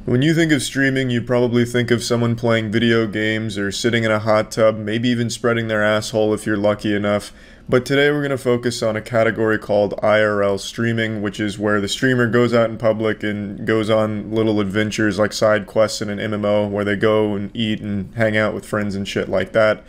When you think of streaming, you probably think of someone playing video games or sitting in a hot tub, maybe even spreading their asshole if you're lucky enough. But today we're going to focus on a category called IRL streaming, which is where the streamer goes out in public and goes on little adventures like side quests in an MMO where they go and eat and hang out with friends and shit like that.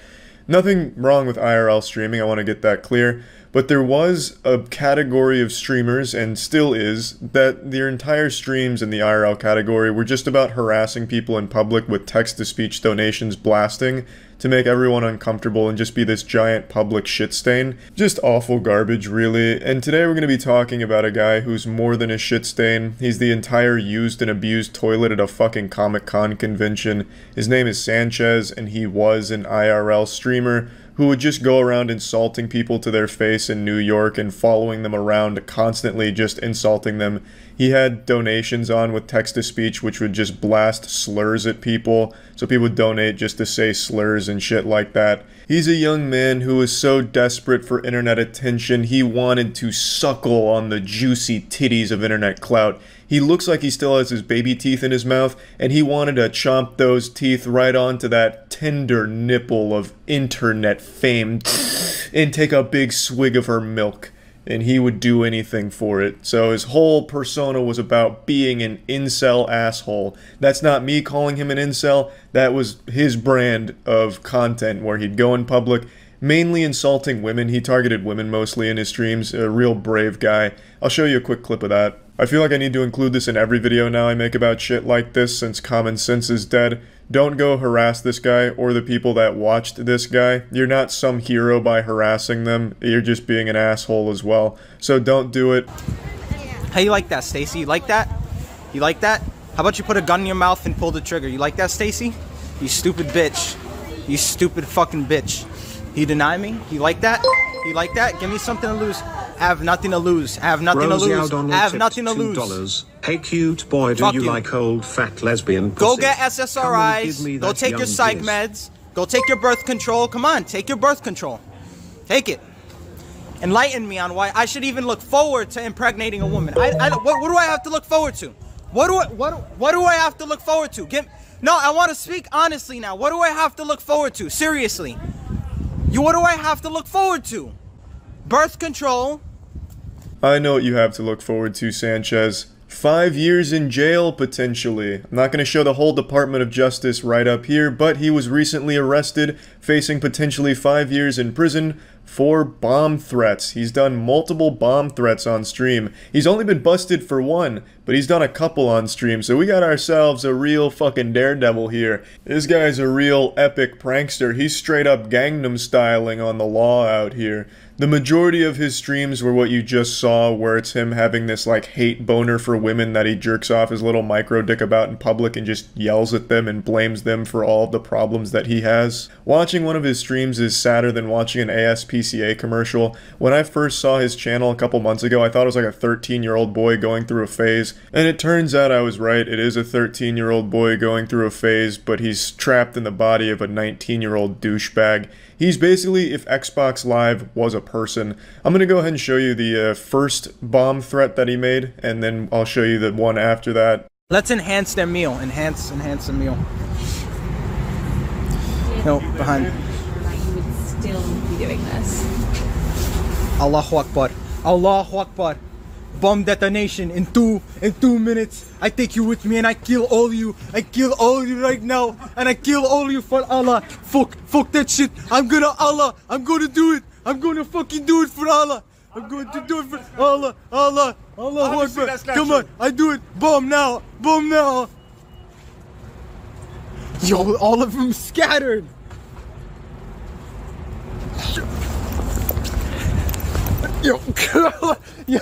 Nothing wrong with IRL streaming, I want to get that clear. But there was a category of streamers, and still is, that their entire streams in the IRL category were just about harassing people in public with text-to-speech donations blasting to make everyone uncomfortable and just be this giant public shit stain. Just awful garbage, really. And today we're going to be talking about a guy who's more than a shit stain. He's the entire used and abused toilet at a fucking Comic-Con convention. His name is Sanchez, and he was an IRL streamer who would just go around insulting people to their face in New York and following them around, constantly just insulting them. He had donations on with text-to-speech, which would just blast slurs at people, so people would donate just to say slurs and shit like that. He's a young man who was so desperate for internet attention, he wanted to suckle on the juicy titties of internet clout. He looks like he still has his baby teeth in his mouth, and he wanted to chomp those teeth right onto that tender nipple of internet fame and take a big swig of her milk. And he would do anything for it. So his whole persona was about being an incel asshole. That's not me calling him an incel, that was his brand of content where he'd go in public, mainly insulting women. He targeted women mostly in his streams, a real brave guy. I'll show you a quick clip of that. I feel like I need to include this in every video now I make about shit like this since common sense is dead. Don't go harass this guy or the people that watched this guy. You're not some hero by harassing them. You're just being an asshole as well. So don't do it. How you like that, Stacy? You like that? You like that? How about you put a gun in your mouth and pull the trigger? You like that, Stacy? You stupid bitch. You stupid fucking bitch. You deny me? You like that? You like that? Give me something to lose. I have nothing to lose. I have nothing to lose. I have nothing to lose. Hey cute boy, do you like old fat lesbian pussy? Go get SSRIs. Go take your psych meds. Go take your birth control. Come on, take your birth control. Take it. Enlighten me on why I should even look forward to impregnating a woman. What do I have to look forward to? What do I have to look forward to? No, I want to speak honestly now. What do I have to look forward to? Seriously. What do I have to look forward to? Birth control. I know what you have to look forward to, Sanchez. 5 years in jail, potentially. I'm not going to show the whole Department of Justice right up here, but he was recently arrested, facing potentially 5 years in prison for bomb threats. He's done multiple bomb threats on stream. He's only been busted for one, but he's done a couple on stream, so we got ourselves a real fucking daredevil here. This guy's a real epic prankster. He's straight up Gangnam styling on the law out here. The majority of his streams were what you just saw, where it's him having this like hate boner for women that he jerks off his little micro dick about in public and just yells at them and blames them for all of the problems that he has. Watching one of his streams is sadder than watching an ASPCA commercial. When I first saw his channel a couple months ago, I thought it was like a 13-year-old boy going through a phase, and it turns out I was right. It is a 13-year-old boy going through a phase, but he's trapped in the body of a 19-year-old douchebag. He's basically if Xbox Live was a person. I'm gonna go ahead and show you the first bomb threat that he made, and then I'll show you the one after that. Let's enhance their meal. Enhance the meal. No, behind. You would still be doing this. Allahu Akbar. Allahu Akbar. Bomb detonation in two minutes. I take you with me and I kill all you. I kill all you right now, and I kill all you for Allah. Fuck that shit. I'm gonna do it. I'm gonna fucking do it for Allah. I'm going to do it for Allah. Allahu Akbar. Come on, I do it. Bomb now. Bomb now. Yo, all of them scattered. Yo, yo.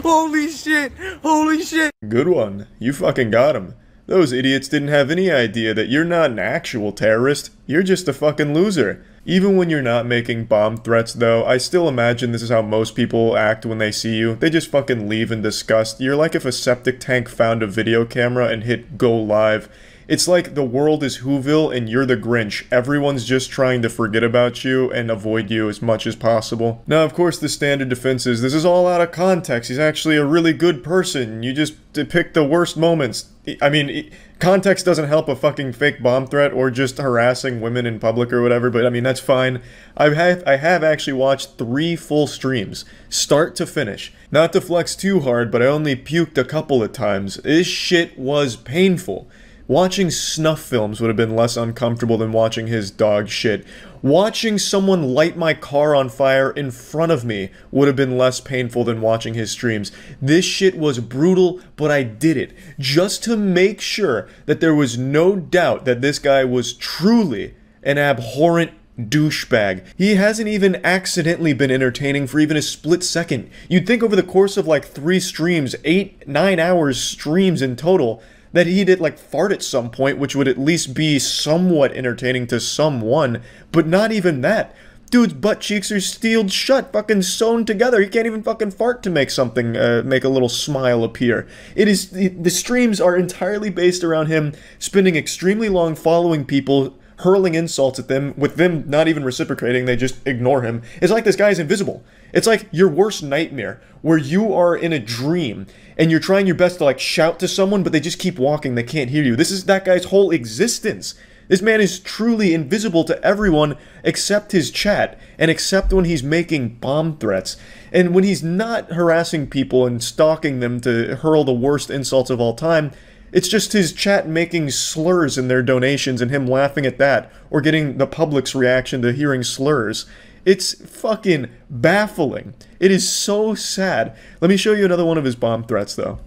Holy shit! Holy shit! Good one. You fucking got him. Those idiots didn't have any idea that you're not an actual terrorist. You're just a fucking loser. Even when you're not making bomb threats though, I still imagine this is how most people act when they see you. They just fucking leave in disgust. You're like if a septic tank found a video camera and hit go live. It's like the world is Whoville and you're the Grinch. Everyone's just trying to forget about you and avoid you as much as possible. Now, of course, the standard defense is, this is all out of context. He's actually a really good person. You just depict the worst moments. I mean, context doesn't help a fucking fake bomb threat or just harassing women in public or whatever, but I mean, that's fine. I have actually watched 3 full streams, start to finish. Not to flex too hard, but I only puked a couple of times. This shit was painful. Watching snuff films would have been less uncomfortable than watching his dog shit. Watching someone light my car on fire in front of me would have been less painful than watching his streams. This shit was brutal, but I did it just to make sure that there was no doubt that this guy was truly an abhorrent douchebag. He hasn't even accidentally been entertaining for even a split second. You'd think over the course of like 3 streams, 8-9 hours streams in total, that he did like fart at some point, which would at least be somewhat entertaining to someone, but not even that. Dude's butt cheeks are sealed shut, fucking sewn together. He can't even fucking fart to make something, make a little smile appear. The streams are entirely based around him spending extremely long following people, hurling insults at them, with them not even reciprocating, they just ignore him. It's like this guy's invisible. It's like your worst nightmare, where you are in a dream, and you're trying your best to like shout to someone, but they just keep walking, they can't hear you. This is that guy's whole existence. This man is truly invisible to everyone except his chat, and except when he's making bomb threats. And when he's not harassing people and stalking them to hurl the worst insults of all time, it's just his chat making slurs in their donations and him laughing at that, or getting the public's reaction to hearing slurs. It's fucking baffling. It is so sad. Let me show you another one of his bomb threats, though.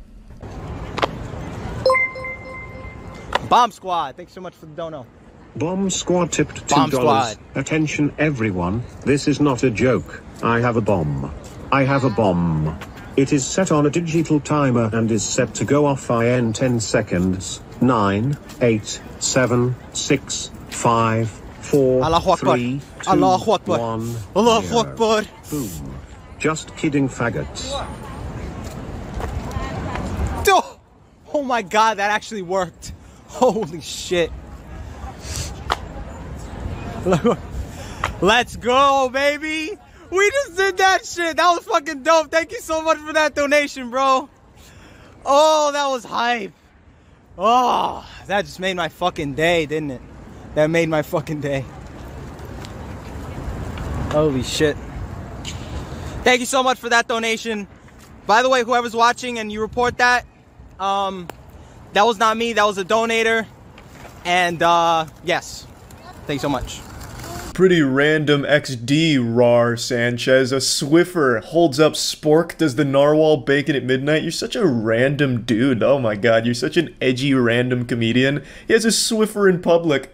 Bomb Squad, thanks so much for the dono. Bomb Squad tipped $2. Bomb Squad. Attention everyone, this is not a joke. I have a bomb. I have a bomb. It is set on a digital timer and is set to go off in 10 seconds. 9, 8, 7, 6, 5, 4, Allahu Akbar. 3, 2, Allahu Akbar. 1, Allahu 0. Akbar. Boom. Just kidding, faggots. Oh my god, that actually worked. Holy shit. Let's go, baby. We just did that shit. That was fucking dope. Thank you so much for that donation, bro. Oh, that was hype. Oh, that just made my fucking day, didn't it? That made my fucking day. Holy shit. Thank you so much for that donation. By the way, whoever's watching and you report that, that was not me, that was a donator. And yes, thanks so much. Pretty random XD, Rar Sanchez. A Swiffer holds up Spork, does the narwhal bacon at midnight. You're such a random dude. Oh my god, you're such an edgy random comedian. He has a Swiffer in public.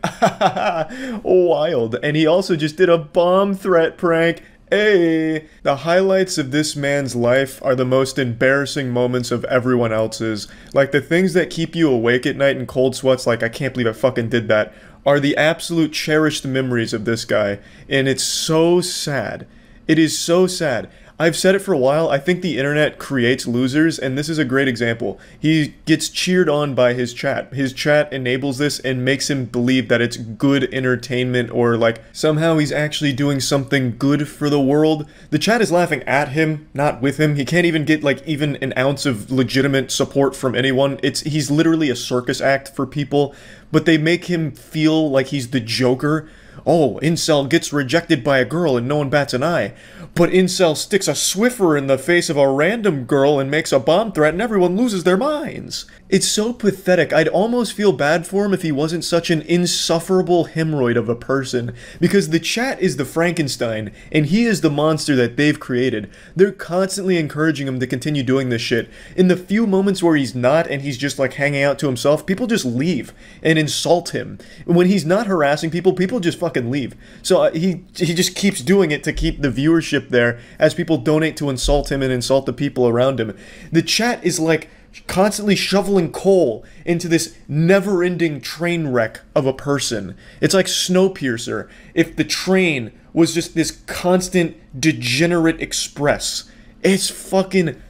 Wild. And he also just did a bomb threat prank. Hey! The highlights of this man's life are the most embarrassing moments of everyone else's. Like the things that keep you awake at night in cold sweats, like I can't believe I fucking did that, are the absolute cherished memories of this guy. And it's so sad. It is so sad. I've said it for a while, I think the internet creates losers, and this is a great example. He gets cheered on by his chat. His chat enables this and makes him believe that it's good entertainment, or like somehow he's actually doing something good for the world. The chat is laughing at him, not with him. He can't even get like even an ounce of legitimate support from anyone. He's literally a circus act for people, but they make him feel like he's the Joker. Oh, Incel gets rejected by a girl and no one bats an eye. But Incel sticks a Swiffer in the face of a random girl and makes a bomb threat and everyone loses their minds. It's so pathetic. I'd almost feel bad for him if he wasn't such an insufferable hemorrhoid of a person. Because the chat is the Frankenstein, and he is the monster that they've created. They're constantly encouraging him to continue doing this shit. In the few moments where he's not and he's just like hanging out to himself, people just leave and insult him. When he's not harassing people, people just fucking leave. So he just keeps doing it to keep the viewership there as people donate to insult him and insult the people around him. The chat is like constantly shoveling coal into this never-ending train wreck of a person. It's like Snowpiercer if the train was just this constant degenerate express. It's fucking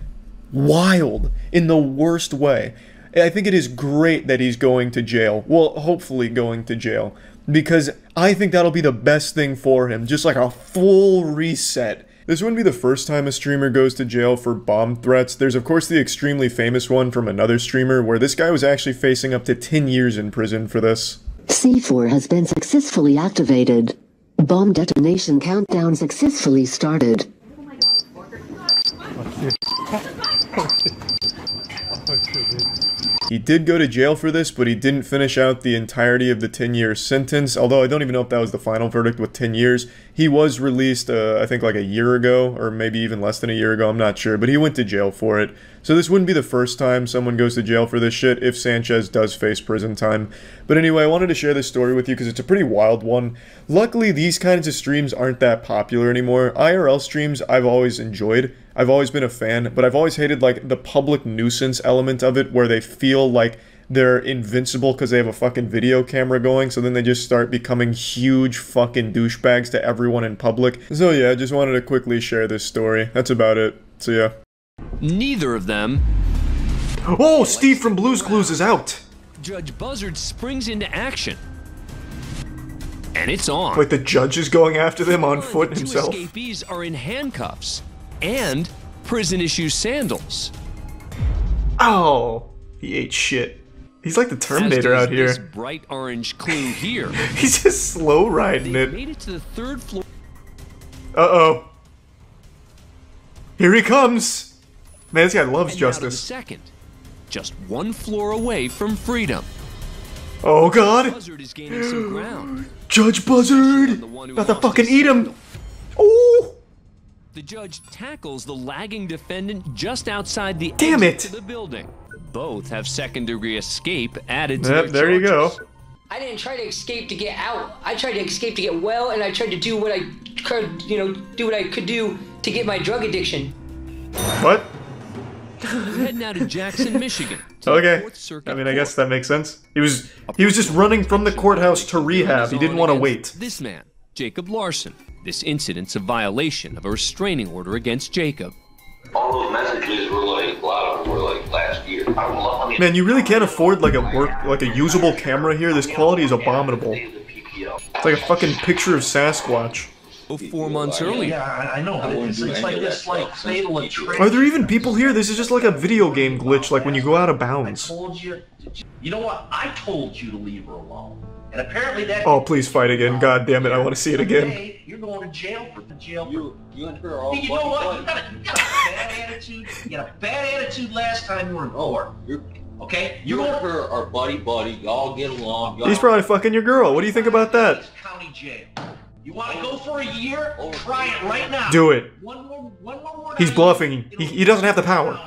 wild in the worst way. I think it is great that he's going to jail. Well, hopefully going to jail. Because I think that'll be the best thing for him. Just like a full reset. This wouldn't be the first time a streamer goes to jail for bomb threats. There's of course the extremely famous one from another streamer where this guy was actually facing up to 10 years in prison for this. C4 has been successfully activated. Bomb detonation countdown successfully started. He did go to jail for this, but he didn't finish out the entirety of the 10-year sentence, although I don't even know if that was the final verdict with 10 years. He was released, I think like a year ago, or maybe even less than a year ago, I'm not sure, but he went to jail for it. So this wouldn't be the first time someone goes to jail for this shit if Sanchez does face prison time. But anyway, I wanted to share this story with you because it's a pretty wild one. Luckily, these kinds of streams aren't that popular anymore. IRL streams I've always enjoyed. I've always been a fan, but I've always hated like the public nuisance element of it where they feel like they're invincible because they have a fucking video camera going, so then they just start becoming huge fucking douchebags to everyone in public. So yeah, I just wanted to quickly share this story. That's about it. So yeah. Neither of them. Oh, Steve from Blue's Clues is out! Judge Buzzard springs into action. And it's on. Like the judge is going after them on foot The himself. two escapees are in handcuffs and prison-issue sandals. Oh, he ate shit. He's like the Terminator As does out here. This bright orange clue here. He's just slow riding They it. made it to the third floor. Uh-oh. Here he comes! Man, this guy loves And now to the justice. second, just one floor away from freedom. Oh god! Buzzard is gaining some ground. Judge Buzzard! The one who About to lost fucking his eat him! sandal. Oh! The judge tackles the lagging defendant just outside the Damn exit it. to the building. Both have second-degree escape added to Yep, their there you go. charges. I didn't try to escape to get out. I tried to escape to get well, and I tried to do what I could, do what I could do to get my drug addiction. What? We're heading out to Jackson, Michigan. to the Okay. Fourth Circuit I mean, I guess Court. that makes sense. He was just running from the courthouse to rehab. He didn't want to wait. This man, Jacob Larson. This incident's a violation of a restraining order against Jacob. All those messages were like, a lot of them were like last year. Man, you really can't afford like a usable camera here. This quality is abominable. It's like a fucking picture of Sasquatch. 4 months earlier. Yeah, I know, but it's like this, like, fatal attraction. Are there even people here? This is just like a video game glitch, like when you go out of I bounds. told you. You know what? I told you to leave her alone. And apparently that... Oh, please fight again. God damn it, I want to see it again. Today, you're going to jail for the jail. You and her are Hey, you know what? You got a bad attitude. You had a bad attitude last time you were in court. Okay? You and her are buddy-buddy. Y'all get along. He's probably fucking your girl. What do you think about that? County jail. You want to go for a year? Try it right now. Do it. One more He's night. bluffing. He doesn't have the power.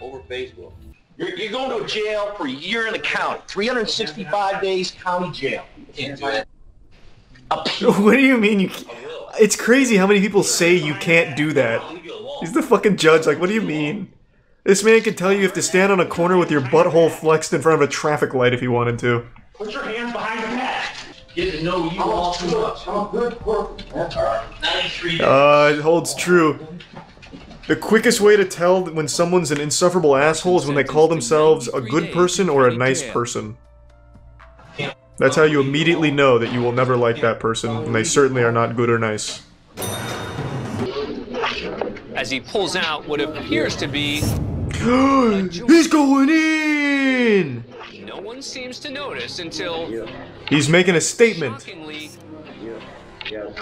over Facebook. You're going to jail for a year in the county. 365 days county jail. Can't do it. What do you mean you can't? It's crazy how many people say you can't do that. He's the fucking judge. Like, what do you mean? This man could tell you have to stand on a corner with your butthole flexed in front of a traffic light if he wanted to. Put your hands behind your back. Get to know you all too much. I'm good. That's all right. 93 days. It holds true. The quickest way to tell when someone's an insufferable asshole is when they call themselves a good person or a nice person. That's how you immediately know that you will never like that person, and they certainly are not good or nice. As he pulls out what appears to be... He's going in! No one seems to notice until... He's making a statement. Shockingly,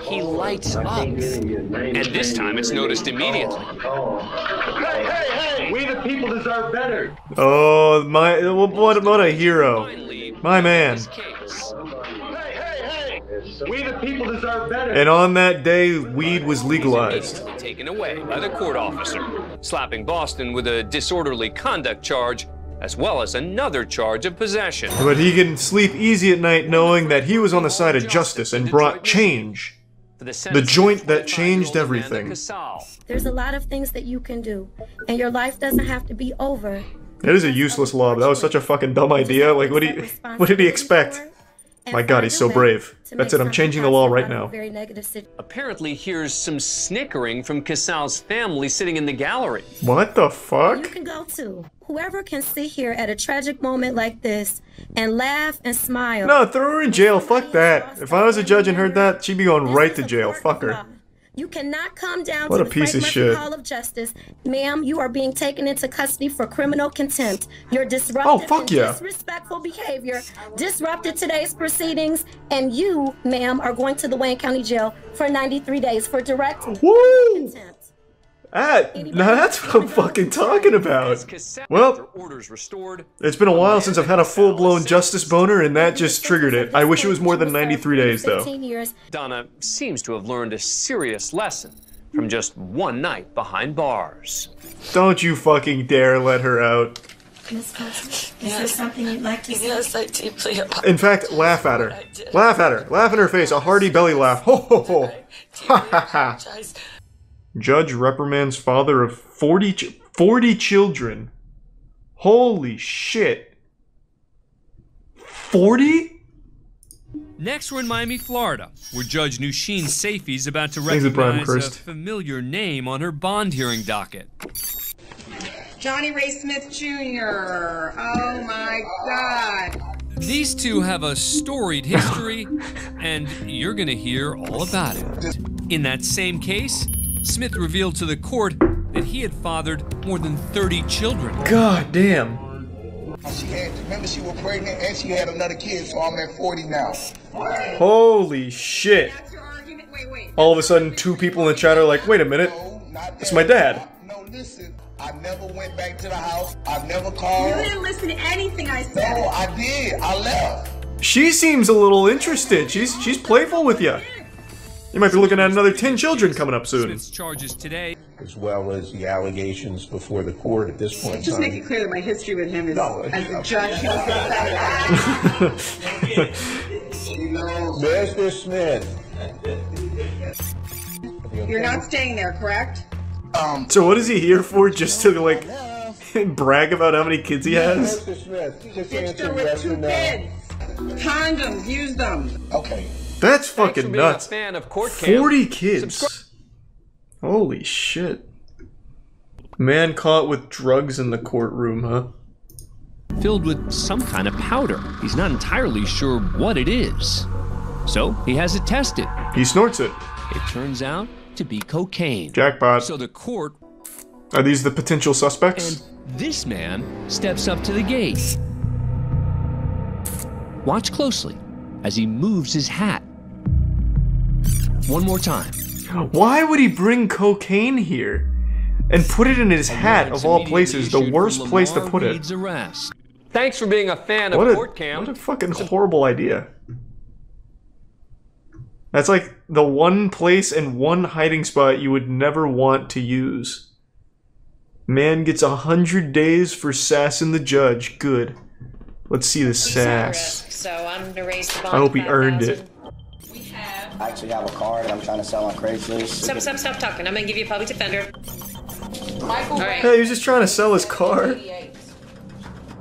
he lights up. And this time it's noticed immediately. Hey! We the people deserve better. Oh, what a hero. Finally, My man. this case. Hey! We the people deserve better. And on that day, weed was legalized. Taken away by the court officer, slapping Boston with a disorderly conduct charge, as well as another charge of possession. But he can sleep easy at night knowing that he was on the side of justice and brought change. The joint that changed everything. There's a lot of things that you can do, and your life doesn't have to be over. That is a useless law, but that was such a fucking dumb idea. Like, what did he expect? My God, he's so brave. That's it, I'm changing the law right now. Apparently hears some snickering from Casal's family sitting in the gallery. What the fuck? You can go too. Whoever can sit here at a tragic moment like this and laugh and smile. No, throw her in jail. Fuck that. If I was a judge and heard that, she'd be going right to jail. Fuck her. You cannot come down what to a the piece of Frank shit. Murphy Hall of Justice. Ma'am, you are being taken into custody for criminal contempt. Your disruptive and disrespectful behavior disrupted today's proceedings, and you, ma'am, are going to the Wayne County Jail for 93 days for direct contempt. Now that's what I'm fucking talking about. Well, it's been a while since I've had a full-blown justice boner, and that just triggered it. I wish it was more than 93 days, though. Donna seems to have learned a serious lesson from just one night behind bars. Don't you fucking dare let her out. Miss Carson, is there something you'd like to say? Yes, I deeply apologize. In fact, laugh at her. Laugh at her. Laugh in her face. A hearty belly laugh. Ho ho ho. Ha ha ha. Judge reprimands father of 40 children. Holy shit. 40? Next, we're in Miami, Florida, where Judge Nushin Safey's about to recognize a familiar name on her bond hearing docket. Johnny Ray Smith Jr. Oh my God. These two have a storied history, and you're gonna hear all about it. In that same case, Smith revealed to the court that he had fathered more than 30 children. God damn. Remember she was pregnant and she had another kid, so I'm at 40 now. Holy shit. All of a sudden, two people in the chat are like, wait a minute, it's my dad. No, listen, I never went back to the house. I never called. You didn't listen to anything I said. No, I did. I left. She seems a little interested. She's playful with you. You might be looking at another 10 children coming up soon. Smith's charges today, as well as the allegations before the court at this point. Just make it clear that my history with him is as a judge. Mr. Smith. You're not staying there, correct? So what is he here for? Just to like brag about how many kids he has? Mr. Smith, just answer with 2 kids. Condoms, use them. Okay. That's fucking nuts. 40 kids. Subscribe. Holy shit. Man caught with drugs in the courtroom, huh? filled with some kind of powder. He's not entirely sure what it is. So he has it tested. He snorts it. It turns out to be cocaine. Jackpot. So the court... Are these the potential suspects? And this man steps up to the gate. Watch closely as he moves his hat. One more time. Why would he bring cocaine here? And put it in his hat, of all places, the worst place to put it. Arrest. Thanks for being a fan of Court Cam. What a fucking horrible idea. That's like the one place and one hiding spot you would never want to use. Man gets 100 days for sassing the judge. Good. Let's see the sass. So I'm gonna raise the bond. I hope he earned it. I actually have a car that I'm trying to sell on Craigslist. Stop talking. I'm gonna give you a public defender. Michael Ray. Hey, he was just trying to sell his car.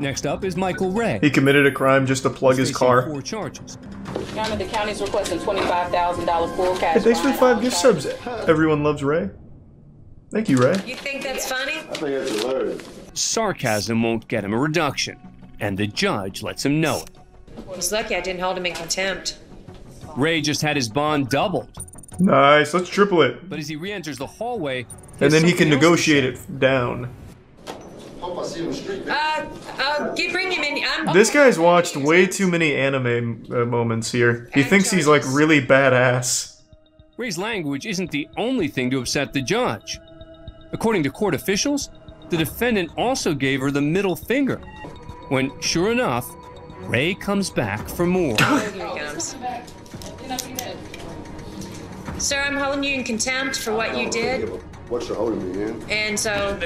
Next up is Michael Ray. He committed a crime just to plug his car. 4 charges. The county's requesting $25,000 full cash. Hey, thanks for the 5 gift subs. Everyone loves Ray. Thank you, Ray. You think that's funny? I think that's hilarious. Sarcasm won't get him a reduction, and the judge lets him know it. He's lucky I didn't hold him in contempt. Ray just had his bond doubled. Nice, let's triple it. But as he re-enters the hallway, and then he can negotiate it down. Bring him in. This guy's watched way too many anime moments here. He thinks he's like really badass. Ray's language isn't the only thing to upset the judge. According to court officials, the defendant also gave her the middle finger. When, sure enough, Ray comes back for more. Here he comes. Sir, I'm holding you in contempt for what you did. What you're holding me in? And so...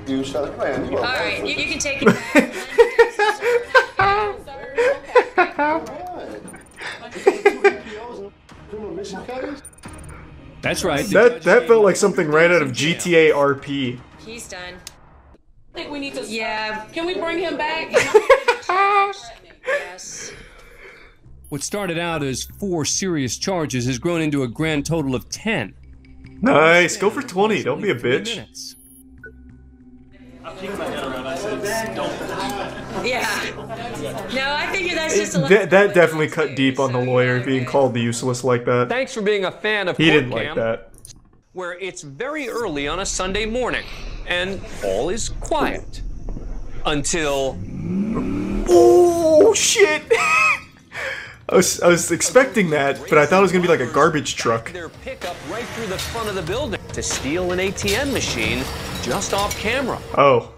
You shut up, man. All right, you can take it back. That's right. That felt like something right out of GTA RP. He's done. I think we need to... Yeah. Can we bring him back? Yes. What started out as 4 serious charges has grown into a grand total of 10. Nice, go for 20, don't be a bitch. Yeah. No, I figured that's just a That definitely cut deep on the lawyer, being called useless like that. Thanks for being a fan of He didn't Court like Cam, that. where it's very early on a Sunday morning, and all is quiet. Until... Oh, shit! I was expecting that, but I thought it was gonna be like a garbage truck. Their pickup right through the front of the building to steal an ATM machine just off camera. Oh.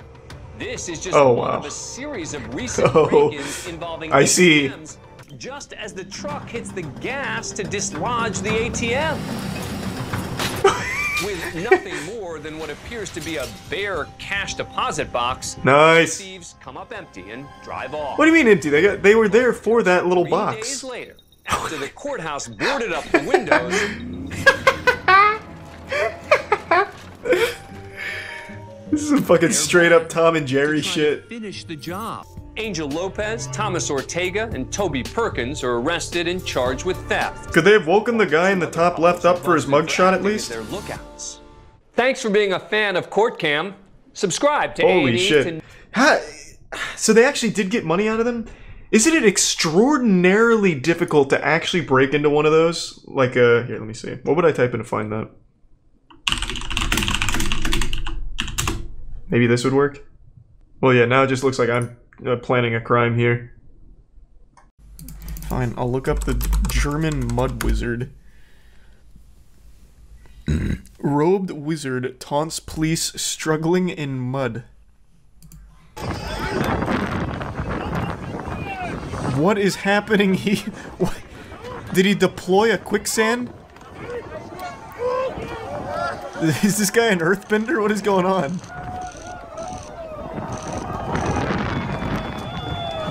This is just one of a series of recent break-ins involving I see. ATMs, just as the truck hits the gas to dislodge the ATM. With nothing more than what appears to be a bare cash deposit box, nice. thieves come up empty and drive off. What do you mean empty? They were there for that little 3 box. days later, after the courthouse boarded up the windows. This is some fucking straight up Tom and Jerry shit. Finish the job. Angel Lopez, Thomas Ortega, and Toby Perkins are arrested and charged with theft. Could they have woken the guy in the top left up for his mugshot at least? Their lookouts. Thanks for being a fan of Court Cam. Subscribe to Holy A&E shit. So they actually did get money out of them? Isn't it extraordinarily difficult to actually break into one of those? Like, here, let me see. What would I type in to find that? Maybe this would work? Well, yeah, now it just looks like I'm planning a crime here. Fine, I'll look up the German mud wizard. Robed wizard taunts police struggling in mud. What is happening here? Did he deploy a quicksand? Is this guy an earthbender? What is going on?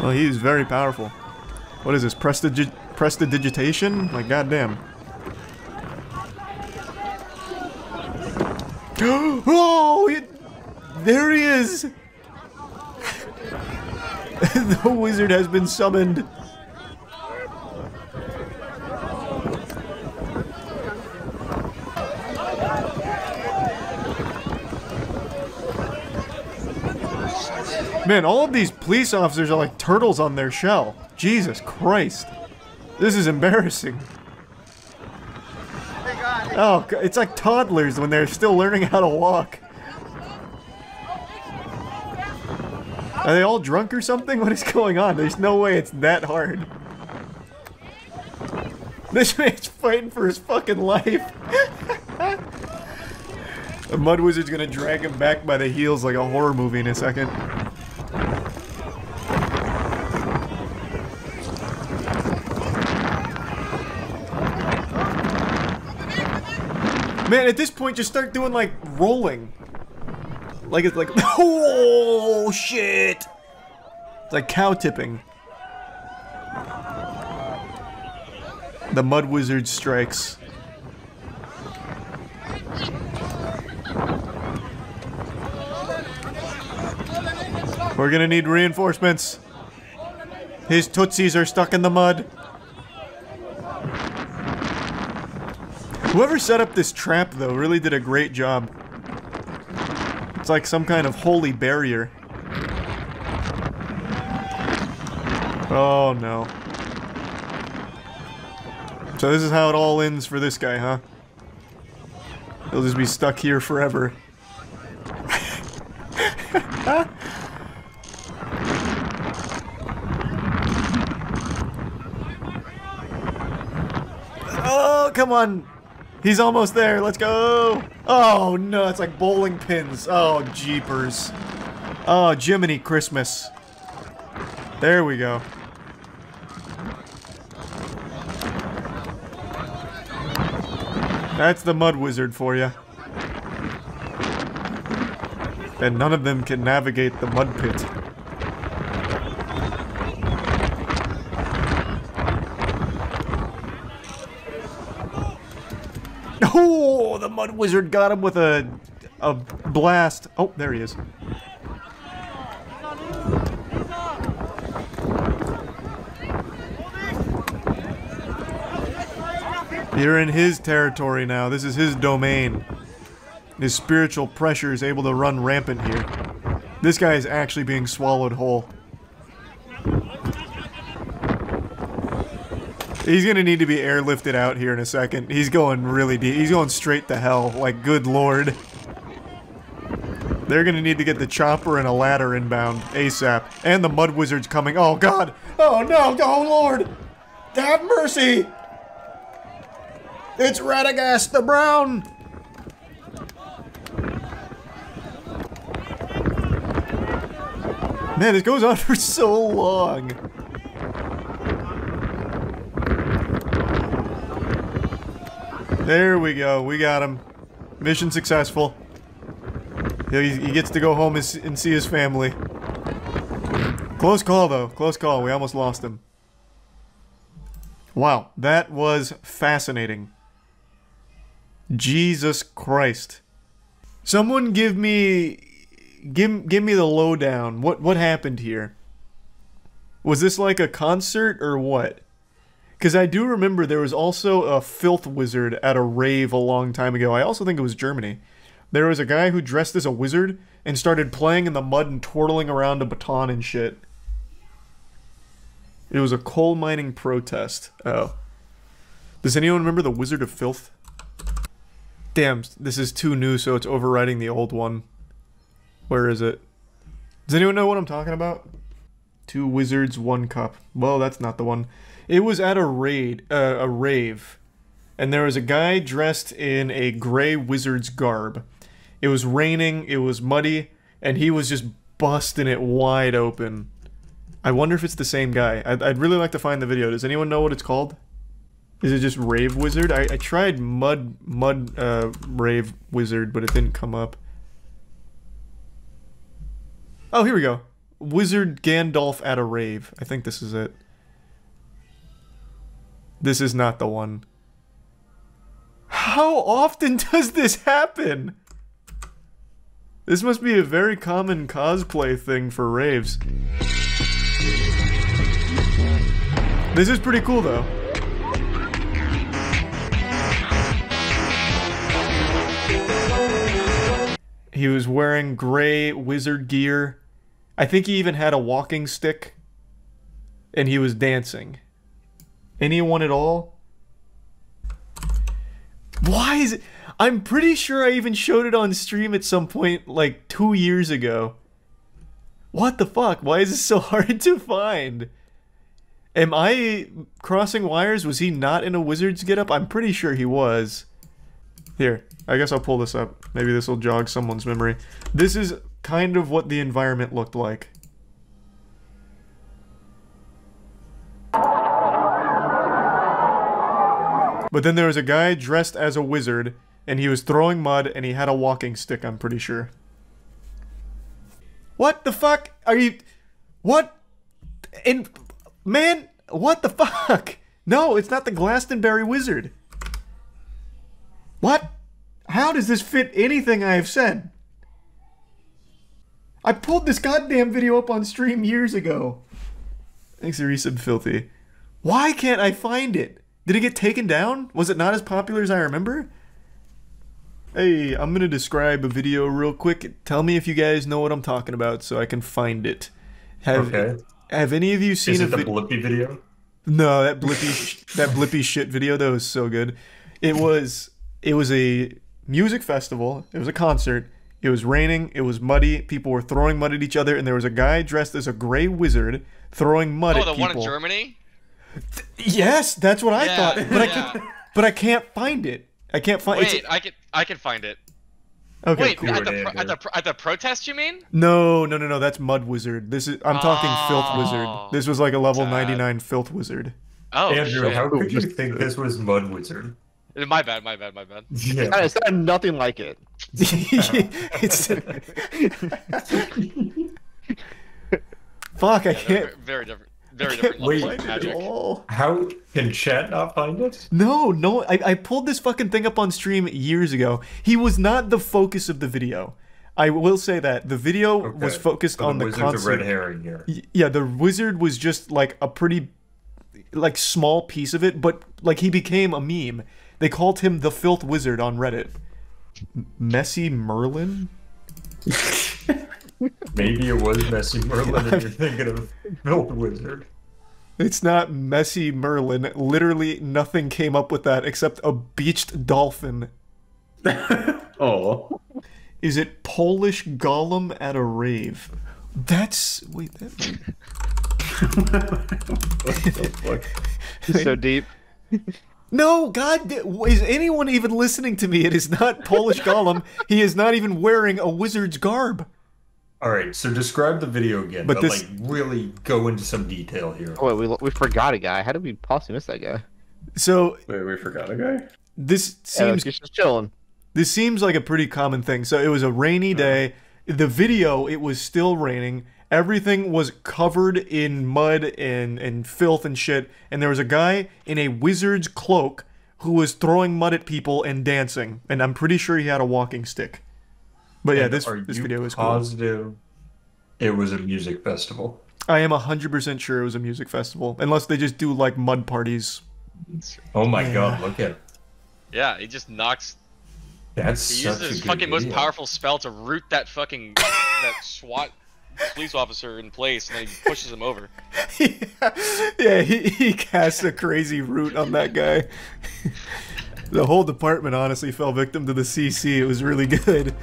Oh, he's very powerful. What is this? Prestidigitation? Like, goddamn. Oh! There he is! The wizard has been summoned. Man, all of these police officers are like turtles on their shell. Jesus Christ. This is embarrassing. Oh, it's like toddlers when they're still learning how to walk. Are they all drunk or something? What is going on? There's no way it's that hard. This man's fighting for his fucking life. The mud wizard's gonna drag him back by the heels like a horror movie in a second. Man, at this point, just start doing, like, rolling. Like, it's like, oh, shit! It's like cow tipping. The mud wizard strikes. We're gonna need reinforcements. His tootsies are stuck in the mud. Whoever set up this trap, though, really did a great job. It's like some kind of holy barrier. Oh, no. So this is how it all ends for this guy, huh? He'll just be stuck here forever. Oh, come on! He's almost there, let's go! Oh no, it's like bowling pins. Oh, jeepers. Oh, Jiminy Christmas. There we go. That's the mud wizard for you. And none of them can navigate the mud pit. Oh, the mud wizard got him with a blast. Oh, there he is. You're in his territory now. This is his domain. His spiritual pressure is able to run rampant here. This guy is actually being swallowed whole. He's gonna need to be airlifted out here in a second. He's going really deep. He's going straight to hell. Like, good lord. They're gonna need to get the chopper and a ladder inbound ASAP. And the mud wizard's coming. Oh god! Oh no! Oh lord! Have mercy! It's Radagast the Brown! Man, this goes on for so long. There we go. We got him. Mission successful. He gets to go home and see his family. Close call, though. Close call. We almost lost him. Wow, that was fascinating. Jesus Christ. Someone give me the lowdown. What happened here? Was this like a concert or what? Because I do remember there was also a filth wizard at a rave a long time ago. I also think it was Germany. There was a guy who dressed as a wizard and started playing in the mud and twirling around a baton and shit. It was a coal mining protest. Oh. Does anyone remember the Wizard of Filth? Damn, this is too new, so it's overriding the old one. Where is it? Does anyone know what I'm talking about? 2 wizards, 1 cup. Well, that's not the one. It was at a rave. And there was a guy dressed in a gray wizard's garb. It was raining, it was muddy, and he was just busting it wide open. I wonder if it's the same guy. I'd really like to find the video. Does anyone know what it's called? Is it just Rave Wizard? I tried Mud Rave Wizard, but it didn't come up. Oh, here we go. Wizard Gandalf at a rave. I think this is it. This is not the one. How often does this happen? This must be a very common cosplay thing for raves. This is pretty cool, though. He was wearing gray wizard gear. I think he even had a walking stick. And he was dancing. Anyone at all? Why is it? I'm pretty sure I even showed it on stream at some point, like 2 years ago. What the fuck? Why is this so hard to find? Am I crossing wires? Was he not in a wizard's getup? I'm pretty sure he was. Here, I guess I'll pull this up. Maybe this will jog someone's memory. This is kind of what the environment looked like. But then there was a guy dressed as a wizard, and he was throwing mud, and he had a walking stick, I'm pretty sure. What the fuck? Are you... What? Man, what the fuck? No, it's not the Glastonbury Wizard. What? How does this fit anything I have said? I pulled this goddamn video up on stream years ago. Thanks, Resub Filthy. Why can't I find it? Did it get taken down? Was it not as popular as I remember? Hey, I'm gonna describe a video real quick. Tell me if you guys know what I'm talking about so I can find it. Have any of you seen Is it the Blippi video? No, that Blippi shit video, that was so good. It was a music festival, it was a concert, it was raining, it was muddy, people were throwing mud at each other, and there was a guy dressed as a gray wizard throwing mud at people. Oh, the one in Germany? Yes, that's what I thought, but I can't find it. I can't find it. Wait, I can find it. Okay, wait, cool. at the protest, you mean? No, that's Mud Wizard. I'm talking Filth Wizard. This was like a level 99 Filth Wizard. Oh, Andrew, shit. how could you think this was Mud Wizard? My bad. Yeah. It sounded nothing like it. Fuck, I can't. Very different. Very different level of magic. How can chat not find it? No, I pulled this fucking thing up on stream years ago. He was not the focus of the video. I will say that. The video was focused on the concert. The wizard's a red herring here. Yeah, the wizard was just like a pretty... like small piece of it, but like he became a meme. They called him the Filth Wizard on Reddit. Messy Merlin? Maybe it was Messy Merlin and you're thinking of Filth Wizard. It's not Messy Merlin. Literally nothing came up with that except a beached dolphin. Oh. Is it Polish Golem at a rave? That's... Wait, that... What the fuck? So deep. No, God, is anyone even listening to me? It is not Polish Golem. He is not even wearing a wizard's garb. Alright, so describe the video again, but this... like really go into some detail here. Oh, wait, we forgot a guy. How did we possibly miss that guy? So... Wait, we forgot a guy? This seems... he's just chilling. This seems like a pretty common thing. So it was a rainy day. The video, it was still raining. Everything was covered in mud and filth and shit. And there was a guy in a wizard's cloak who was throwing mud at people and dancing. And I'm pretty sure he had a walking stick. But yeah, this video is cool. Positive it was a music festival? I am 100% sure it was a music festival. Unless they just do like mud parties. Oh my god, look at it. Yeah, he just knocks... That's he such uses his a good fucking most video. powerful spell to root that fucking that SWAT police officer in place, and then he pushes him over. Yeah, he casts a crazy root on that guy. The whole department honestly fell victim to the CC. It was really good.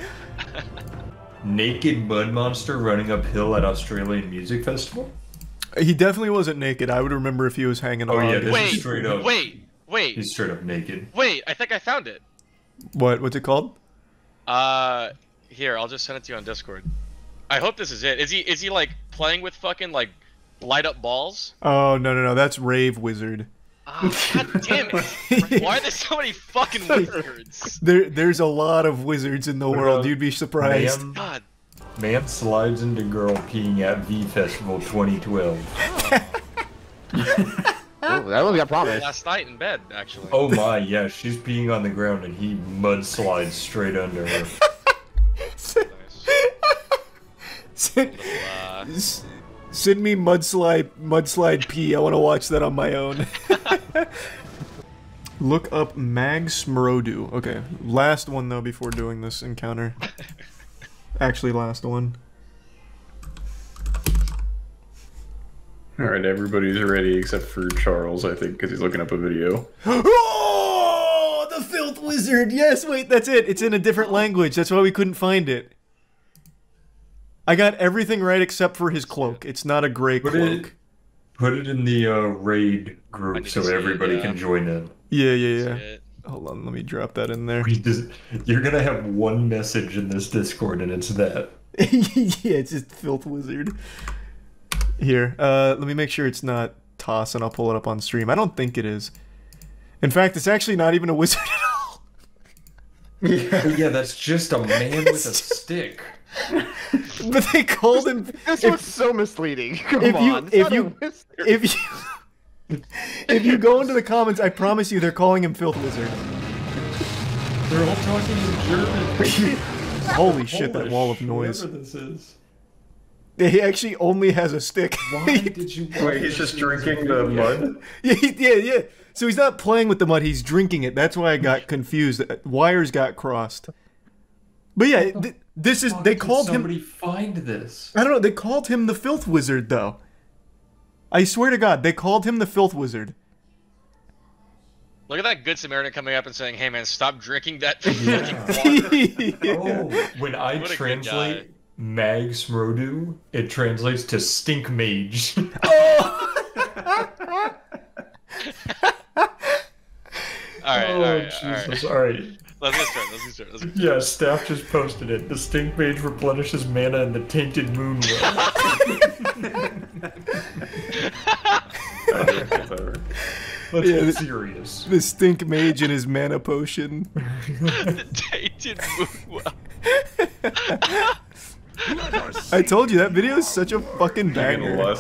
Naked mud monster running uphill at Australian music festival? He definitely wasn't naked. I would remember if he was hanging on. Yeah, this is straight up. Wait. He's straight up naked. Wait, I think I found it. What's it called? Here, I'll just send it to you on Discord. I hope this is it. Is he like playing with fucking like light up balls? Oh no, that's Rave Wizard. Oh, god damn it! Why are there so many fucking wizards? There's a lot of wizards in the world. You'd be surprised. God. Man slides into girl peeing at V Festival 2012. Oh, that one got promised. Last night in bed, actually. Oh my, yeah, she's peeing on the ground and he mudslides straight under her. Send me mudslide pee. I want to watch that on my own. Look up Mag Smrodu. Okay, last one though before doing this encounter. Actually, last one. Alright, everybody's ready except for Charles, I think, because he's looking up a video. Oh, the Filth Wizard! Yes, wait, that's it. It's in a different language. That's why we couldn't find it. I got everything right except for his cloak. It's not a gray cloak. Put it in the raid group so everybody can join in. Yeah. Hold on, let me drop that in there. You're gonna have one message in this Discord and it's that. Yeah, it's just Filth Wizard. Here, let me make sure it's not Toss and I'll pull it up on stream. I don't think it is. In fact, it's actually not even a wizard at all. Yeah, that's just a man with a stick. But they called him... This was so misleading. If you go into the comments, I promise you they're calling him Filth Wizard. They're all talking in German. Holy shit, that wall of noise. Whatever this is. He actually only has a stick. Why did you... Wait, he's just drinking the mud? Yeah. So he's not playing with the mud, he's drinking it. That's why I got confused. Wires got crossed. But yeah, this is... They called him... Somebody find this. I don't know, they called him the Filth Wizard, though. I swear to God, they called him the Filth Wizard. Look at that Good Samaritan coming up and saying, "Hey man, stop drinking that fucking water." Oh, when I translate Mag Smrodu, it translates to Stink Mage. Alright. Let's get started. Yeah, staff just posted it. The Stink Mage replenishes mana in the Tainted Moon Let's get serious. The Stink Mage and his mana potion. The Tainted Moon I told you, that video is such a fucking banger.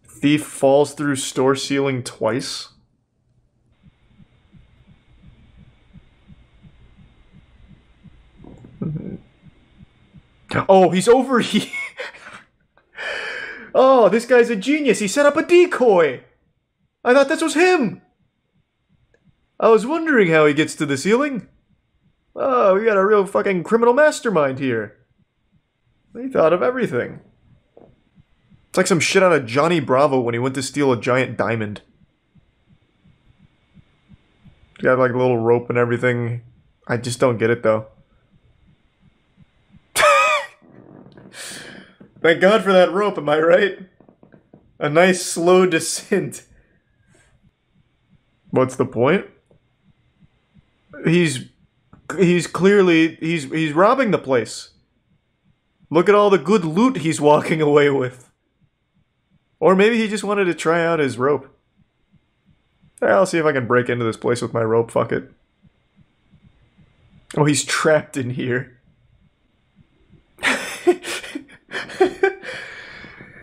Thief falls through store ceiling twice. Oh, he's over here. Oh, this guy's a genius. He set up a decoy. I thought this was him. I was wondering how he gets to the ceiling. Oh, we got a real fucking criminal mastermind here. He thought of everything. It's like some shit out of Johnny Bravo when he went to steal a giant diamond. He got like a little rope and everything. I just don't get it though. Thank God for that rope, am I right? A nice slow descent. What's the point? He's clearly he's robbing the place. Look at all the good loot he's walking away with. Or maybe he just wanted to try out his rope. I'll see if I can break into this place with my rope, fuck it. Oh, he's trapped in here.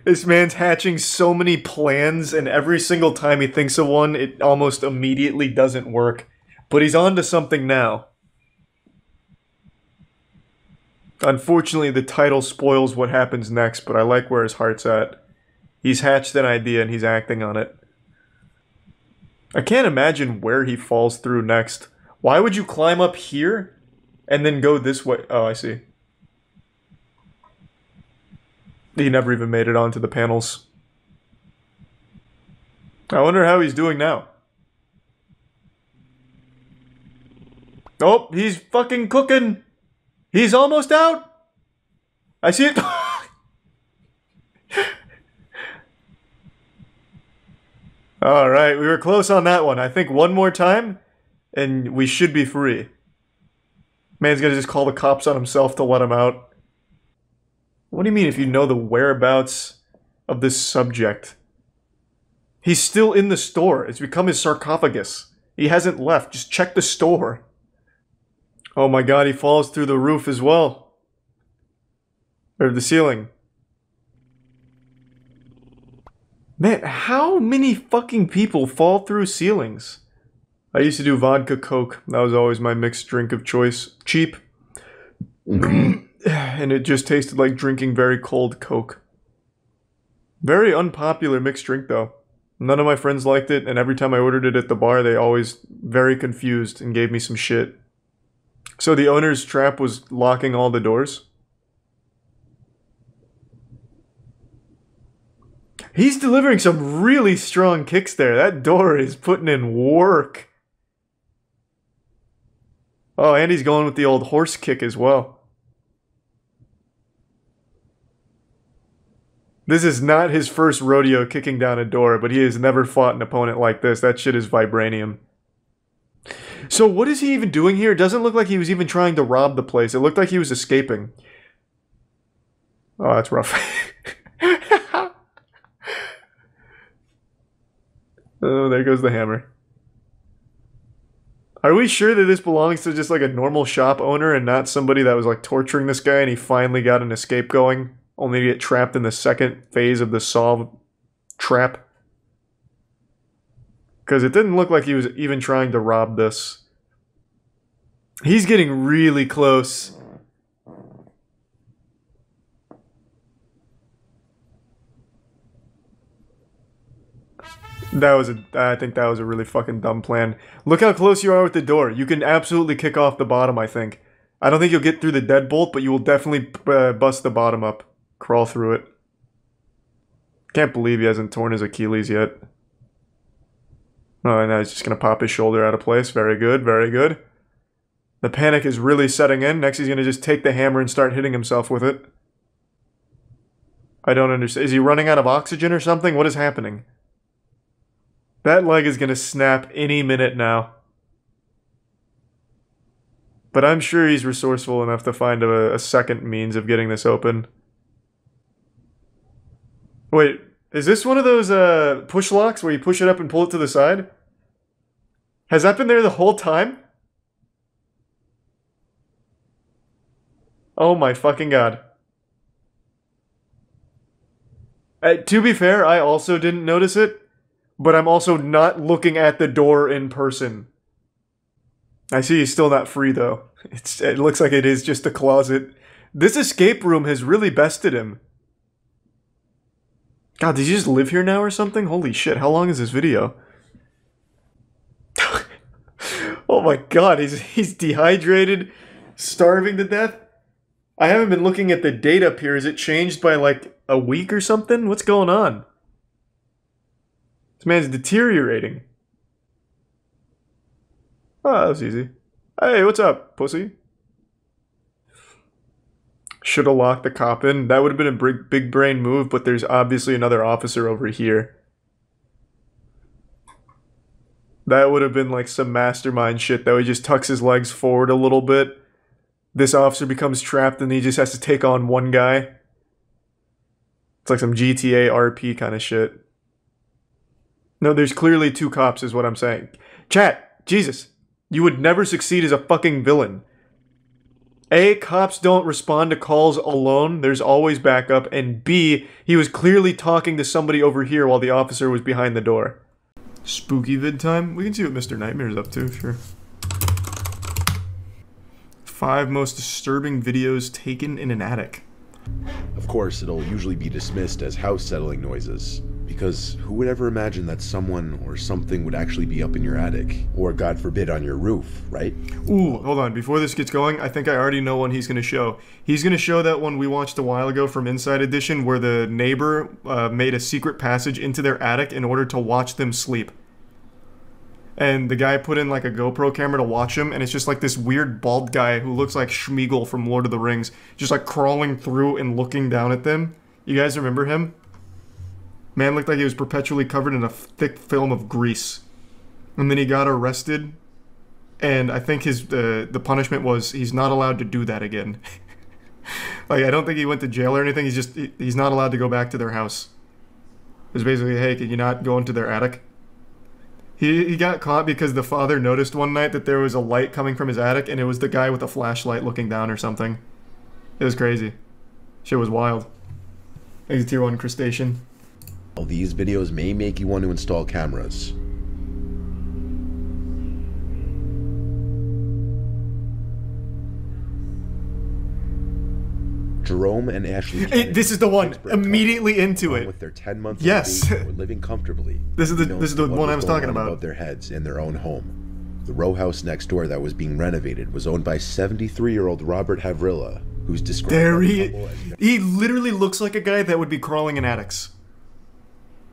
This man's hatching so many plans, and every single time he thinks of one, it almost immediately doesn't work. But he's on to something now. Unfortunately, the title spoils what happens next, but I like where his heart's at. He's hatched an idea and he's acting on it. I can't imagine where he falls through next. Why would you climb up here and then go this way? Oh, I see. He never even made it onto the panels. I wonder how he's doing now. Oh, he's fucking cooking. He's almost out. I see it. Alright, we were close on that one. I think one more time, and we should be free. Man's gonna just call the cops on himself to let him out. What do you mean if you know the whereabouts of this subject? He's still in the store. It's become his sarcophagus. He hasn't left. Just check the store. Oh my god, he falls through the roof as well. Or the ceiling. Man, how many fucking people fall through ceilings? I used to do vodka coke. That was always my mixed drink of choice. Cheap. And it just tasted like drinking very cold coke. Very unpopular mixed drink though. None of my friends liked it, and every time I ordered it at the bar, they always very confused and gave me some shit. So the owner's trap was locking all the doors? He's delivering some really strong kicks there. That door is putting in work. Oh, and he's going with the old horse kick as well. This is not his first rodeo kicking down a door, but he has never fought an opponent like this. That shit is vibranium. So what is he even doing here? It doesn't look like he was even trying to rob the place. It looked like he was escaping. Oh, that's rough. Oh, there goes the hammer. Are we sure that this belongs to just like a normal shop owner and not somebody that was like torturing this guy and he finally got an escape going, only to get trapped in the second phase of the solve trap? Because it didn't look like he was even trying to rob this. He's getting really close. I think that was a really fucking dumb plan. Look how close you are with the door. You can absolutely kick off the bottom, I think. I don't think you'll get through the deadbolt, but you will definitely bust the bottom up. Crawl through it. Can't believe he hasn't torn his Achilles yet. Oh, and now he's just gonna pop his shoulder out of place. Very good, very good. The panic is really setting in. Next he's gonna just take the hammer and start hitting himself with it. I don't understand. Is he running out of oxygen or something? What is happening? That leg is gonna snap any minute now. But I'm sure he's resourceful enough to find a second means of getting this open. Wait, is this one of those push locks where you push it up and pull it to the side? Has that been there the whole time? Oh my fucking god. To be fair, I also didn't notice it, but I'm also not looking at the door in person. I see he's still not free though. It looks like it is just a closet. This escape room has really bested him. God, did you just live here now or something? Holy shit, how long is this video? Oh my god, he's dehydrated, starving to death. I haven't been looking at the date up here. Is it changed by like a week or something? What's going on? This man's deteriorating. Oh, that was easy. Hey, what's up, pussy? Should have locked the cop in. That would have been a big brain move, but there's obviously another officer over here. That would have been like some mastermind shit, though. He just tucks his legs forward a little bit. This officer becomes trapped and he just has to take on one guy. It's like some GTA RP kind of shit. No, there's clearly two cops is what I'm saying. Chat, Jesus, you would never succeed as a fucking villain. A, cops don't respond to calls alone, there's always backup, and B, he was clearly talking to somebody over here while the officer was behind the door. Spooky vid time? We can see what Mr. Nightmare's up to, sure. 5 most disturbing videos taken in an attic. Of course, it'll usually be dismissed as house settling noises, because who would ever imagine that someone or something would actually be up in your attic, or God forbid on your roof, right? Ooh, hold on, before this gets going, I think I already know one he's going to show. He's going to show that one we watched a while ago from Inside Edition, where the neighbor made a secret passage into their attic in order to watch them sleep. And the guy put in like a GoPro camera to watch him, and it's just like this weird bald guy who looks like Schmeagol from Lord of the Rings, just like crawling through and looking down at them. You guys remember him? Man looked like he was perpetually covered in a thick film of grease. And then he got arrested, and I think his the punishment was he's not allowed to do that again. Like, I don't think he went to jail or anything, he's not allowed to go back to their house. It was basically, hey, can you not go into their attic? He got caught because the father noticed one night that there was a light coming from his attic, and it was the guy with a flashlight looking down or something. It was crazy. Shit was wild. He's a tier 1 crustacean. All these videos may make you want to install cameras. Jerome and Ashley this is the one. Immediately into it. With their 10-month-old yes. baby, were living comfortably. This is the one I was talking about. Above their heads in their own home. The row house next door that was being renovated was owned by 73-year-old Robert Havrilla, who's described there he literally looks like a guy that would be crawling in attics.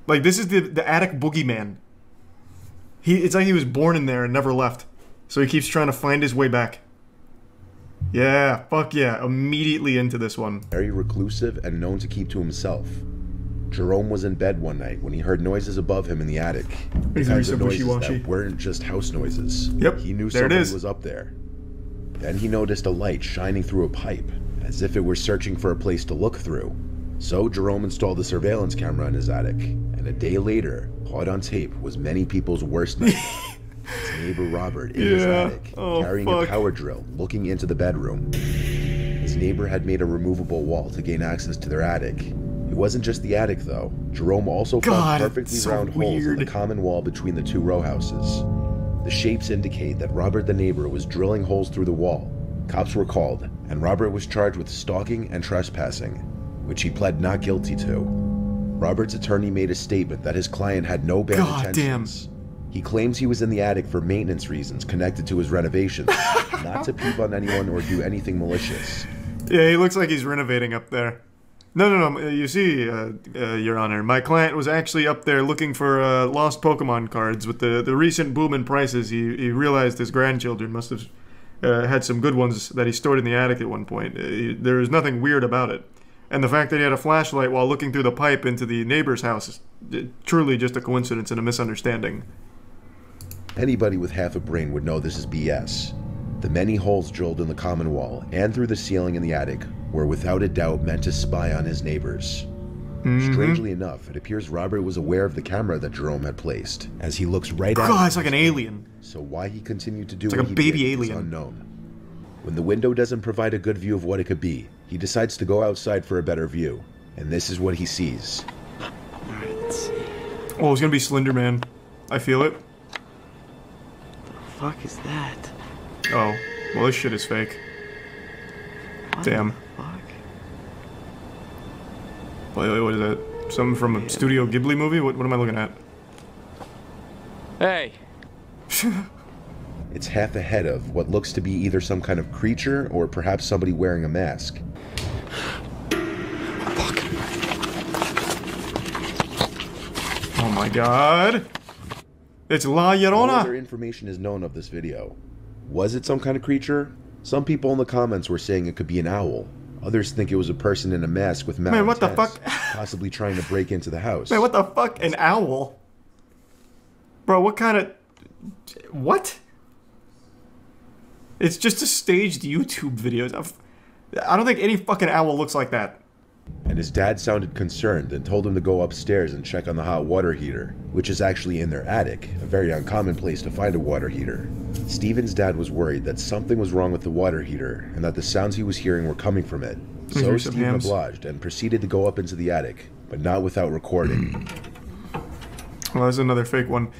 Like, this is the attic boogeyman. It's like he was born in there and never left. So he keeps trying to find his way back. Yeah, fuck yeah, immediately into this one. Very reclusive and known to keep to himself. Jerome was in bed one night when he heard noises above him in the attic. The kinds of noises that weren't just house noises. Yep, he knew somebody was up there. Then he noticed a light shining through a pipe, as if it were searching for a place to look through. So Jerome installed a surveillance camera in his attic, and a day later, caught on tape was many people's worst nightmare. His neighbor Robert in his attic, carrying a power drill, looking into the bedroom. His neighbor had made a removable wall to gain access to their attic. It wasn't just the attic, though. Jerome also found perfectly round holes in the common wall between the two row houses. The shapes indicate that Robert the neighbor was drilling holes through the wall. Cops were called, and Robert was charged with stalking and trespassing, which he pled not guilty to. Robert's attorney made a statement that his client had no bad intentions. He claims he was in the attic for maintenance reasons connected to his renovations, not to peep on anyone or do anything malicious. Yeah, he looks like he's renovating up there. No, you see, Your Honor, my client was actually up there looking for lost Pokemon cards. With the recent boom in prices, he realized his grandchildren must have had some good ones that he stored in the attic at one point. There was nothing weird about it. And the fact that he had a flashlight while looking through the pipe into the neighbor's house is truly just a coincidence and a misunderstanding. Anybody with half a brain would know this is BS. The many holes drilled in the common wall and through the ceiling in the attic were without a doubt meant to spy on his neighbors. Strangely enough, it appears Robert was aware of the camera that Jerome had placed, as he looks right at him. It's like an alien. So why he continued to do what he did is alien. unknown. When the window doesn't provide a good view of what it could be, he decides to go outside for a better view, and this is what he sees. Alright, let's see. Oh, it's gonna be Slender Man. I feel it. Fuck is that? Oh, well, this shit is fake. Damn. Fuck. Wait, what is that? Something from a Studio Ghibli movie? What am I looking at? Hey. It's half ahead of what looks to be either some kind of creature or perhaps somebody wearing a mask. Oh my god! It's La Llorona! No other information is known of this video. Was it some kind of creature? Some people in the comments were saying it could be an owl. Others think it was a person in a mask with Man, what the fuck? possibly trying to break into the house. Man, what the fuck? An owl? Bro, what kind of... What? It's just a staged YouTube video. I don't think any fucking owl looks like that. And his dad sounded concerned and told him to go upstairs and check on the hot water heater, which is actually in their attic, a very uncommon place to find a water heater. Steven's dad was worried that something was wrong with the water heater and that the sounds he was hearing were coming from it. So Steven obliged and proceeded to go up into the attic, but not without recording. Well, there's another fake one.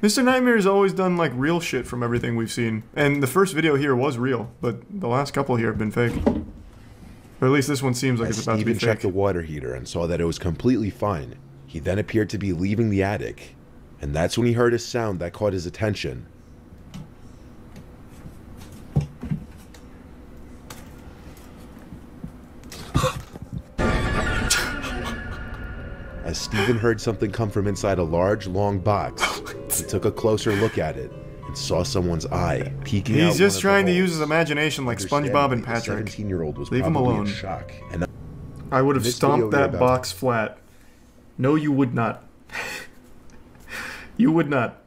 Mr. Nightmare has always done, like, real shit from everything we've seen. And the first video here was real, but the last couple here have been fake. Or at least this one seems like it's about to be fake. Steven checked the water heater and saw that it was completely fine. He then appeared to be leaving the attic, and that's when he heard a sound that caught his attention. As Steven heard something come from inside a large, long box, he took a closer look at it and saw someone's eye peeking out. He's just trying to use his imagination like SpongeBob and Patrick. 17-year-old was Leave him alone. in shock. And I would have stomped that box flat. No, you would not. You would not.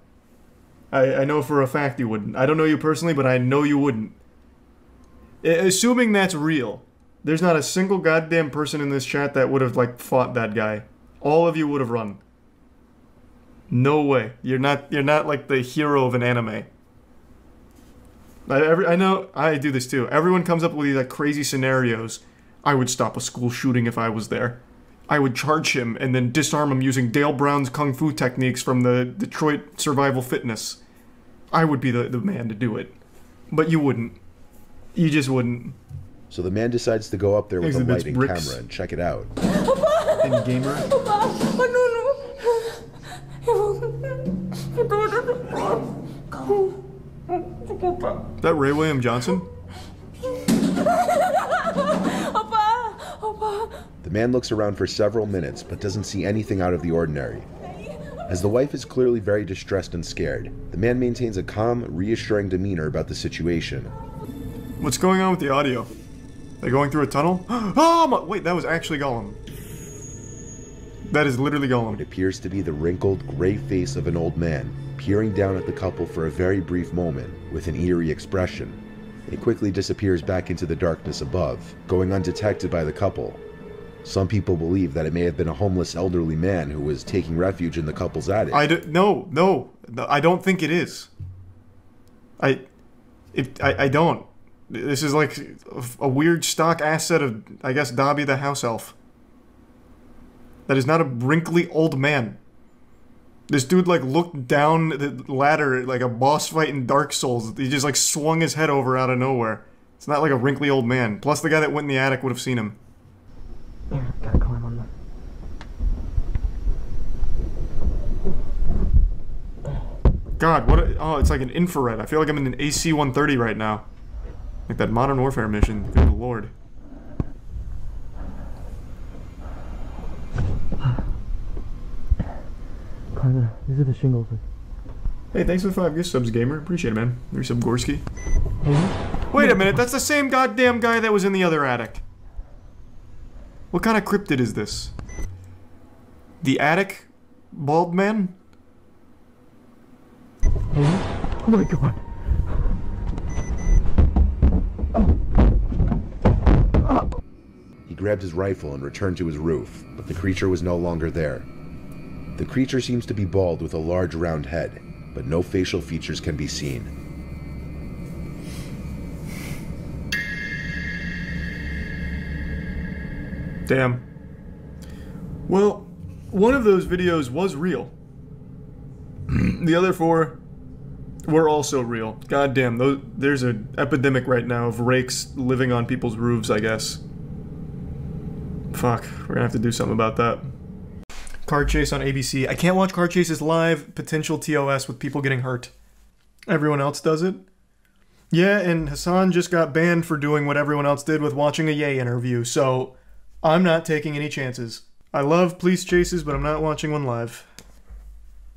I know for a fact you wouldn't. I don't know you personally, but I know you wouldn't. Assuming that's real, there's not a single goddamn person in this chat that would have, like, fought that guy. All of you would have run. No way. You're not like the hero of an anime. I know I do this too. Everyone comes up with these like crazy scenarios. I would stop a school shooting if I was there. I would charge him and then disarm him using Dale Brown's kung fu techniques from the Detroit Survival Fitness. I would be the man to do it. But you wouldn't. You just wouldn't. So the man decides to go up there with a lighting camera and check it out. And gamer. Is that Ray William Johnson? The man looks around for several minutes but doesn't see anything out of the ordinary. As the wife is clearly very distressed and scared, the man maintains a calm, reassuring demeanor about the situation. What's going on with the audio? They're going through a tunnel? Oh my, wait, that was actually Gollum. That is literally Gollum. It appears to be the wrinkled, gray face of an old man, peering down at the couple for a very brief moment, with an eerie expression. It quickly disappears back into the darkness above, going undetected by the couple. Some people believe that it may have been a homeless elderly man who was taking refuge in the couple's attic. No, I don't think it is. I don't. This is like a weird stock asset of, I guess, Dobby the house elf. That is not a wrinkly old man. This dude, like, looked down the ladder like a boss fight in Dark Souls. He just, like, swung his head over out of nowhere. It's not like a wrinkly old man. Plus, the guy that went in the attic would have seen him. Yeah, gotta climb on that. God, what oh, it's like an infrared. I feel like I'm in an AC-130 right now. Like that Modern Warfare mission. Good lord. These are the shingles. Hey, thanks for the 5 gift subs, gamer. Appreciate it, man. Resub Gorski. Wait a minute, that's the same goddamn guy that was in the other attic. What kind of cryptid is this? The attic bald man? Oh my god. He grabbed his rifle and returned to his roof, but the creature was no longer there. The creature seems to be bald with a large round head, but no facial features can be seen. Damn. Well, one of those videos was real. The other 4 were also real. Goddamn, there's an epidemic right now of rakes living on people's roofs, I guess. Fuck, we're gonna have to do something about that. Car chase on ABC. I can't watch car chases live. Potential TOS with people getting hurt. Everyone else does it. Yeah, and Hassan just got banned for doing what everyone else did with watching a Ye interview, so I'm not taking any chances. I love police chases, but I'm not watching one live.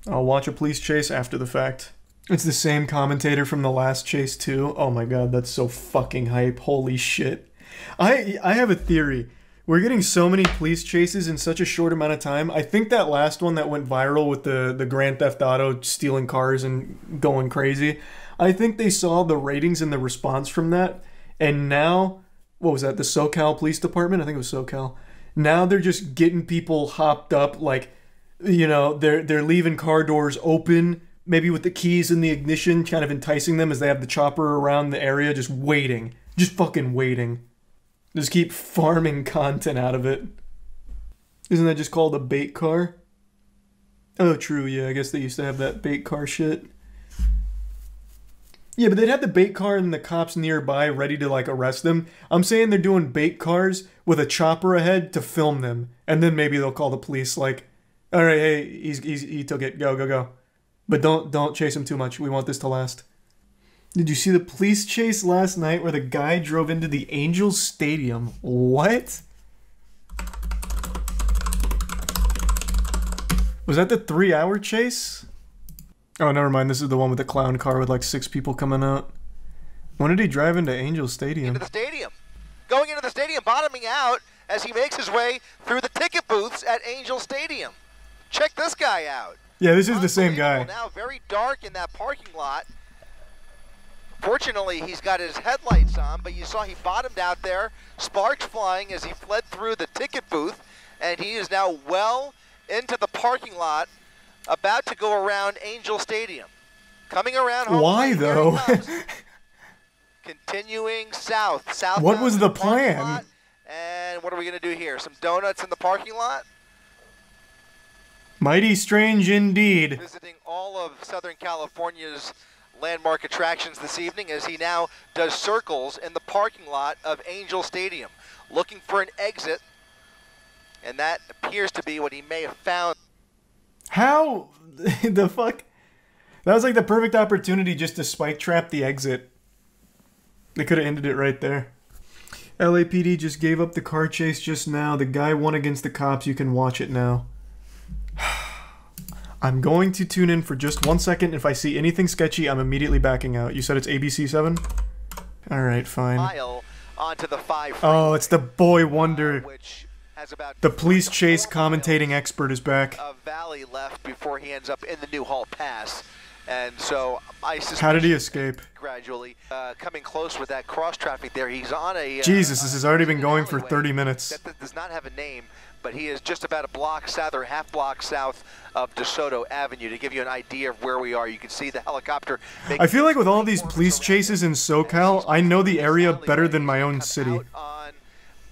I'll watch a police chase after the fact. It's the same commentator from the last chase too. Oh my god, that's so fucking hype. Holy shit. I have a theory. We're getting so many police chases in such a short amount of time. I think that last one that went viral with the Grand Theft Auto stealing cars and going crazy, I think they saw the ratings and the response from that, and now, what was that, the SoCal Police Department? I think it was SoCal. Now they're just getting people hopped up, like, you know, they're leaving car doors open, maybe with the keys in the ignition, kind of enticing them as they have the chopper around the area, just waiting. Just fucking waiting. Just keep farming content out of it. Isn't that just called a bait car? Oh, true, yeah, I guess they used to have that bait car shit. Yeah, but they'd have the bait car and the cops nearby ready to, like, arrest them. I'm saying they're doing bait cars with a chopper ahead to film them. And then maybe they'll call the police, like, alright, hey, he took it, go. But don't chase him too much, we want this to last. Did you see the police chase last night where the guy drove into the Angels Stadium? What? Was that the 3-hour chase? Oh, never mind. This is the one with the clown car with like 6 people coming out. When did he drive into Angels Stadium? Into the stadium. Going into the stadium, bottoming out as he makes his way through the ticket booths at Angels Stadium. Check this guy out. Yeah, this is the same guy. Now very dark in that parking lot. Fortunately, he's got his headlights on, but you saw he bottomed out there, sparks flying as he fled through the ticket booth, and he is now well into the parking lot, about to go around Angel Stadium. Coming around home. Why, though? Continuing south. What was the plan? And what are we going to do here? Some donuts in the parking lot? Mighty strange indeed. Visiting all of Southern California's landmark attractions this evening as he now does circles in the parking lot of Angel Stadium, looking for an exit, and that appears to be what he may have found. How the fuck? That was like the perfect opportunity just to spike trap the exit. They could have ended it right there. LAPD just gave up the car chase just now. The guy won against the cops. You can watch it now. I'm going to tune in for just 1 second. If I see anything sketchy, I'm immediately backing out. You said it's ABC 7? Alright, fine. Onto the 5 oh, it's the boy wonder. The police chase commentating expert is back. Valley left before he ends up in the Newhall Pass. And so I suspect how did he escape? Gradually coming close with that cross traffic there. He's on a Jesus, this has already been going for 30 minutes. That does not have a name, but he is just about a block south or half block south of DeSoto Avenue. To give you an idea of where we are, you can see the helicopter. I feel like with all these police chases in SoCal, I know the area better than my own city.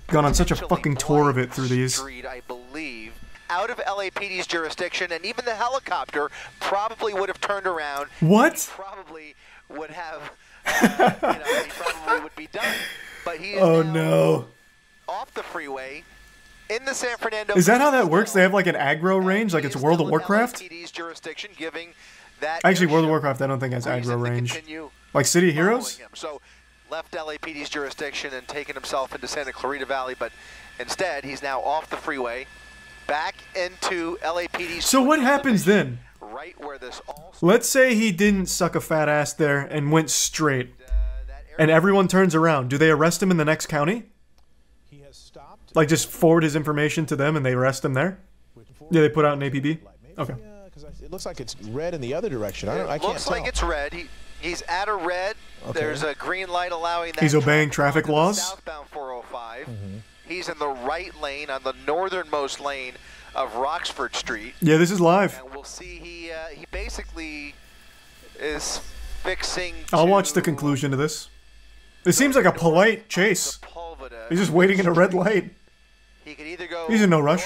Gone on such a fucking tour of it through these. I believe. Out of LAPD's jurisdiction, and even the helicopter probably would have turned around. What? Probably would have, he probably would be done. But he is no. Off the freeway in the San Fernando. Is that how that works? They have like an aggro range, like it's World of Warcraft? LAPD's jurisdiction, giving that actually, World of Warcraft I don't think has aggro range. Like City of Heroes? So left LAPD's jurisdiction and taken himself into Santa Clarita Valley, but instead he's now off the freeway. Back into LAPD's. So what happens then? Right where this all let's say he didn't suck a fat ass there and went straight, and everyone turns around. Do they arrest him in the next county? He has stopped. Like just forward his information to them and they arrest him there? Yeah, they put out an APB? Okay. Because it looks like it's red in the other direction. I can't looks tell. like it's red. He's at a red. Okay. There's a green light allowing that. He's obeying traffic laws? Southbound 405. He's in the right lane on the northernmost lane of Roxford Street. Yeah, this is live. And we'll see he basically is fixing. I'll watch the conclusion to this. It seems like a polite chase. He's just waiting in a red light. He could either go. He's in no rush.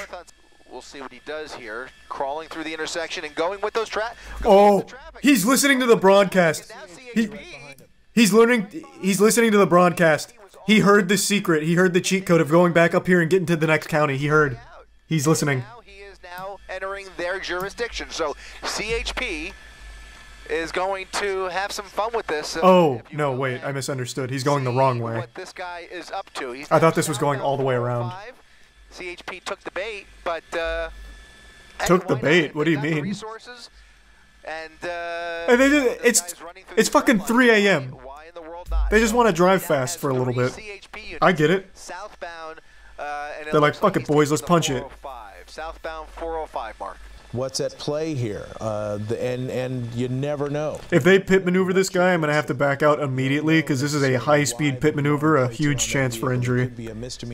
We'll see what he does here, crawling through the intersection and going with those he's listening to the broadcast. He's learning. He's listening to the broadcast. He heard the secret. He heard the cheat code of going back up here and getting to the next county. He heard. He's listening. now entering their jurisdiction. So CHP is going to have some fun with this. Oh, no, wait, I misunderstood. He's going the wrong way. What this guy is up to. I thought this was going all the way around. CHP took the bait, but took the bait? What do you mean? Resources, and it's fucking 3 a.m. They just want to drive fast for a little bit. I get it. Southbound, they're like, fuck it, boys, let's punch it. Southbound 405 mark. What's at play here? And you never know. If they pit maneuver this guy, I'm going to have to back out immediately because this is a high-speed pit maneuver, a huge chance for injury.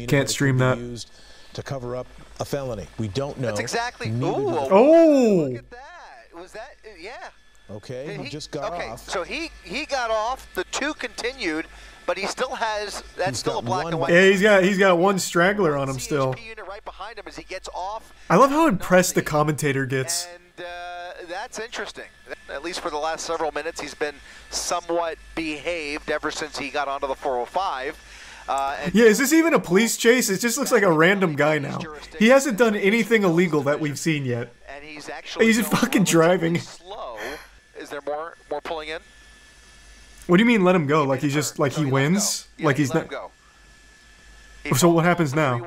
Can't stream that. To cover up a felony. We don't know. That's exactly. Oh! Look at that. Was that? Yeah. Okay, he just got off. So he got off. The 2 continued, but he still has. That's still a black and white. Yeah, he's got one straggler on him still. Right behind him as he gets off. I love how impressed the commentator gets. And that's interesting. At least for the last several minutes, he's been somewhat behaved ever since he got onto the 405. Yeah, is this even a police chase? It just looks like a random guy now. He hasn't done anything illegal that we've seen yet. And he's actually just fucking driving. Slow. Is there more pulling in? What do you mean let him go? Like he's just like he wins? Yeah, like he's not. So what happens now?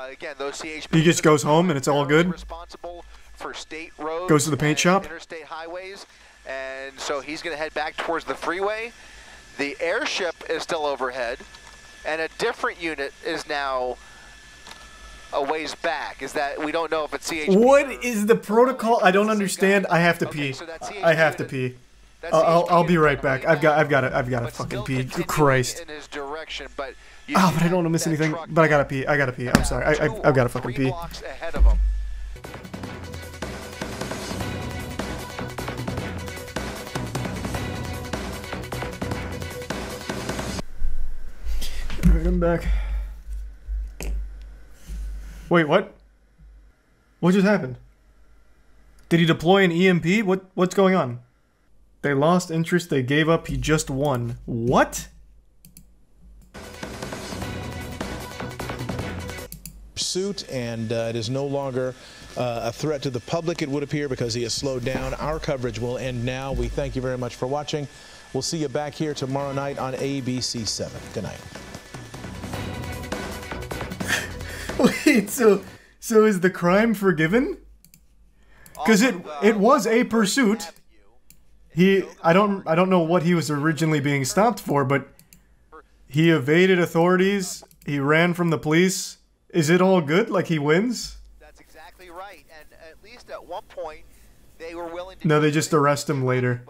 Again, those CHP he just goes home and it's all good. Responsible for state roads, goes to the paint shop. Interstate highways, and so he's going to head back towards the freeway. The airship is still overhead. And a different unit is now a ways back. Is that we don't know if it's CHP. What is the protocol? I don't understand. I have to pee. So I have to pee. I'll be right back. I've got to fucking pee. Christ. In his direction, but but I don't want to miss anything. But I gotta pee. I'm sorry. I've got to fucking pee. Ahead of him. Alright, I'm back. Wait, what? What just happened? Did he deploy an EMP? What's going on? They lost interest, they gave up, he just won. What? Pursuit, and it is no longer a threat to the public, it would appear, because he has slowed down. Our coverage will end now. We thank you very much for watching. We'll see you back here tomorrow night on ABC 7. Good night. Wait, so is the crime forgiven? Because it was a pursuit. I don't know what he was originally being stopped for, but he evaded authorities. He ran from the police. Is it all good? Like he wins? That's exactly right. And at least at one point, they were willing to. No, they just arrest him later.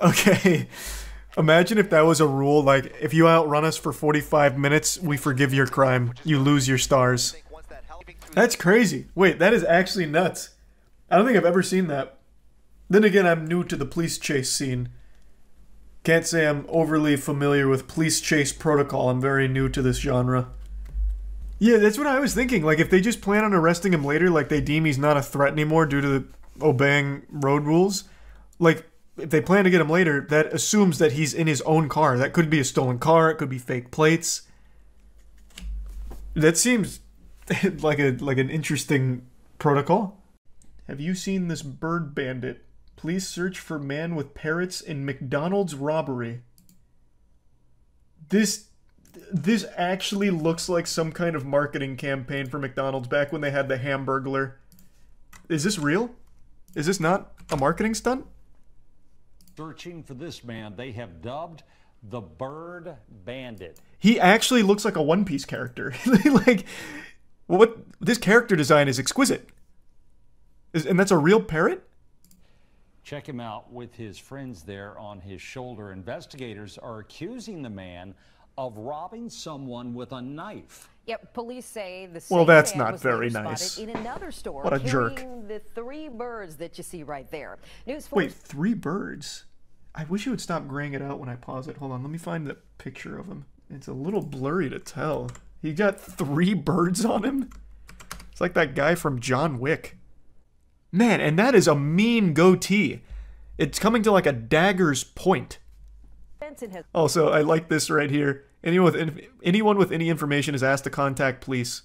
Okay. Imagine if that was a rule, like, if you outrun us for 45 minutes, we forgive your crime. You lose your stars. That's crazy. Wait, that is actually nuts. I don't think I've ever seen that. Then again, I'm new to the police chase scene. Can't say I'm overly familiar with police chase protocol. I'm very new to this genre. Yeah, that's what I was thinking. Like, if they just plan on arresting him later, like they deem he's not a threat anymore due to obeying road rules, like, if they plan to get him later, that assumes that he's in his own car. That could be a stolen car. It could be fake plates. That seems like an interesting protocol. Have you seen this bird bandit? Police search for man with parrots in McDonald's robbery. This actually looks like some kind of marketing campaign for McDonald's back when they had the Hamburglar. Is this real? Is this not a marketing stunt? Searching for this man they have dubbed the Bird Bandit. He actually looks like a One Piece character. Like, what? This character design is exquisite. And that's a real parrot? Check him out with his friends there on his shoulder. Investigators are accusing the man of robbing someone with a knife. Yep, police say the well, same that's man not was very later nice. spotted in another store what a jerk. carrying the 3 birds that you see right there. News Wait, 3 birds? I wish you would stop graying it out when I pause it. Hold on, let me find the picture of him. It's a little blurry to tell. He got 3 birds on him? It's like that guy from John Wick. Man, and that is a mean goatee. It's coming to like a dagger's point. Also, I like this right here. Anyone with any information is asked to contact police.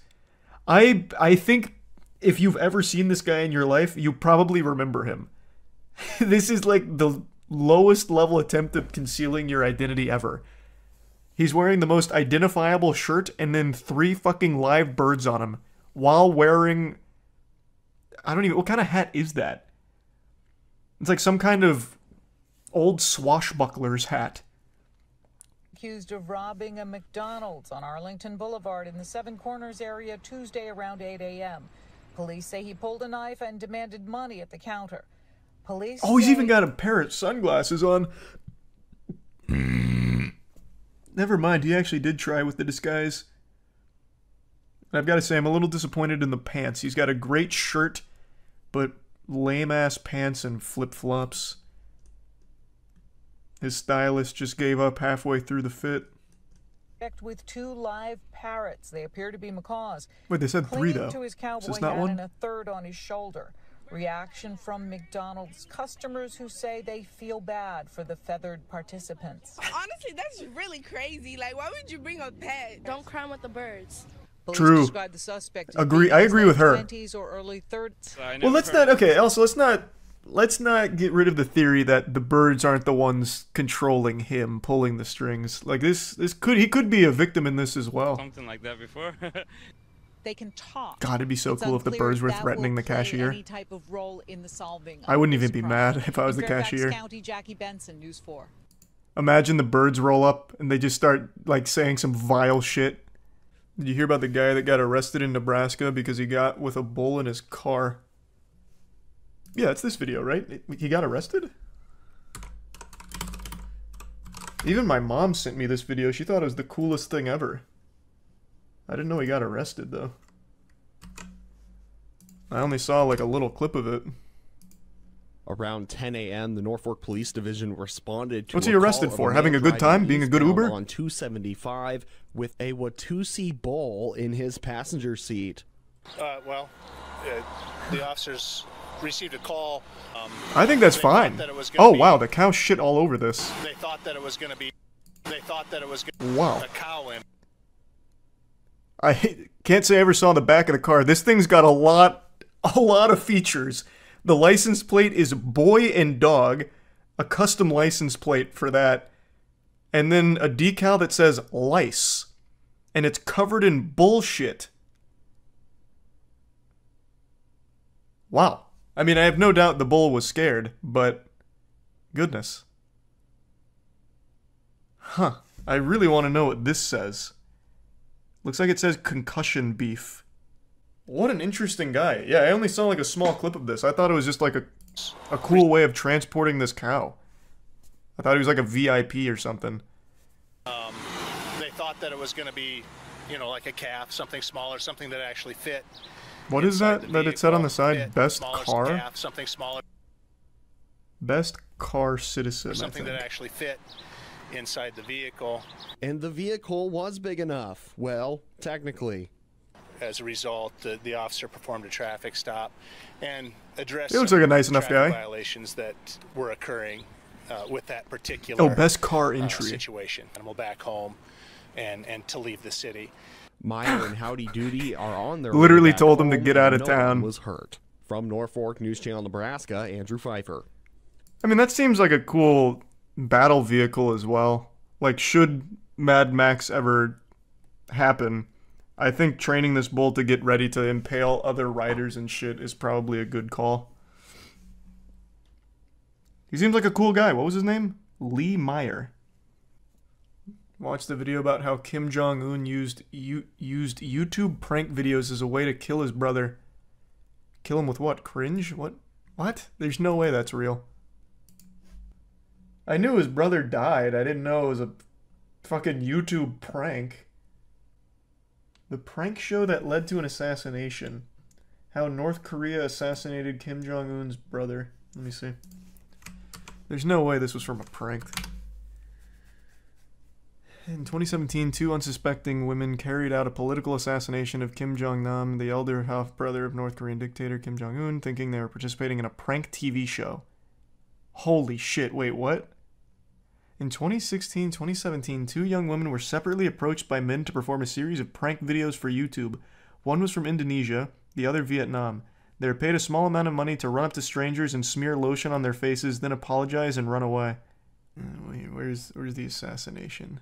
I think if you've ever seen this guy in your life, you probably remember him. This is like the lowest level attempt at concealing your identity ever. He's wearing the most identifiable shirt and then 3 fucking live birds on him while wearing... I don't even... What kind of hat is that? It's like some kind of old swashbuckler's hat. Accused of robbing a McDonald's on Arlington Boulevard in the Seven Corners area Tuesday around 8 a.m. Police say he pulled a knife and demanded money at the counter. Police Oh, he's even got a pair of sunglasses on. Never mind, he actually did try with the disguise. I've got to say, I'm a little disappointed in the pants. He's got a great shirt, but lame-ass pants and flip-flops. His stylist just gave up halfway through the fit. With 2 live parrots. They appear to be macaws. Wait, they said 3 though. To his cowboy Is this not hat one? and a third on his shoulder. Reaction from McDonald's customers who say they feel bad for the feathered participants. Honestly, that's really crazy. Like, why would you bring a pet? Don't crime with the birds. True. The suspect I agree with her. 20s or early 30s. Well, let's not. Okay. Also, let's not get rid of the theory that the birds aren't the ones controlling him, pulling the strings. Like he could be a victim in this as well. Something like that before. They can talk. God, it'd be so cool if the birds were threatening the cashier. Any type of role in the solving I wouldn't even be mad if I was the Fairfax cashier. County, Jackie Benson, News 4. Imagine the birds roll up and they just start like saying some vile shit. Did you hear about the guy that got arrested in Nebraska because he got with a bull in his car? Yeah, it's this video, right? He got arrested? Even my mom sent me this video. She thought it was the coolest thing ever. I didn't know he got arrested, though. I only saw, like, a little clip of it. Around 10 a.m., the Norfolk Police Division responded to What's he arrested for? Having a good time? Being a good Uber? On 275 with a Watusi bull in his passenger seat. The officers received a call. I think that's fine. Oh, wow, the cow shit all over this. They thought that it was going to be... Wow. a cow in. I can't say I ever saw the back of the car. This thing's got a lot of features. The license plate is boy and dog, a custom license plate for that, and then a decal that says lice, and it's covered in bullshit. Wow. I mean, I have no doubt the bull was scared, but goodness. Huh. I really want to know what this says. Looks like it says concussion beef. What an interesting guy. Yeah, I only saw like a small clip of this. I thought it was just like a cool way of transporting this cow. I thought he was like a VIP or something. They thought that it was going to be, like a calf, something smaller, something that actually fit. What is that it said on the side? Best car? Calf, something smaller. Best car citizen, Something that actually fit inside the vehicle. And the vehicle was big enough. Well, technically. As a result, the officer performed a traffic stop and addressed he looks like a nice enough guy. Violations that were occurring with that particular best car entry situation. Animal back home and to leave the city. Meyer and Howdy Doody are on their literally way back told him to home get out of and town. No one was hurt. From Norfolk News Channel, Nebraska, Andrew Pfeiffer. I mean, that seems like a cool battle vehicle as well. Like, should Mad Max ever happen, I think training this bull to get ready to impale other riders and shit is probably a good call. He seems like a cool guy. What was his name? Lee Meyer. Watch the video about how Kim Jong-un used YouTube prank videos as a way to kill his brother. Kill him with what? Cringe? What? There's no way that's real. I knew his brother died. I didn't know it was a fucking YouTube prank. The prank show that led to an assassination. How North Korea assassinated Kim Jong-un's brother. Let me see. There's no way this was from a prank. In 2017, 2 unsuspecting women carried out a political assassination of Kim Jong-nam, the elder half-brother of North Korean dictator Kim Jong-un, thinking they were participating in a prank TV show. Holy shit, wait, what? In 2016, 2017, 2 young women were separately approached by men to perform a series of prank videos for YouTube. One was from Indonesia, The other Vietnam. They were paid a small amount of money to run up to strangers and smear lotion on their faces, then apologize and run away. Wait, where's the assassination?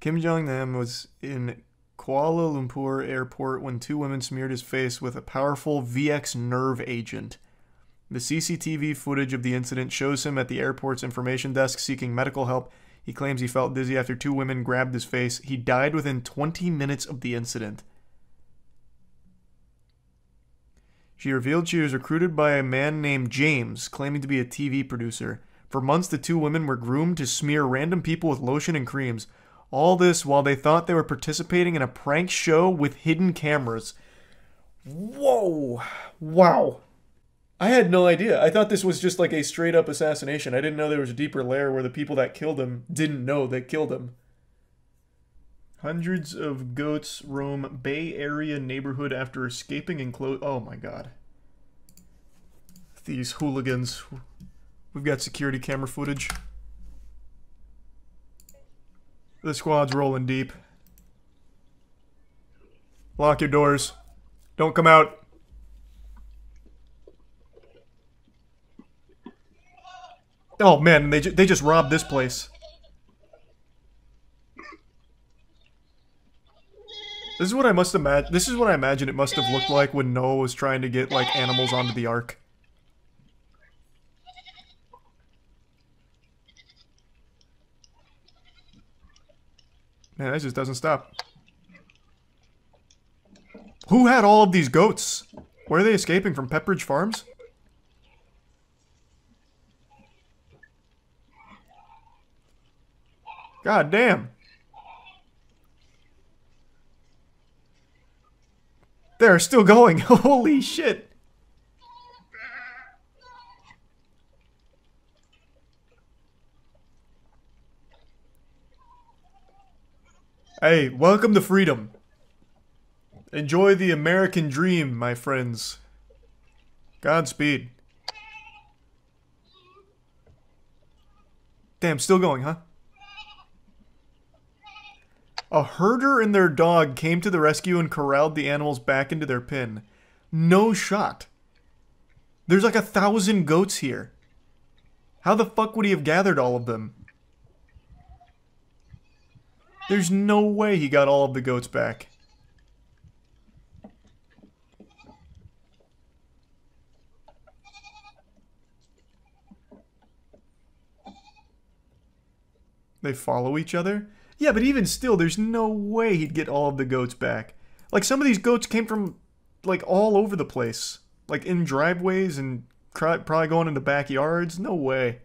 Kim Jong-nam was in Kuala Lumpur airport when 2 women smeared his face with a powerful VX nerve agent. The CCTV footage of the incident shows him at the airport's information desk seeking medical help. He claims he felt dizzy after 2 women grabbed his face. He died within 20 minutes of the incident. She revealed she was recruited by a man named James, claiming to be a TV producer. For months, the 2 women were groomed to smear random people with lotion and creams. All this while they thought they were participating in a prank show with hidden cameras. Whoa! Wow. I had no idea. I thought this was just like a straight-up assassination. I didn't know there was a deeper layer where the people that killed him didn't know they killed him. Hundreds of goats roam Bay Area neighborhood after escaping enclosed... Oh my god. These hooligans. We've got security camera footage. The squad's rolling deep. Lock your doors. Don't come out. Oh man, they just robbed this place. This is what I must imagine. This is what I imagine it must have looked like when Noah was trying to get like animals onto the ark. Man, that just doesn't stop. Who had all of these goats? Where are they escaping from? Pepperidge Farms? God damn. They're still going. Holy shit. Hey, welcome to freedom. Enjoy the American dream, my friends. Godspeed. Damn, still going, huh? A herder and their dog came to the rescue and corralled the animals back into their pen. No shot. There's like 1,000 goats here. How the fuck would he have gathered all of them? There's no way he got all of the goats back. They follow each other? Yeah, but even still, there's no way he'd get all of the goats back. Like, some of these goats came from, like, all over the place. Like, in driveways and probably going into backyards. No way.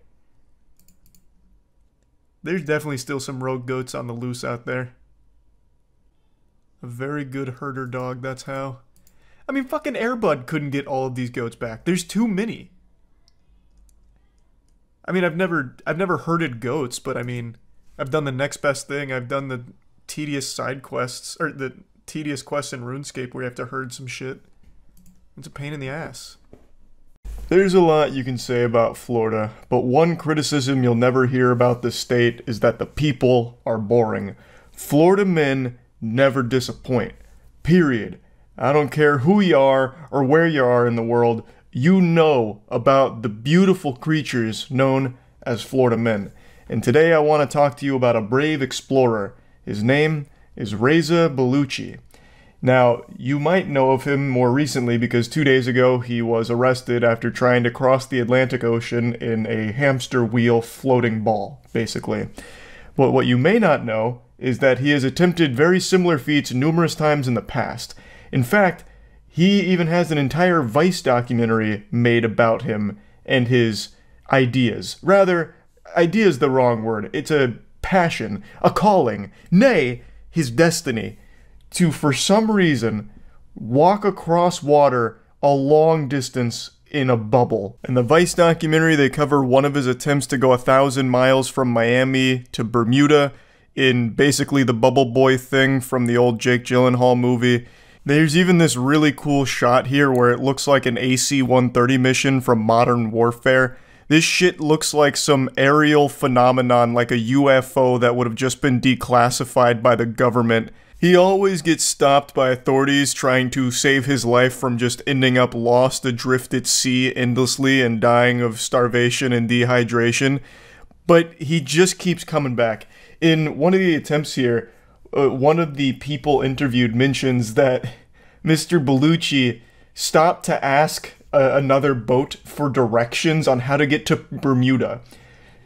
There's definitely still some rogue goats on the loose out there. A very good herder dog, that's how. I mean, fucking Airbud couldn't get all of these goats back. There's too many. I mean, I've never herded goats, but I mean, I've done the next best thing. I've done the tedious side quests, or the tedious quests in RuneScape where you have to herd some shit. It's a pain in the ass. There's a lot you can say about Florida, but one criticism you'll never hear about this state is that the people are boring. Florida men never disappoint. Period. I don't care who you are or where you are in the world, you know about the beautiful creatures known as Florida men. And today I want to talk to you about a brave explorer. His name is Reza Bellucci. Now, you might know of him more recently because 2 days ago he was arrested after trying to cross the Atlantic Ocean in a hamster wheel floating ball, basically. But what you may not know is that he has attempted very similar feats numerous times in the past. In fact, he even has an entire Vice documentary made about him and his ideas. Rather, idea is the wrong word. It's a passion, a calling, nay, his destiny, to, for some reason, walk across water a long distance in a bubble. In the Vice documentary, they cover one of his attempts to go 1,000 miles from Miami to Bermuda in basically the bubble boy thing from the old Jake Gyllenhaal movie. There's even this really cool shot here where it looks like an AC-130 mission from Modern Warfare. This shit looks like some aerial phenomenon, like a UFO that would have just been declassified by the government. He always gets stopped by authorities trying to save his life from just ending up lost adrift at sea endlessly and dying of starvation and dehydration. But he just keeps coming back. In one of the attempts here, one of the people interviewed mentions that Mr. Bellucci stopped to ask another boat for directions on how to get to Bermuda.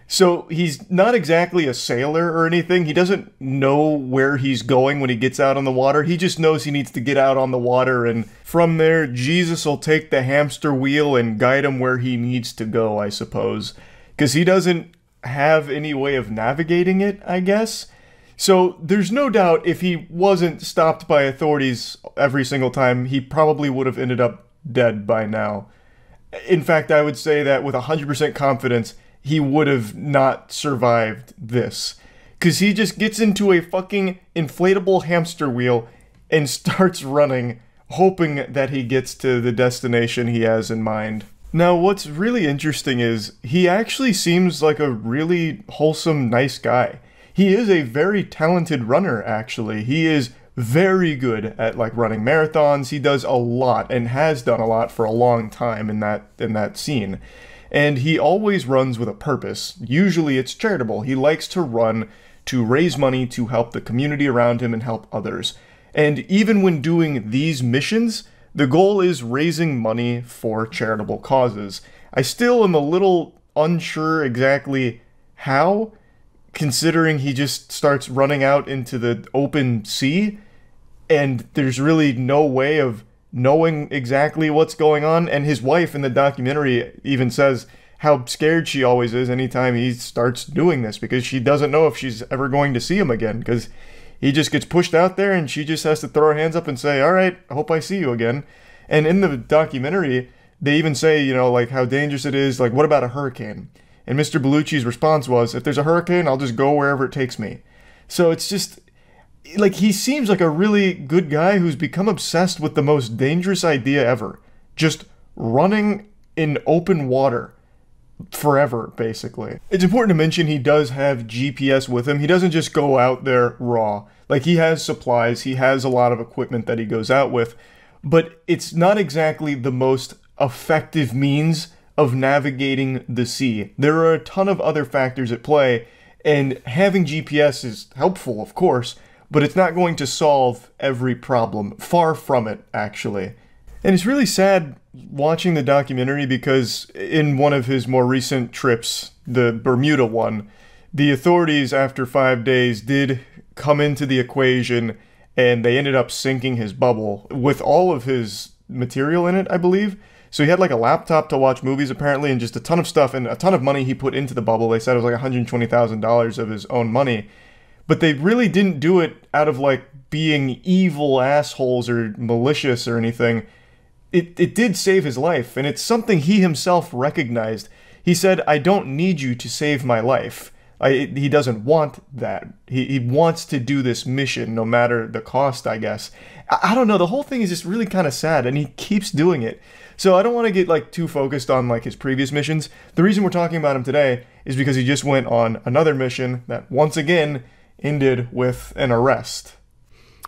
So he's not exactly a sailor or anything. He doesn't know where he's going when he gets out on the water. He just knows he needs to get out on the water, and from there, Jesus will take the hamster wheel and guide him where he needs to go, I suppose. Because he doesn't have any way of navigating it, I guess. So there's no doubt if he wasn't stopped by authorities every single time, he probably would have ended up dead by now. In fact, I would say that with 100% confidence, he would have not survived this. Because he just gets into a fucking inflatable hamster wheel and starts running, hoping that he gets to the destination he has in mind. Now, what's really interesting is he actually seems like a really wholesome, nice guy. He is a very talented runner, actually. He is very good at like running marathons. He does a lot and has done a lot for a long time in that scene. And he always runs with a purpose. Usually it's charitable. He likes to run to raise money to help the community around him and help others. And even when doing these missions, the goal is raising money for charitable causes. I still am a little unsure exactly how, considering he just starts running out into the open sea, and there's really no way of knowing exactly what's going on. And his wife in the documentary even says how scared she always is anytime he starts doing this, because she doesn't know if she's ever going to see him again, because he just gets pushed out there and she just has to throw her hands up and say, all right, I hope I see you again. And in the documentary, they even say, you know, like how dangerous it is, like what about a hurricane? And Mr. Bellucci's response was, if there's a hurricane, I'll just go wherever it takes me. So it's just, like, he seems like a really good guy who's become obsessed with the most dangerous idea ever. Just running in open water forever, basically. It's important to mention he does have GPS with him. He doesn't just go out there raw. Like, he has supplies, he has a lot of equipment that he goes out with, but it's not exactly the most effective means of navigating the sea. There are a ton of other factors at play, and having GPS is helpful, of course, but it's not going to solve every problem. Far from it, actually. And it's really sad watching the documentary because in one of his more recent trips, the Bermuda one, the authorities after 5 days did come into the equation and they ended up sinking his bubble with all of his material in it, I believe. So he had like a laptop to watch movies apparently and just a ton of stuff and a ton of money he put into the bubble. They said it was like $120,000 of his own money. But they really didn't do it out of like being evil assholes or malicious or anything. It did save his life, and it's something he himself recognized. He said, I don't need you to save my life. He doesn't want that. He wants to do this mission no matter the cost, I guess. I don't know, the whole thing is just really kind of sad, and he keeps doing it. So I don't want to get like too focused on like his previous missions. The reason we're talking about him today is because he just went on another mission that once again ended with an arrest.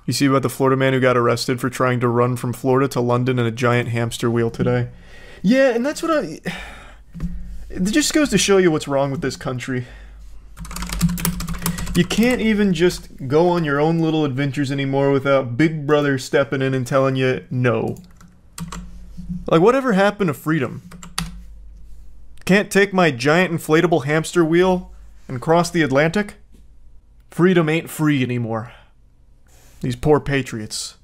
You see about the Florida man who got arrested for trying to run from Florida to London in a giant hamster wheel today? Yeah, and that's what it just goes to show you what's wrong with this country. You can't even just go on your own little adventures anymore without Big Brother stepping in and telling you no. Like, whatever happened to freedom? Can't take my giant inflatable hamster wheel and cross the Atlantic? Freedom ain't free anymore. These poor patriots.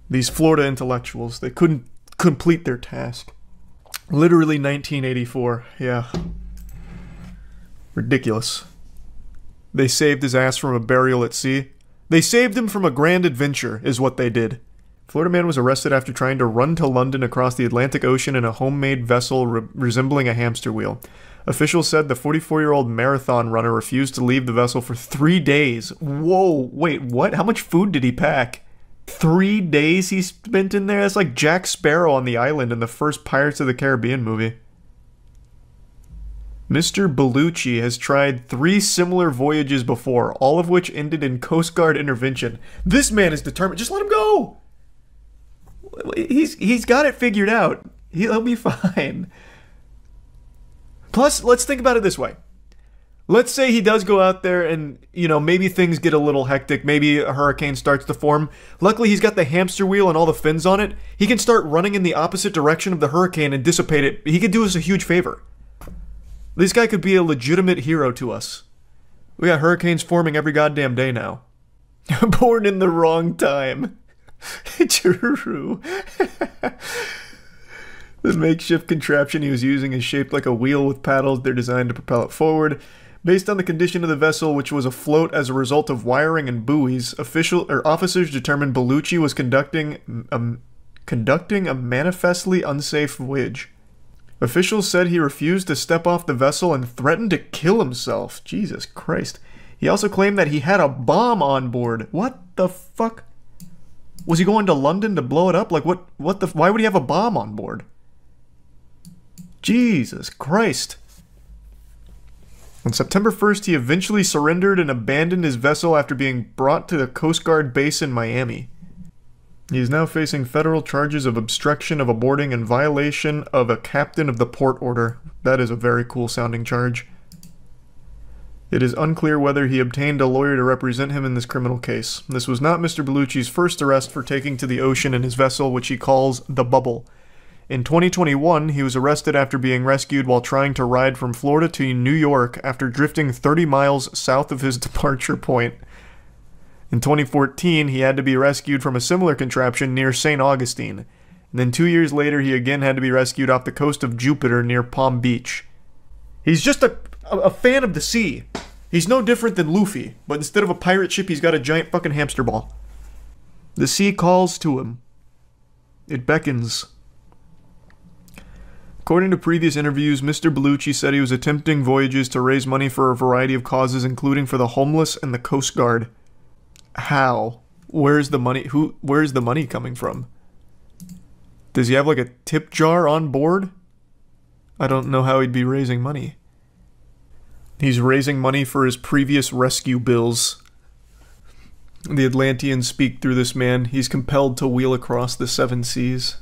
These Florida intellectuals, they couldn't complete their task. Literally 1984, yeah. Ridiculous. They saved his ass from a burial at sea. They saved him from a grand adventure, is what they did. Florida man was arrested after trying to run to London across the Atlantic Ocean in a homemade vessel resembling a hamster wheel. Officials said the 44-year-old marathon runner refused to leave the vessel for 3 days. Whoa, wait, what? How much food did he pack? 3 days he spent in there? That's like Jack Sparrow on the island in the first Pirates of the Caribbean movie. Mr. Bellucci has tried 3 similar voyages before, all of which ended in Coast Guard intervention. This man is determined. Just let him go! He's got it figured out. He'll be fine. Plus, let's think about it this way. Let's say he does go out there and, you know, maybe things get a little hectic. Maybe a hurricane starts to form. Luckily, he's got the hamster wheel and all the fins on it. He can start running in the opposite direction of the hurricane and dissipate it. He could do us a huge favor. This guy could be a legitimate hero to us. We got hurricanes forming every goddamn day now. Born in the wrong time. True. The makeshift contraption he was using is shaped like a wheel with paddles. They're designed to propel it forward. Based on the condition of the vessel, which was afloat as a result of wiring and buoys, officers determined Bellucci was conducting a manifestly unsafe voyage. Officials said he refused to step off the vessel and threatened to kill himself. Jesus Christ. He also claimed that he had a bomb on board. What the fuck? Was he going to London to blow it up? Like, why would he have a bomb on board? Jesus Christ. On September 1st, he eventually surrendered and abandoned his vessel after being brought to the Coast Guard base in Miami. He is now facing federal charges of obstruction of a boarding and violation of a captain of the port order. That is a very cool sounding charge. It is unclear whether he obtained a lawyer to represent him in this criminal case. This was not Mr. Bellucci's first arrest for taking to the ocean in his vessel, which he calls the Bubble. In 2021, he was arrested after being rescued while trying to ride from Florida to New York after drifting 30 miles south of his departure point. In 2014, he had to be rescued from a similar contraption near St. Augustine. And then 2 years later, he again had to be rescued off the coast of Jupiter near Palm Beach. He's just a fan of the sea. He's no different than Luffy, but instead of a pirate ship, he's got a giant fucking hamster ball. The sea calls to him. It beckons. According to previous interviews, Mr. Bellucci said he was attempting voyages to raise money for a variety of causes, including for the homeless and the Coast Guard. How? Where's the money? Where's the money coming from? Does he have like a tip jar on board? I don't know how he'd be raising money. He's raising money for his previous rescue bills. The Atlanteans speak through this man. He's compelled to wheel across the 7 seas.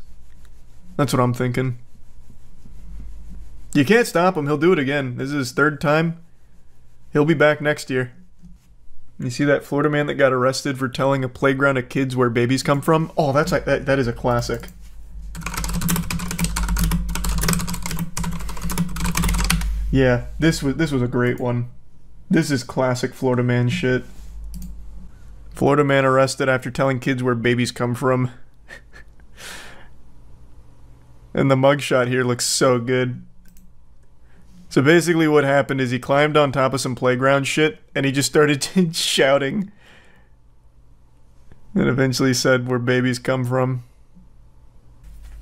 That's what I'm thinking. You can't stop him. He'll do it again. This is his 3rd time. He'll be back next year. You see that Florida man that got arrested for telling a playground of kids where babies come from? Oh, that is a classic. Yeah, this was a great one. This is classic Florida man shit. Florida man arrested after telling kids where babies come from. And the mugshot here looks so good. So basically what happened is he climbed on top of some playground shit and he just started shouting. And eventually said where babies come from.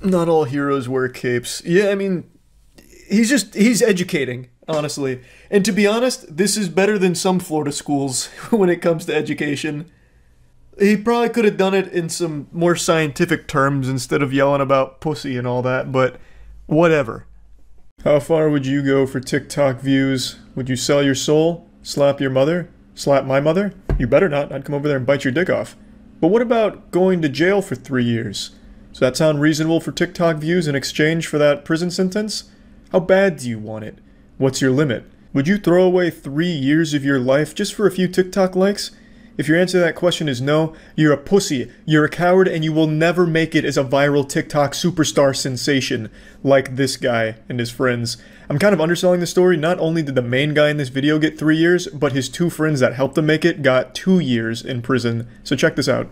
Not all heroes wear capes. Yeah, I mean, he's educating, honestly. And to be honest, this is better than some Florida schools when it comes to education. He probably could have done it in some more scientific terms instead of yelling about pussy and all that, but whatever. How far would you go for TikTok views? Would you sell your soul? Slap your mother? Slap my mother? You better not. I'd come over there and bite your dick off. But what about going to jail for 3 years? Does that sound reasonable for TikTok views in exchange for that prison sentence? How bad do you want it? What's your limit? Would you throw away 3 years of your life just for a few TikTok likes? If your answer to that question is no, you're a pussy, you're a coward, and you will never make it as a viral TikTok superstar sensation like this guy and his friends. I'm kind of underselling the story. Not only did the main guy in this video get 3 years, but his 2 friends that helped him make it got 2 years in prison. So check this out.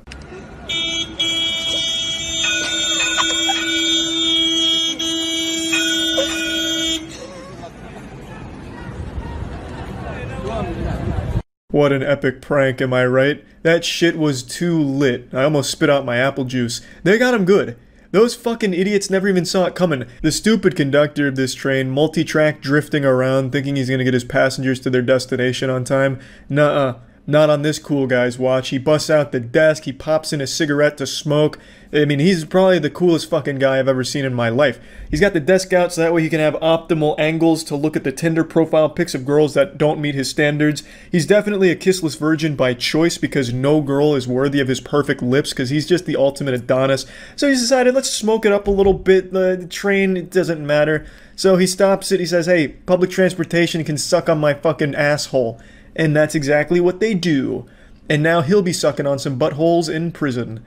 What an epic prank, am I right? That shit was too lit. I almost spit out my apple juice. They got him good. Those fucking idiots never even saw it coming. The stupid conductor of this train, multi-track drifting around, thinking he's gonna get his passengers to their destination on time. Nuh-uh. Not on this cool guy's watch. He busts out the desk, he pops in a cigarette to smoke. I mean, he's probably the coolest fucking guy I've ever seen in my life. He's got the desk out so that way he can have optimal angles to look at the Tinder profile pics of girls that don't meet his standards. He's definitely a kissless virgin by choice because no girl is worthy of his perfect lips because he's just the ultimate Adonis. So he's decided, let's smoke it up a little bit. The train, it doesn't matter. So he stops it, he says, hey, public transportation can suck on my fucking asshole. And that's exactly what they do. And now he'll be sucking on some buttholes in prison.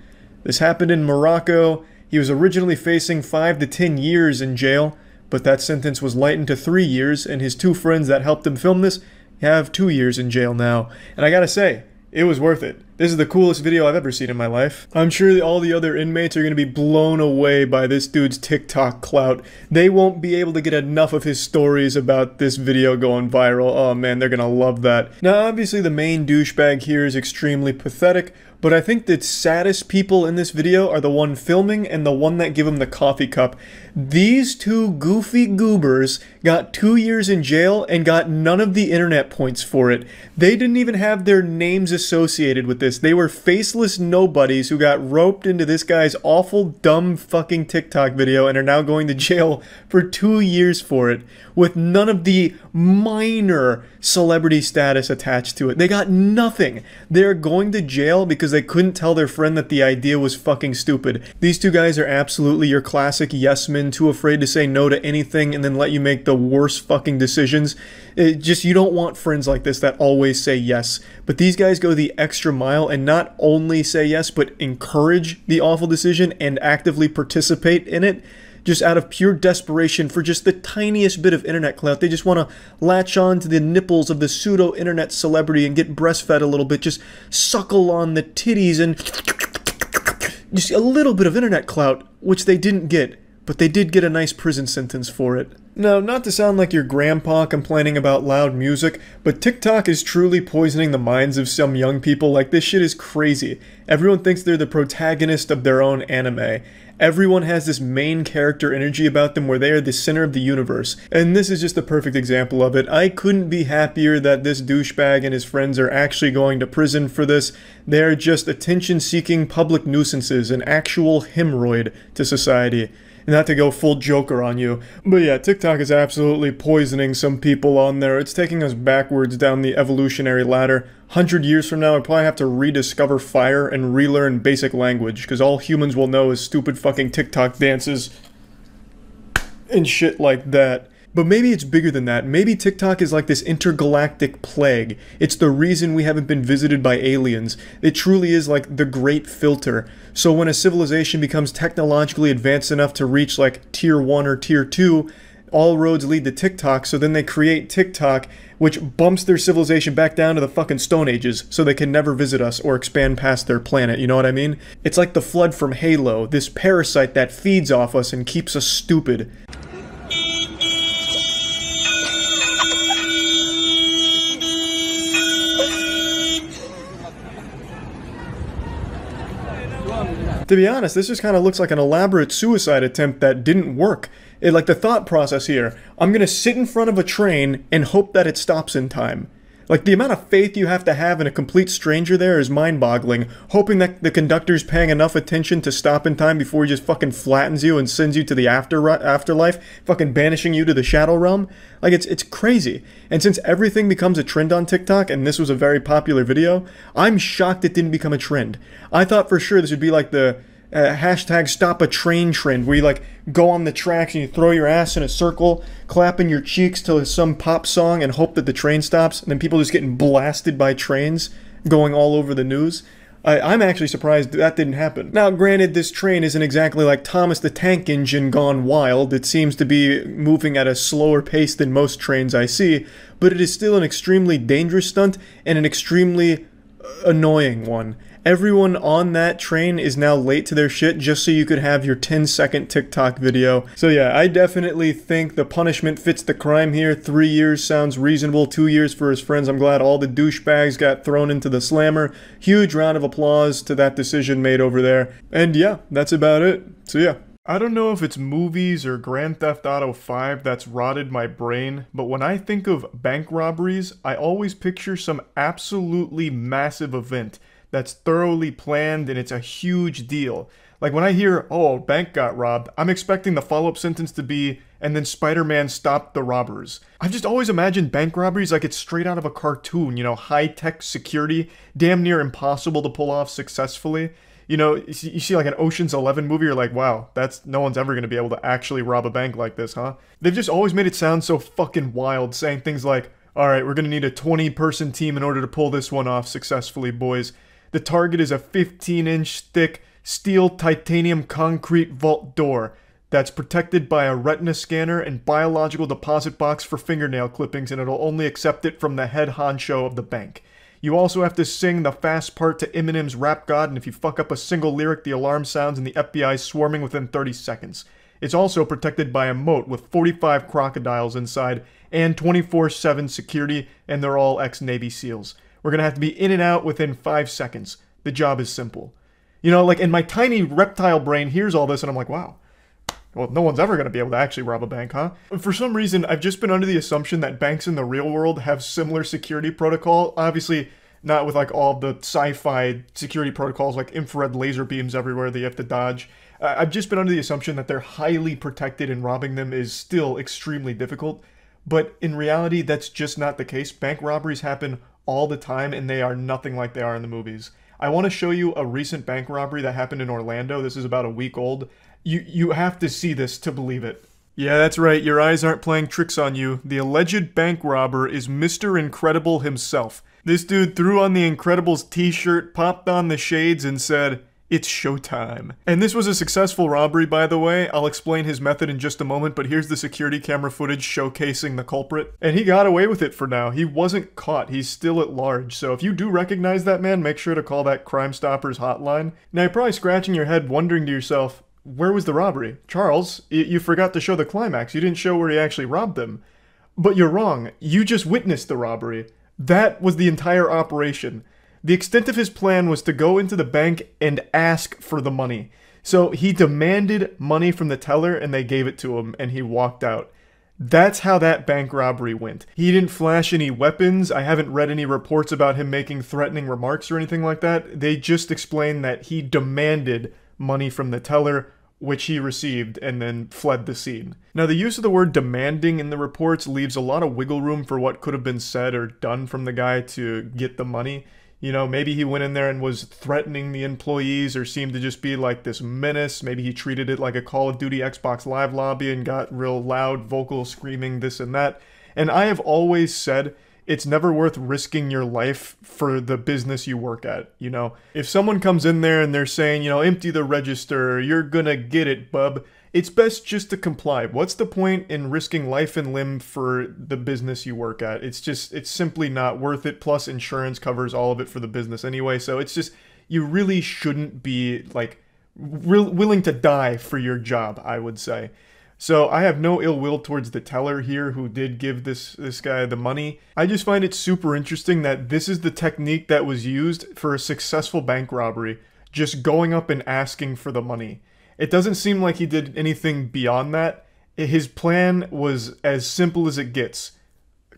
This happened in Morocco. He was originally facing 5 to 10 years in jail, but that sentence was lightened to 3 years, and his 2 friends that helped him film this have 2 years in jail now. And I gotta say, it was worth it. This is the coolest video I've ever seen in my life. I'm sure all the other inmates are going to be blown away by this dude's TikTok clout. They won't be able to get enough of his stories about this video going viral. Oh man, they're going to love that. Now obviously the main douchebag here is extremely pathetic, but I think the saddest people in this video are the one filming and the one that give him the coffee cup. These 2 goofy goobers got 2 years in jail and got none of the internet points for it. They didn't even have their names associated with this. They were faceless nobodies who got roped into this guy's awful, dumb fucking TikTok video and are now going to jail for 2 years for it, with none of the minor celebrity status attached to it. They got nothing. They're going to jail because they couldn't tell their friend that the idea was fucking stupid. These 2 guys are absolutely your classic yes men, too afraid to say no to anything and then let you make the worst fucking decisions. You don't want friends like this that always say yes. But these guys go the extra mile and not only say yes, but encourage the awful decision and actively participate in it. Just out of pure desperation for just the tiniest bit of internet clout. They just want to latch on to the nipples of the pseudo-internet celebrity and get breastfed a little bit. Just suckle on the titties and just a little bit of internet clout, which they didn't get. But they did get a nice prison sentence for it. Now, not to sound like your grandpa complaining about loud music, but TikTok is truly poisoning the minds of some young people. Like, this shit is crazy. Everyone thinks they're the protagonist of their own anime. Everyone has this main character energy about them where they are the center of the universe. And this is just a perfect example of it. I couldn't be happier that this douchebag and his friends are actually going to prison for this. They're just attention-seeking public nuisances, an actual hemorrhoid to society. Not to go full Joker on you. But yeah, TikTok is absolutely poisoning some people on there. It's taking us backwards down the evolutionary ladder. 100 years from now, we'll probably have to rediscover fire and relearn basic language, because all humans will know is stupid fucking TikTok dances and shit like that. But maybe it's bigger than that. Maybe TikTok is like this intergalactic plague. It's the reason we haven't been visited by aliens. It truly is like the great filter. So when a civilization becomes technologically advanced enough to reach like tier 1 or tier 2, all roads lead to TikTok, so then they create TikTok, which bumps their civilization back down to the fucking Stone Ages, so they can never visit us or expand past their planet, you know what I mean? It's like the Flood from Halo, this parasite that feeds off us and keeps us stupid. To be honest, this just kind of looks like an elaborate suicide attempt that didn't work. Like the thought process here, I'm gonna sit in front of a train and hope that it stops in time. Like, the amount of faith you have to have in a complete stranger there is mind-boggling, hoping that the conductor's paying enough attention to stop in time before he just fucking flattens you and sends you to the afterlife, fucking banishing you to the shadow realm. Like, it's crazy. And since everything becomes a trend on TikTok, and this was a very popular video, I'm shocked it didn't become a trend. I thought for sure this would be like the hashtag stop a train trend, where you like go on the tracks and you throw your ass in a circle, clapping your cheeks to some pop song and hope that the train stops, and then people just getting blasted by trains going all over the news. I'm actually surprised that didn't happen. Now, granted, this train isn't exactly like Thomas the Tank Engine gone wild. It seems to be moving at a slower pace than most trains I see, but it is still an extremely dangerous stunt and an extremely annoying one. Everyone on that train is now late to their shit just so you could have your 10-second TikTok video. So yeah, I definitely think the punishment fits the crime here. 3 years sounds reasonable, 2 years for his friends. I'm glad all the douchebags got thrown into the slammer. Huge round of applause to that decision made over there. And yeah, that's about it. So yeah. I don't know if it's movies or Grand Theft Auto 5 that's rotted my brain, but when I think of bank robberies, I always picture some absolutely massive event that's thoroughly planned and it's a huge deal. Like when I hear, oh, a bank got robbed, I'm expecting the follow-up sentence to be, and then Spider-Man stopped the robbers. I've just always imagined bank robberies like it's straight out of a cartoon, you know, high-tech security, damn near impossible to pull off successfully. You know, you see like an Ocean's 11 movie, you're like, wow, no one's ever going to be able to actually rob a bank like this, huh? They've just always made it sound so fucking wild, saying things like, alright, we're going to need a 20-person team in order to pull this one off successfully, boys. The target is a 15-inch thick steel titanium concrete vault door that's protected by a retina scanner and biological deposit box for fingernail clippings, and it'll only accept it from the head honcho of the bank. You also have to sing the fast part to Eminem's Rap God, and if you fuck up a single lyric, the alarm sounds and the FBI's swarming within 30 seconds. It's also protected by a moat with 45 crocodiles inside and 24/7 security, and they're all ex-Navy SEALs. We're gonna have to be in and out within 5 seconds. The job is simple. You know, like, in my tiny reptile brain hears all this and I'm like, wow. Well, no one's ever going to be able to actually rob a bank, huh? For some reason, I've just been under the assumption that banks in the real world have similar security protocol. Obviously, not with like all the sci-fi security protocols like infrared laser beams everywhere that you have to dodge. I've just been under the assumption that they're highly protected and robbing them is still extremely difficult. But in reality, that's just not the case. Bank robberies happen all the time and they are nothing like they are in the movies. I want to show you a recent bank robbery that happened in Orlando. This is about a week old. You have to see this to believe it. Yeah, that's right. Your eyes aren't playing tricks on you. The alleged bank robber is Mr. Incredible himself. This dude threw on the Incredibles t-shirt, popped on the shades, and said, "It's showtime." And this was a successful robbery, by the way. I'll explain his method in just a moment, but here's the security camera footage showcasing the culprit. And he got away with it for now. He wasn't caught. He's still at large. So if you do recognize that man, make sure to call that Crime Stoppers hotline. Now you're probably scratching your head wondering to yourself, where was the robbery? Charles, you forgot to show the climax. You didn't show where he actually robbed them. But you're wrong. You just witnessed the robbery. That was the entire operation. The extent of his plan was to go into the bank and ask for the money. So he demanded money from the teller and they gave it to him and he walked out. That's how that bank robbery went. He didn't flash any weapons. I haven't read any reports about him making threatening remarks or anything like that. They just explained that he demanded money from the teller, which he received, and then fled the scene. Now, the use of the word demanding in the reports leaves a lot of wiggle room for what could have been said or done from the guy to get the money. You know, maybe he went in there and was threatening the employees or seemed to just be like this menace. Maybe he treated it like a Call of Duty Xbox Live lobby and got real loud, vocal, screaming this and that. And I have always said it's never worth risking your life for the business you work at, you know? If someone comes in there and they're saying, you know, empty the register, you're gonna get it, bub, it's best just to comply. What's the point in risking life and limb for the business you work at? It's simply not worth it. Plus, insurance covers all of it for the business anyway. So it's just, you really shouldn't be, like, willing to die for your job, I would say. So I have no ill will towards the teller here who did give this guy the money. I just find it super interesting that this is the technique that was used for a successful bank robbery. Just going up and asking for the money. It doesn't seem like he did anything beyond that. His plan was as simple as it gets.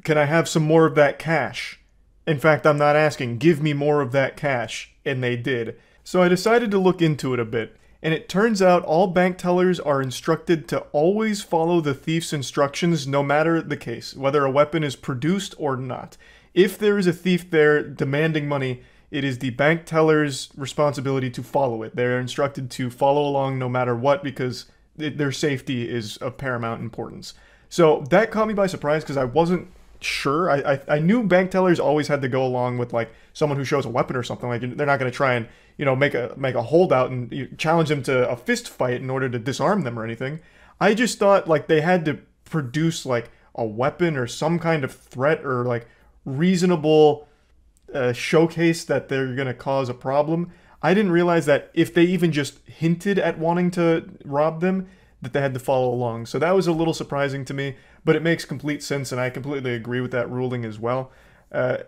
Can I have some more of that cash? In fact, I'm not asking. Give me more of that cash. And they did. So I decided to look into it a bit. And it turns out all bank tellers are instructed to always follow the thief's instructions no matter the case, whether a weapon is produced or not. If there is a thief there demanding money, it is the bank teller's responsibility to follow it. They're instructed to follow along no matter what because their safety is of paramount importance. So that caught me by surprise because I wasn't sure. I knew bank tellers always had to go along with like someone who shows a weapon or something. Like they're not going to try and, you know, make a holdout and challenge them to a fist fight in order to disarm them or anything. I just thought like they had to produce like a weapon or some kind of threat or like reasonable showcase that they're going to cause a problem. I didn't realize that if they even just hinted at wanting to rob them, that they had to follow along. So that was a little surprising to me, but it makes complete sense and I completely agree with that ruling as well.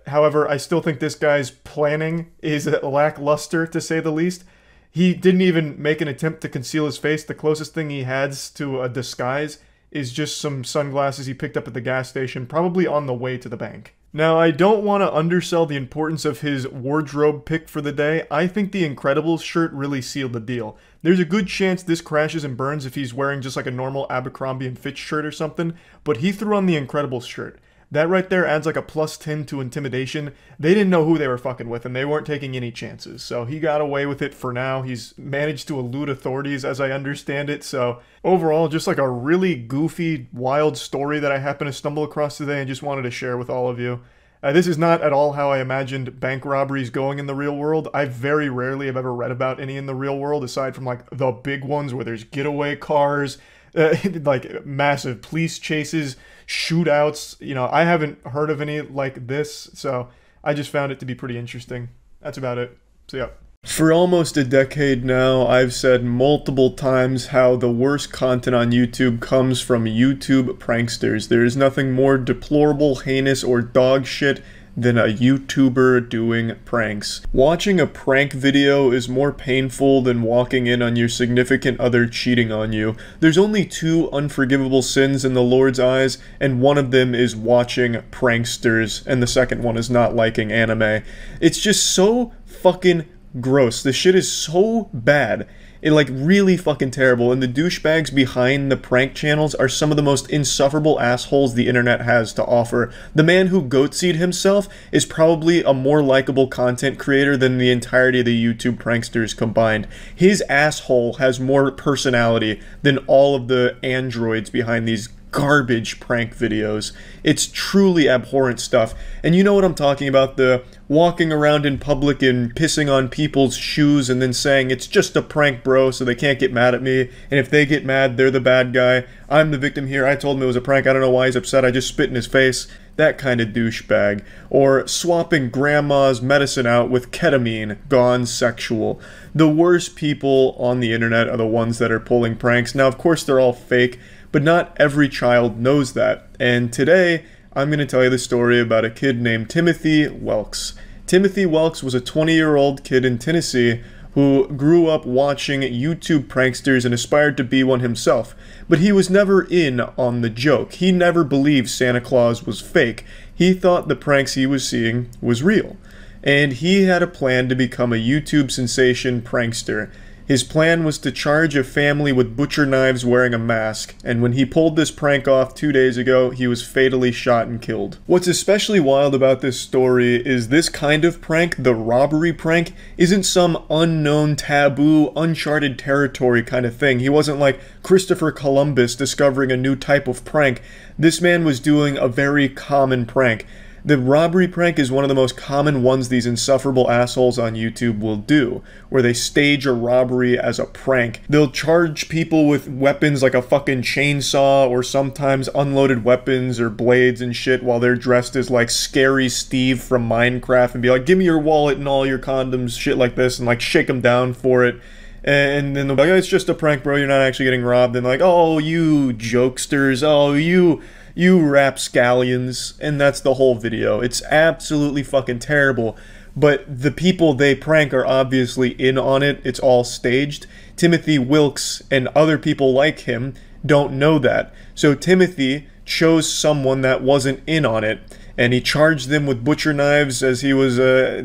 However, I still think this guy's planning is lackluster, to say the least. He didn't even make an attempt to conceal his face. The closest thing he has to a disguise is just some sunglasses he picked up at the gas station, probably on the way to the bank. Now, I don't want to undersell the importance of his wardrobe pick for the day. I think the Incredibles shirt really sealed the deal. There's a good chance this crashes and burns if he's wearing just like a normal Abercrombie & Fitch shirt or something, but he threw on the Incredibles shirt. That right there adds like a +10 to intimidation. They didn't know who they were fucking with, and they weren't taking any chances. So he got away with it for now. He's managed to elude authorities, as I understand it. So overall, just like a really goofy, wild story that I happened to stumble across today and just wanted to share with all of you. This is not at all how I imagined bank robberies going in the real world. I very rarely have ever read about any in the real world, aside from like the big ones where there's getaway cars, like massive police chases, shootouts. You know, I haven't heard of any like this, so I just found it to be pretty interesting. That's about it. So yeah. For almost a decade now, I've said multiple times how the worst content on YouTube comes from YouTube pranksters. There is nothing more deplorable, heinous, or dog shit than a YouTuber doing pranks. Watching a prank video is more painful than walking in on your significant other cheating on you. There's only two unforgivable sins in the Lord's eyes, and one of them is watching pranksters, and the second one is not liking anime. It's just so fucking gross. The shit is so bad. It like really fucking terrible, and the douchebags behind the prank channels are some of the most insufferable assholes the internet has to offer. The man who goatseed himself is probably a more likable content creator than the entirety of the YouTube pranksters combined. His asshole has more personality than all of the androids behind these garbage prank videos. It's truly abhorrent stuff. And you know what I'm talking about, the walking around in public and pissing on people's shoes and then saying it's just a prank, bro, so they can't get mad at me, and if they get mad, they're the bad guy. I'm the victim here. I told him it was a prank. I don't know why he's upset. I just spit in his face. That kind of douchebag. Or swapping grandma's medicine out with ketamine gone sexual. The worst people on the internet are the ones that are pulling pranks. Now, of course, they're all fake, but not every child knows that. And today, I'm going to tell you the story about a kid named Timothy Welks. Timothy Welks was a 20-year-old kid in Tennessee who grew up watching YouTube pranksters and aspired to be one himself. But he was never in on the joke. He never believed Santa Claus was fake. He thought the pranks he was seeing was real. And he had a plan to become a YouTube sensation prankster. His plan was to charge a family with butcher knives wearing a mask, and when he pulled this prank off 2 days ago, he was fatally shot and killed. What's especially wild about this story is this kind of prank, the robbery prank, isn't some unknown, taboo, uncharted territory kind of thing. He wasn't like Christopher Columbus discovering a new type of prank. This man was doing a very common prank. The robbery prank is one of the most common ones these insufferable assholes on YouTube will do, where they stage a robbery as a prank. They'll charge people with weapons like a fucking chainsaw, or sometimes unloaded weapons or blades and shit, while they're dressed as like Scary Steve from Minecraft, and be like, give me your wallet and all your condoms, shit like this, and like shake them down for it. And then they'll be like, oh, it's just a prank, bro, you're not actually getting robbed. And like, oh, you jokesters, oh, you rapscallions, and that's the whole video. It's absolutely fucking terrible, but the people they prank are obviously in on it. It's all staged. Timothy Wilkes and other people like him don't know that. So Timothy chose someone that wasn't in on it, and he charged them with butcher knives as he was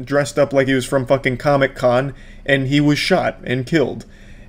dressed up like he was from fucking Comic-Con, and he was shot and killed.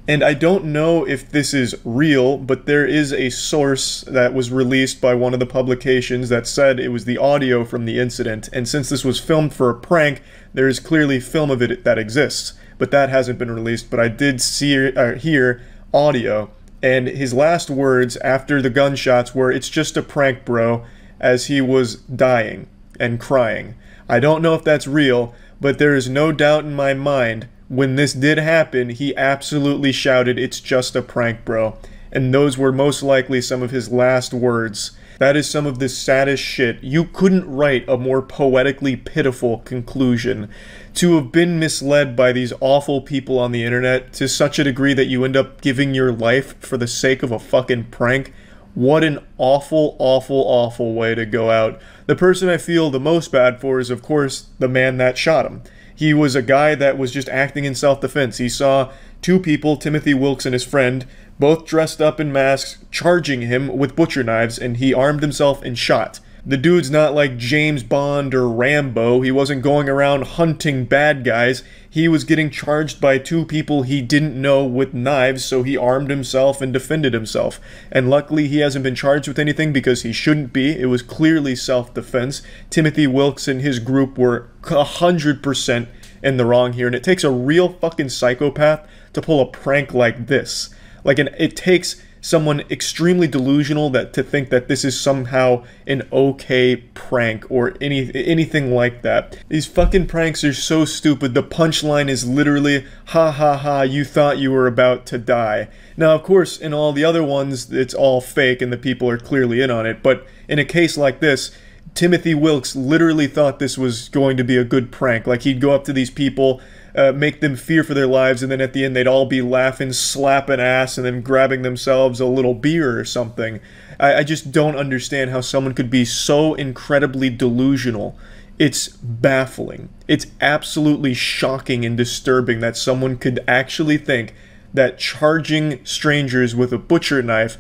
And I don't know if this is real, but there is a source that was released by one of the publications that said it was the audio from the incident. And since this was filmed for a prank, there is clearly film of it that exists. But that hasn't been released. But I did hear audio. And his last words after the gunshots were, "It's just a prank, bro," as he was dying and crying. I don't know if that's real, but there is no doubt in my mind when this did happen, he absolutely shouted, "It's just a prank, bro." And those were most likely some of his last words. That is some of the saddest shit. You couldn't write a more poetically pitiful conclusion. To have been misled by these awful people on the internet to such a degree that you end up giving your life for the sake of a fucking prank. What an awful, awful, awful way to go out. The person I feel the most bad for is, of course, the man that shot him. He was a guy that was just acting in self-defense. He saw two people, Timothy Wilkes and his friend, both dressed up in masks, charging him with butcher knives, and he armed himself and shot. The dude's not like James Bond or Rambo. He wasn't going around hunting bad guys. He was getting charged by two people he didn't know with knives, so he armed himself and defended himself. And luckily he hasn't been charged with anything because he shouldn't be. It was clearly self-defense. Timothy Wilkes and his group were 100% in the wrong here, and it takes a real fucking psychopath to pull a prank like this. It takes someone extremely delusional to think that this is somehow an okay prank or anything like that. These fucking pranks are so stupid. The punchline is literally, ha ha ha, you thought you were about to die. Now, of course, in all the other ones, it's all fake and the people are clearly in on it, but in a case like this, Timothy Wilkes literally thought this was going to be a good prank. Like, he'd go up to these people, make them fear for their lives, and then at the end they'd all be laughing, slapping ass, and then grabbing themselves a little beer or something. I just don't understand how someone could be so incredibly delusional. It's baffling. It's absolutely shocking and disturbing that someone could actually think that charging strangers with a butcher knife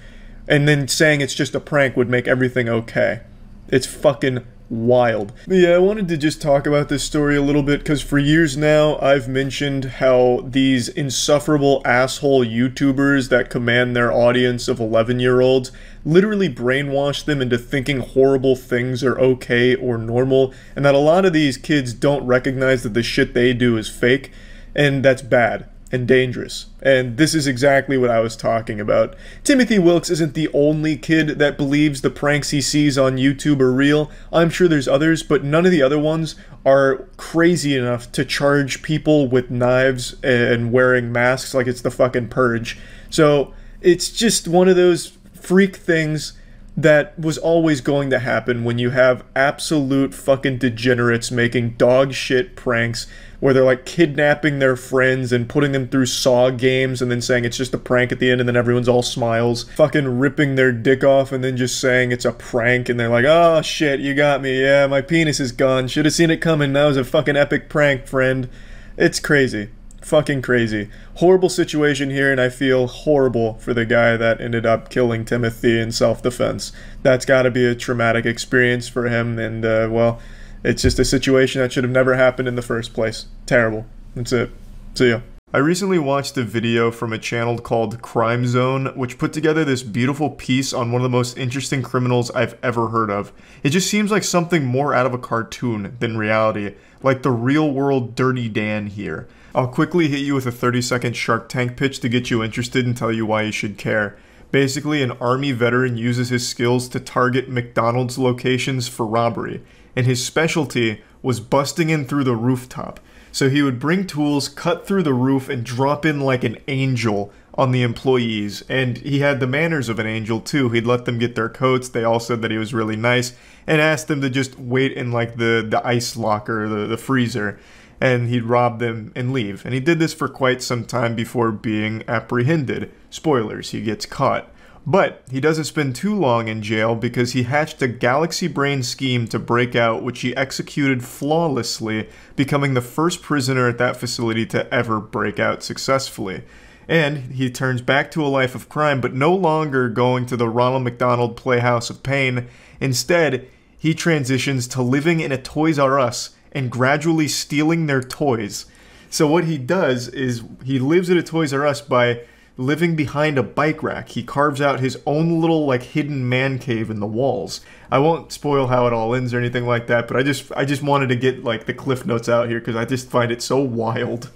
and then saying it's just a prank would make everything okay. It's fucking wild. But yeah, I wanted to just talk about this story a little bit because for years now I've mentioned how these insufferable asshole YouTubers that command their audience of 11-year-olds literally brainwash them into thinking horrible things are okay or normal, and that a lot of these kids don't recognize that the shit they do is fake, and that's bad and dangerous. And this is exactly what I was talking about. Timothy Wilkes isn't the only kid that believes the pranks he sees on YouTube are real. I'm sure there's others, but none of the other ones are crazy enough to charge people with knives and wearing masks like it's the fucking purge. So it's just one of those freak things that was always going to happen when you have absolute fucking degenerates making dog shit pranks where they're like kidnapping their friends and putting them through Saw games and then saying it's just a prank at the end and then everyone's all smiles. Fucking ripping their dick off and then just saying it's a prank and they're like, oh shit, you got me, yeah, my penis is gone, should have seen it coming, that was a fucking epic prank, friend. It's crazy. Fucking crazy. Horrible situation here, and I feel horrible for the guy that ended up killing Timothy in self-defense. That's gotta be a traumatic experience for him, and well, it's just a situation that should have never happened in the first place. Terrible. That's it. See ya. I recently watched a video from a channel called Crime0, which put together this beautiful piece on one of the most interesting criminals I've ever heard of. It just seems like something more out of a cartoon than reality, like the real-world Dirty Dan here. I'll quickly hit you with a 30-second Shark Tank pitch to get you interested and tell you why you should care. Basically, an army veteran uses his skills to target McDonald's locations for robbery, and his specialty was busting in through the rooftop. So he would bring tools, cut through the roof, and drop in like an angel on the employees. And he had the manners of an angel too. He'd let them get their coats, they all said that he was really nice, and asked them to just wait in like the ice locker, the freezer. And he'd rob them and leave. And he did this for quite some time before being apprehended. Spoilers, he gets caught. But he doesn't spend too long in jail because he hatched a galaxy brain scheme to break out, which he executed flawlessly, becoming the first prisoner at that facility to ever break out successfully. And he turns back to a life of crime, but no longer going to the Ronald McDonald Playhouse of Pain. Instead, he transitions to living in a Toys R Us and gradually stealing their toys. So what he does is he lives at a Toys R Us by living behind a bike rack. He carves out his own little like hidden man cave in the walls. I won't spoil how it all ends or anything like that, but I just wanted to get like the cliff notes out here because I just find it so wild.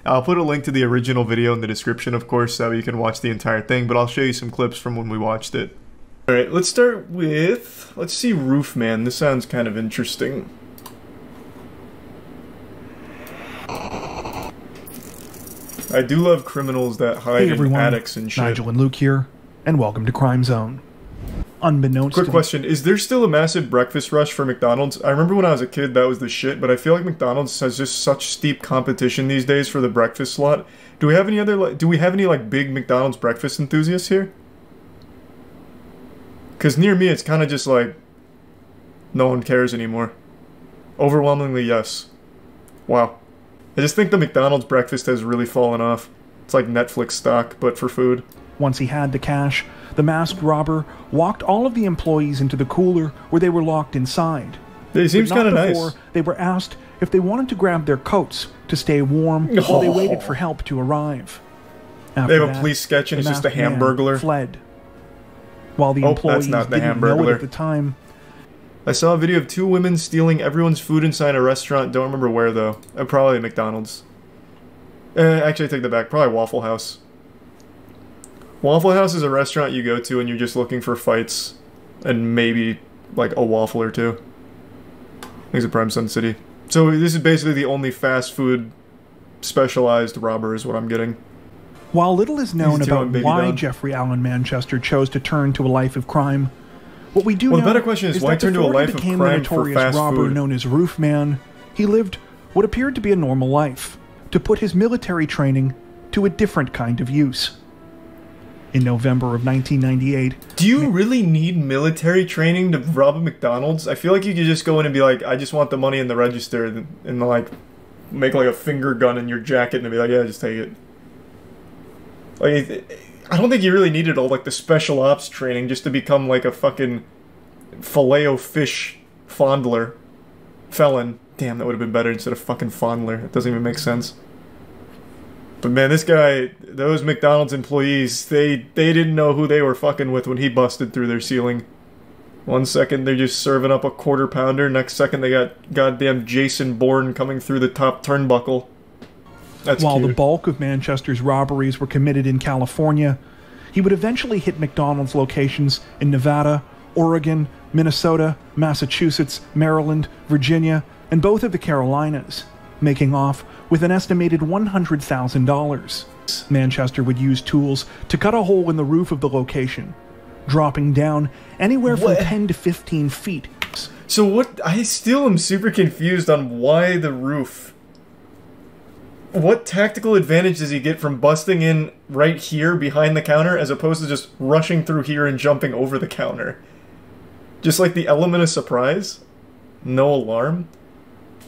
I'll put a link to the original video in the description, of course, so you can watch the entire thing, but I'll show you some clips from when we watched it. Alright, let's start with, let's see Roofman. This sounds kind of interesting. I do love criminals that hide in attics and shit. Nigel and Luke here, and welcome to Crime0. Unbeknownst Quick question, is there still a massive breakfast rush for McDonald's? I remember when I was a kid that was the shit, but I feel like McDonald's has just such steep competition these days for the breakfast slot. Do we have any other, do we have any like big McDonald's breakfast enthusiasts here? Because near me it's kind of just like, no one cares anymore. Overwhelmingly yes. Wow. I just think the McDonald's breakfast has really fallen off. It's like Netflix stock, but for food. Once he had the cash, the masked robber walked all of the employees into the cooler where they were locked inside. It seems kind of nice. Before they were asked if they wanted to grab their coats to stay warm while they waited for help to arrive. After they have a police sketch and it's just a Hamburglar. Fled. While the employees didn't know it at the time. I saw a video of 2 women stealing everyone's food inside a restaurant. Don't remember where though. Probably McDonald's. Actually, I take that back. Probably Waffle House. Waffle House is a restaurant you go to and you're just looking for fights and maybe like a waffle or two. I think it's a Prime Sun City. So this is basically the only fast food specialized robber is what I'm getting. While little is known about why Jeffrey Allen Manchester chose to turn to a life of crime, what we do know the better question is why turn to a life of crime for fast robber food? Known as Roofman, he lived what appeared to be a normal life, to put his military training to a different kind of use. In November of 1998... Do you really need military training to rob a McDonald's? I feel like you could just go in and be like, I just want the money in the register, and like, make like a finger gun in your jacket and be like, yeah, just take it. Like, I don't think you really needed all like the special ops training just to become like a fucking Filet-O-Fish fondler. Felon. Damn, that would have been better instead of fucking fondler. It doesn't even make sense. But man, this guy, those McDonald's employees, they didn't know who they were fucking with when he busted through their ceiling. One second they're just serving up a quarter pounder, next second they got goddamn Jason Bourne coming through the top turnbuckle. That's While cute. the bulk of Manchester's robberies were committed in California, he would eventually hit McDonald's locations in Nevada, Oregon, Minnesota, Massachusetts, Maryland, Virginia, and both of the Carolinas, making off with an estimated $100,000. Manchester would use tools to cut a hole in the roof of the location, dropping down anywhere from 10 to 15 feet. So what? I still am super confused on why the roof. What tactical advantage does he get from busting in right here behind the counter as opposed to just rushing through here and jumping over the counter? Just like the element of surprise? No alarm?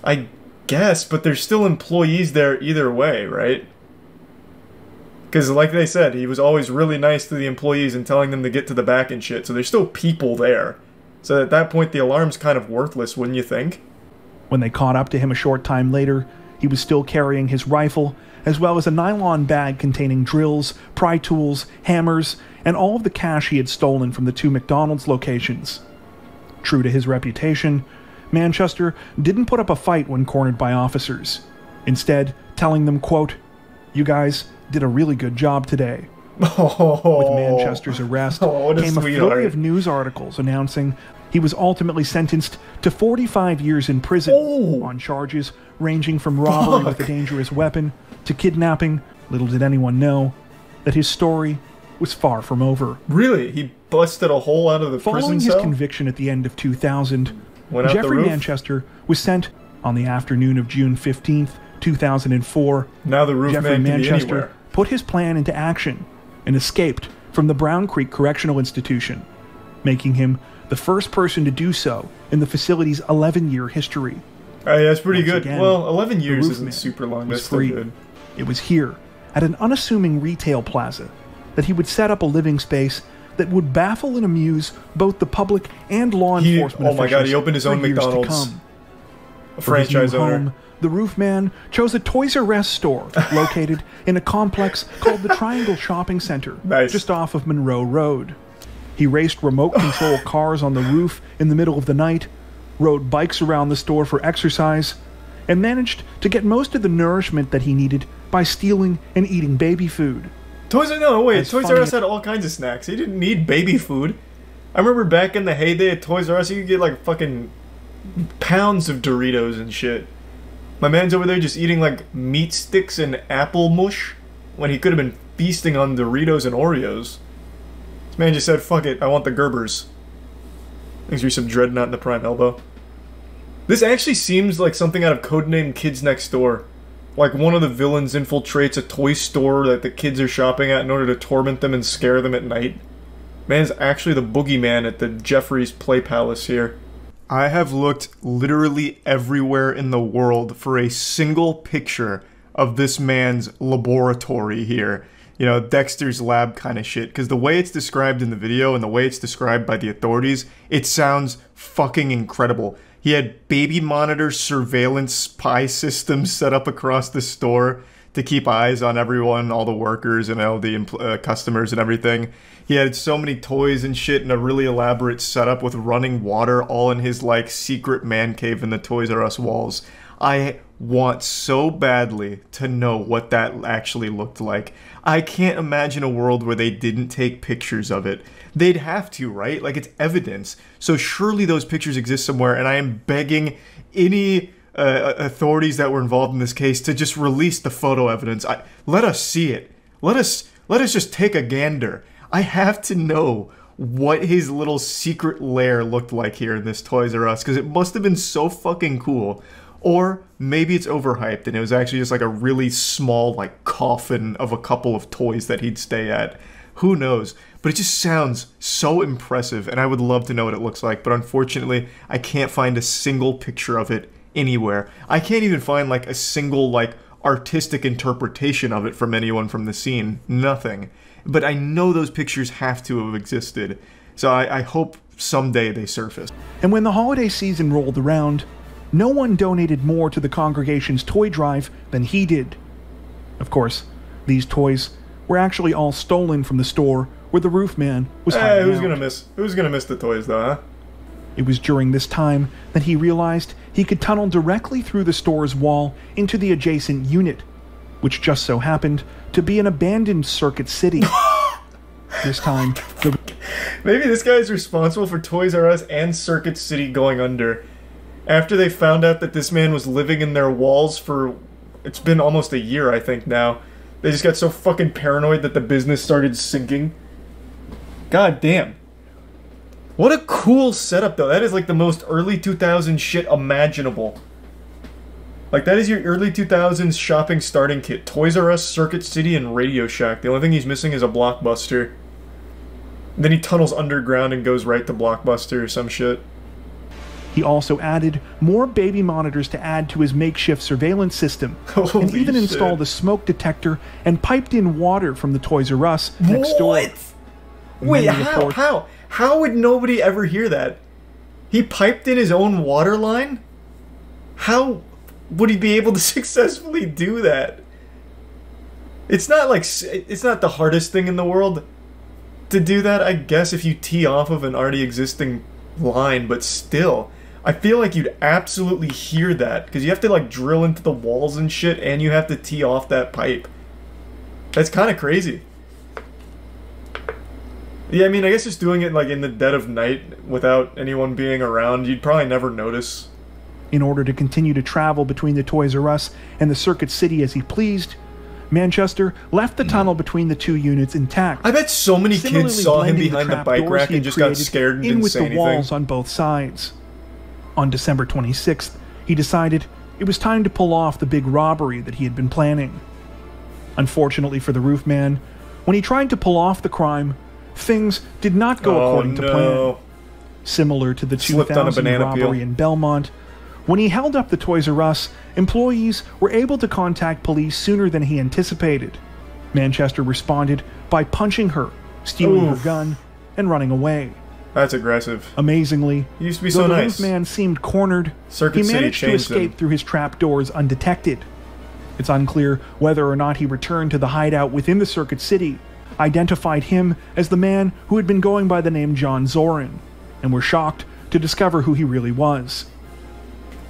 I guess, but there's still employees there either way, right? Because like they said, he was always really nice to the employees and telling them to get to the back and shit, so there's still people there. So at that point, the alarm's kind of worthless, wouldn't you think? When they caught up to him a short time later, he was still carrying his rifle, as well as a nylon bag containing drills, pry tools, hammers, and all of the cash he had stolen from the 2 McDonald's locations. True to his reputation, Manchester didn't put up a fight when cornered by officers, instead telling them, quote, "You guys did a really good job today." With Manchester's arrest came a flurry of news articles announcing he was ultimately sentenced to 45 years in prison on charges ranging from robbery with a dangerous weapon to kidnapping. Little did anyone know that his story was far from over. Really? He busted a hole out of the prison cell? Following his conviction at the end of 2000, Jeffrey Manchester was sent on the afternoon of June 15th, 2004. Now the roof Jeffrey man can be Manchester anywhere. put his plan into action and escaped from the Brown Creek Correctional Institution, making him the first person to do so in the facility's 11-year history. Hey, that's pretty good. Again, well, 11 years the isn't Roofman super long. was That's still free. good. It was here, at an unassuming retail plaza, that he would set up a living space that would baffle and amuse both the public and law enforcement oh my god, he opened his own for years to McDonald's. come. A For his franchise new owner. home, the Roofman chose a Toys R Us store located in a complex called the Triangle Shopping Center, just off of Monroe Road. He raced remote control cars on the roof in the middle of the night, rode bikes around the store for exercise, and managed to get most of the nourishment that he needed by stealing and eating baby food. Toys R Us had all kinds of snacks. He didn't need baby food. I remember back in the heyday at Toys R Us, you could get like fucking pounds of Doritos and shit. My man's over there just eating like meat sticks and apple mush when he could have been feasting on Doritos and Oreos. This man just said, fuck it, I want the Gerbers. Thanks for some Dreadnought in the prime elbow. This actually seems like something out of Codename Kids Next Door. Like one of the villains infiltrates a toy store that the kids are shopping at in order to torment them and scare them at night. Man's actually the boogeyman at the Jeffrey's Play Palace here. I have looked literally everywhere in the world for a single picture of this man's laboratory here. You know, Dexter's lab kind of shit. Because the way it's described in the video and the way it's described by the authorities, it sounds fucking incredible. He had baby monitor surveillance spy systems set up across the store to keep eyes on everyone, all the workers and all the customers and everything. He had so many toys and shit and a really elaborate setup with running water all in his, like, secret man cave in the Toys R Us walls. I want so badly to know what that actually looked like. I can't imagine a world where they didn't take pictures of it. They'd have to, right? Like, it's evidence. So surely those pictures exist somewhere, and I am begging any authorities that were involved in this case to just release the photo evidence. Let us see it. Let us just take a gander. I have to know what his little secret lair looked like here in this Toys R Us, because it must have been so fucking cool. Or maybe it's overhyped and it was actually just like a really small, like, coffin of a couple of toys that he'd stay at. Who knows? But it just sounds so impressive, and I would love to know what it looks like, but unfortunately, I can't find a single picture of it anywhere. I can't even find, like, a single, like, artistic interpretation of it from anyone from the scene. Nothing. But I know those pictures have to have existed, so I hope someday they surface. And when the holiday season rolled around, no one donated more to the congregation's toy drive than he did. Of course, these toys were actually all stolen from the store where the roof man was hiding who's out. gonna miss the toys though, huh? It was during this time that he realized he could tunnel directly through the store's wall into the adjacent unit, which just so happened to be an abandoned Circuit City. This time, maybe this guy is responsible for Toys R Us and Circuit City going under. After they found out that this man was living in their walls for, it's been almost a year, I think now. They just got so fucking paranoid that the business started sinking. God damn. What a cool setup, though. That is like the most early 2000s shit imaginable. Like, that is your early 2000s shopping starting kit. Toys R Us, Circuit City, and Radio Shack. The only thing he's missing is a Blockbuster. Then he tunnels underground and goes right to Blockbuster or some shit. He also added more baby monitors to add to his makeshift surveillance system, and even installed a smoke detector and piped in water from the Toys R Us next door. Wait, how would nobody ever hear that? He piped in his own water line? How would he be able to successfully do that? It's not like, it's not the hardest thing in the world to do that, I guess, if you tee off of an already existing line, but still, I feel like you'd absolutely hear that, because you have to, like, drill into the walls and shit, and you have to tee off that pipe. That's kind of crazy. Yeah, I mean, I guess just doing it, like, in the dead of night without anyone being around, you'd probably never notice. In order to continue to travel between the Toys R Us and the Circuit City as he pleased, Manchester left the tunnel between the two units intact. I bet so many kids saw him behind the bike rack and just got scared and didn't say anything. In with the walls on both sides. On December 26th, he decided it was time to pull off the big robbery that he had been planning. Unfortunately for the roof man, when he tried to pull off the crime, things did not go according to plan. Similar to the 2000 robbery in Belmont, when he held up the Toys R Us, employees were able to contact police sooner than he anticipated. Manchester responded by punching her, stealing her gun, and running away. That's aggressive. Amazingly, he used to be so nice. The roof man seemed cornered, he managed to escape through his trapdoors undetected. It's unclear whether or not he returned to the hideout within the Circuit City, identified him as the man who had been going by the name John Zorin, and were shocked to discover who he really was.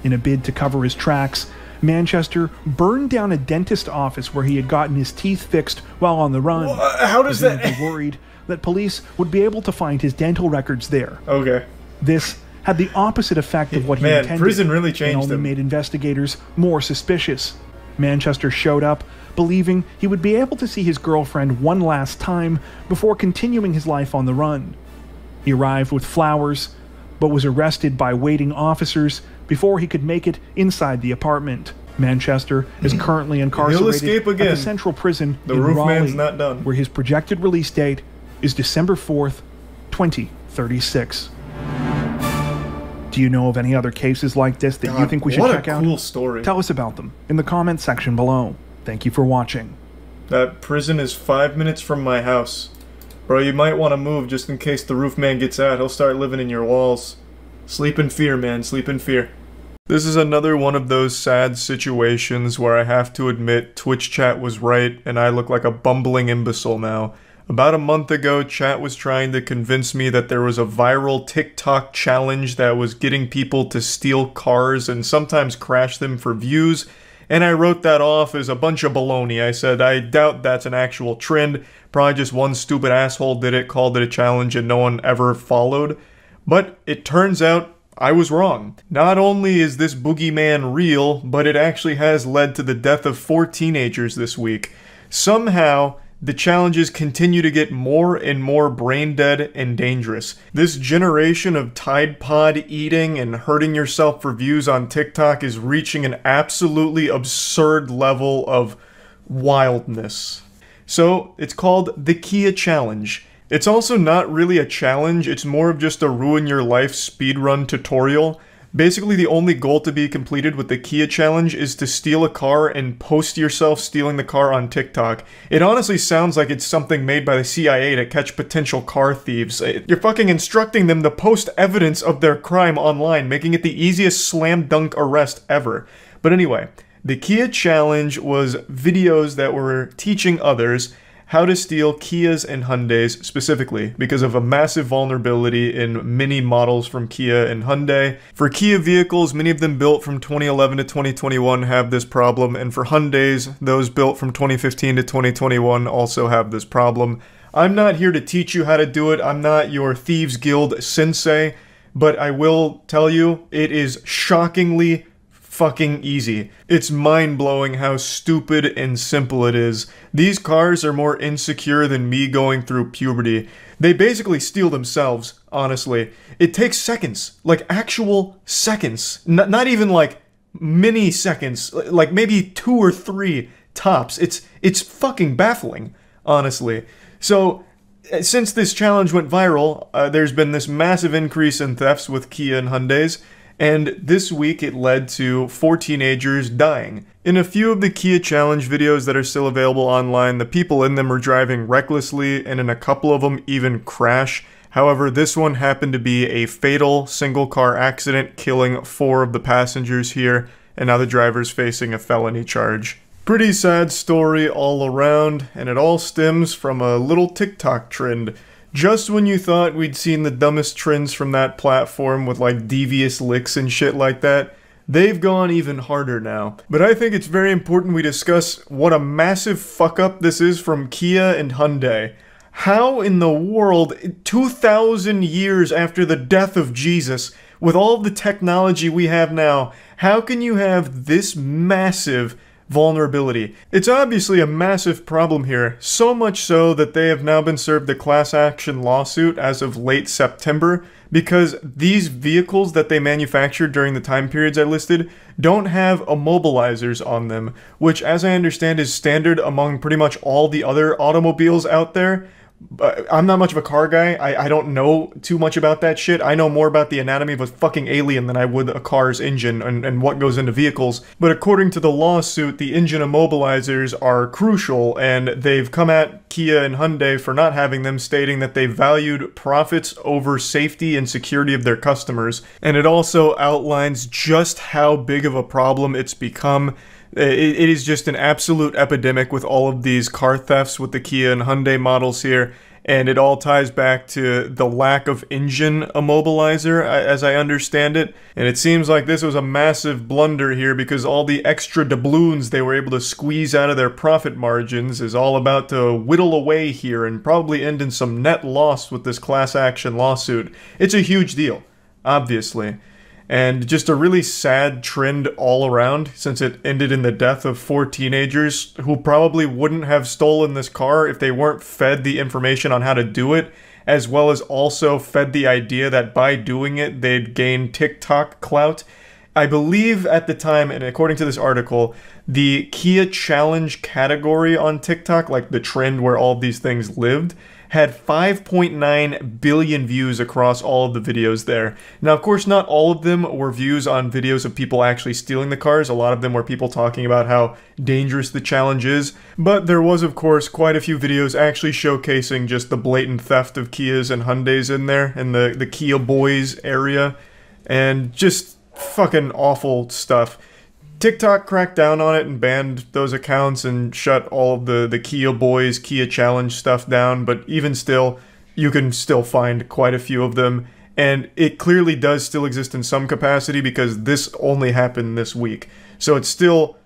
In a bid to cover his tracks, Manchester burned down a dentist office where he had gotten his teeth fixed while on the run. How does that... He was worried that police would be able to find his dental records there. Okay. This had the opposite effect of what he intended. Prison really changed and only made investigators more suspicious. Manchester showed up, believing he would be able to see his girlfriend one last time before continuing his life on the run. He arrived with flowers, but was arrested by waiting officers before he could make it inside the apartment. Manchester is currently incarcerated at the Central Prison in Raleigh, where his projected release date is December 4th, 2036. Do you know of any other cases like this that you think we should check out? What a cool story. Tell us about them in the comments section below. Thank you for watching. That prison is 5 minutes from my house. Bro, you might want to move just in case the roof man gets out. He'll start living in your walls. Sleep in fear, man. Sleep in fear. This is another one of those sad situations where I have to admit Twitch chat was right and I look like a bumbling imbecile now. About a month ago, chat was trying to convince me that there was a viral TikTok challenge that was getting people to steal cars and sometimes crash them for views, and I wrote that off as a bunch of baloney. I said, I doubt that's an actual trend, probably just one stupid asshole did it, called it a challenge, and no one ever followed. But it turns out I was wrong. Not only is this boogeyman real, but it actually has led to the death of 4 teenagers this week. Somehow, the challenges continue to get more and more brain dead and dangerous. This generation of Tide Pod eating and hurting yourself for views on TikTok is reaching an absolutely absurd level of wildness. So, it's called the Kia Challenge. It's also not really a challenge, it's more of just a ruin your life speedrun tutorial. Basically, the only goal to be completed with the Kia Challenge is to steal a car and post yourself stealing the car on TikTok. It honestly sounds like it's something made by the CIA to catch potential car thieves. You're fucking instructing them to post evidence of their crime online, making it the easiest slam dunk arrest ever. But anyway, the Kia Challenge was videos that were teaching others how to steal Kias and Hyundais specifically because of a massive vulnerability in many models from Kia and Hyundai. For Kia vehicles, many of them built from 2011 to 2021 have this problem, and for Hyundais, those built from 2015 to 2021 also have this problem. I'm not here to teach you how to do it, I'm not your Thieves Guild sensei, but I will tell you, it is shockingly fucking easy. It's mind-blowing how stupid and simple it is. These cars are more insecure than me going through puberty. They basically steal themselves, honestly. It takes seconds, like actual seconds. Not even like mini seconds, like maybe 2 or 3 tops. It's fucking baffling, honestly. So, since this challenge went viral, there's been this massive increase in thefts with Kia and Hyundais. And this week it led to 4 teenagers dying. In a few of the Kia Challenge videos that are still available online, the people in them were driving recklessly, and in a couple of them even crash. However, this one happened to be a fatal single-car accident, killing 4 of the passengers here, and now the driver's facing a felony charge. Pretty sad story all around, and it all stems from a little TikTok trend. Just when you thought we'd seen the dumbest trends from that platform with like devious licks and shit like that, they've gone even harder now. But I think it's very important we discuss what a massive fuck up this is from Kia and Hyundai. How in the world, 2,000 years after the death of Jesus, with all the technology we have now, how can you have this massive vulnerability? It's obviously a massive problem here, so much so that they have now been served a class action lawsuit as of late September because these vehicles that they manufactured during the time periods I listed don't have immobilizers on them, which as I understand is standard among pretty much all the other automobiles out there. I'm not much of a car guy. I don't know too much about that shit. I know more about the anatomy of a fucking alien than I would a car's engine and what goes into vehicles. But according to the lawsuit, the engine immobilizers are crucial, and they've come at Kia and Hyundai for not having them, stating that they valued profits over safety and security of their customers. And it also outlines just how big of a problem it's become. It is just an absolute epidemic with all of these car thefts with the Kia and Hyundai models here, and it all ties back to the lack of engine immobilizer, as I understand it. And it seems like this was a massive blunder here because all the extra doubloons they were able to squeeze out of their profit margins is all about to whittle away here and probably end in some net loss with this class action lawsuit. It's a huge deal, obviously. And just a really sad trend all around, since it ended in the death of 4 teenagers who probably wouldn't have stolen this car if they weren't fed the information on how to do it, as well as also fed the idea that by doing it, they'd gain TikTok clout. I believe at the time, and according to this article, the Kia Challenge category on TikTok, like the trend where all these things lived, had 5.9 billion views across all of the videos there. Now, of course, not all of them were views on videos of people actually stealing the cars. A lot of them were people talking about how dangerous the challenge is. But there was, of course, quite a few videos actually showcasing just the blatant theft of Kias and Hyundais in there, in the Kia Boys area. And just fucking awful stuff. TikTok cracked down on it and banned those accounts and shut all of the Kia Boys, Kia Challenge stuff down, but even still, you can still find quite a few of them, and it clearly does still exist in some capacity because this only happened this week. So it's still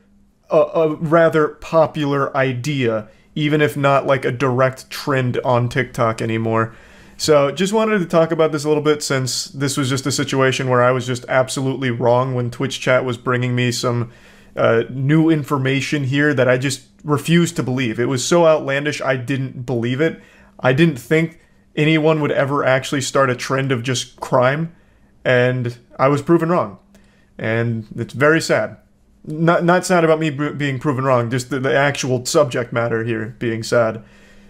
a rather popular idea, even if not like a direct trend on TikTok anymore. So just wanted to talk about this a little bit since this was just a situation where I was just absolutely wrong when Twitch chat was bringing me some new information here that I just refused to believe. It was so outlandish I didn't believe it. I didn't think anyone would ever actually start a trend of just crime, and I was proven wrong. And it's very sad. Not sad about me being proven wrong, just the actual subject matter here being sad.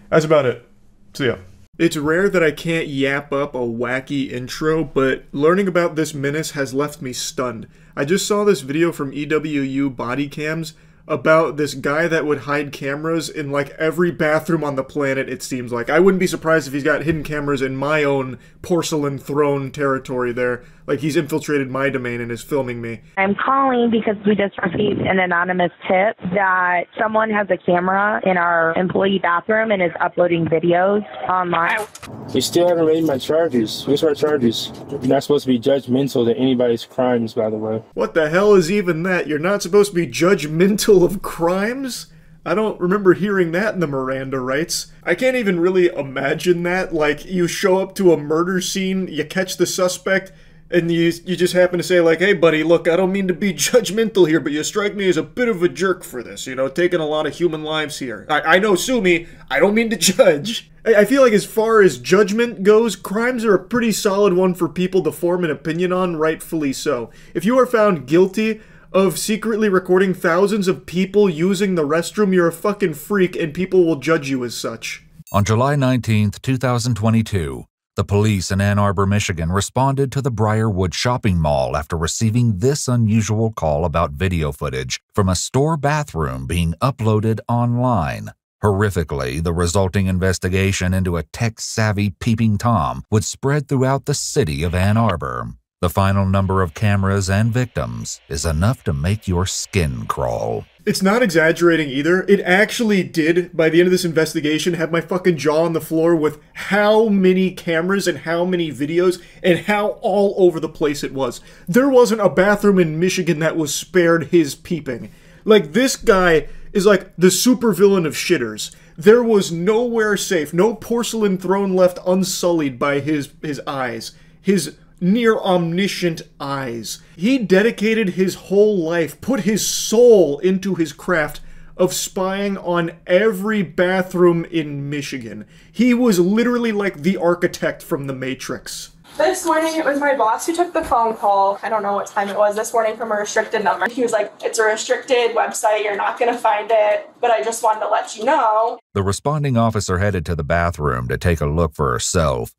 That's about it. See ya. It's rare that I can't yap up a wacky intro, but learning about this menace has left me stunned. I just saw this video from EWU Body Cams about this guy that would hide cameras in like every bathroom on the planet, it seems like. I wouldn't be surprised if he's got hidden cameras in my own porcelain throne territory there. Like he's infiltrated my domain and is filming me. I'm calling because we just received an anonymous tip that someone has a camera in our employee bathroom and is uploading videos online. You still haven't raised my charges. What's our charges? You're not supposed to be judgmental to anybody's crimes, by the way. What the hell is even that? You're not supposed to be judgmental of crimes? I don't remember hearing that in the Miranda rights. I can't even really imagine that. Like, you show up to a murder scene, you catch the suspect, and you just happen to say, like, hey, buddy, look, I don't mean to be judgmental here, but you strike me as a bit of a jerk for this, you know, taking a lot of human lives here. I know, sue me, I don't mean to judge. I feel like as far as judgment goes, crimes are a pretty solid one for people to form an opinion on, rightfully so. If you are found guilty of secretly recording thousands of people using the restroom, you're a fucking freak, and people will judge you as such. On July 19th, 2022, the police in Ann Arbor, Michigan responded to the Briarwood shopping mall after receiving this unusual call about video footage from a store bathroom being uploaded online. Horrifically, the resulting investigation into a tech-savvy peeping Tom would spread throughout the city of Ann Arbor. The final number of cameras and victims is enough to make your skin crawl. It's not exaggerating either. It actually did, by the end of this investigation, have my fucking jaw on the floor with how many cameras and how many videos and how all over the place it was. There wasn't a bathroom in Michigan that was spared his peeping. Like, this guy is like the supervillain of shitters. There was nowhere safe, no porcelain throne left unsullied by his eyes. His near omniscient eyes. He dedicated his whole life, put his soul into his craft of spying on every bathroom in Michigan. He was literally like the architect from The Matrix. This morning it was my boss who took the phone call. I don't know what time it was this morning from a restricted number. He was like, it's a restricted website, you're not going to find it, but I just wanted to let you know. The responding officer headed to the bathroom to take a look for herself.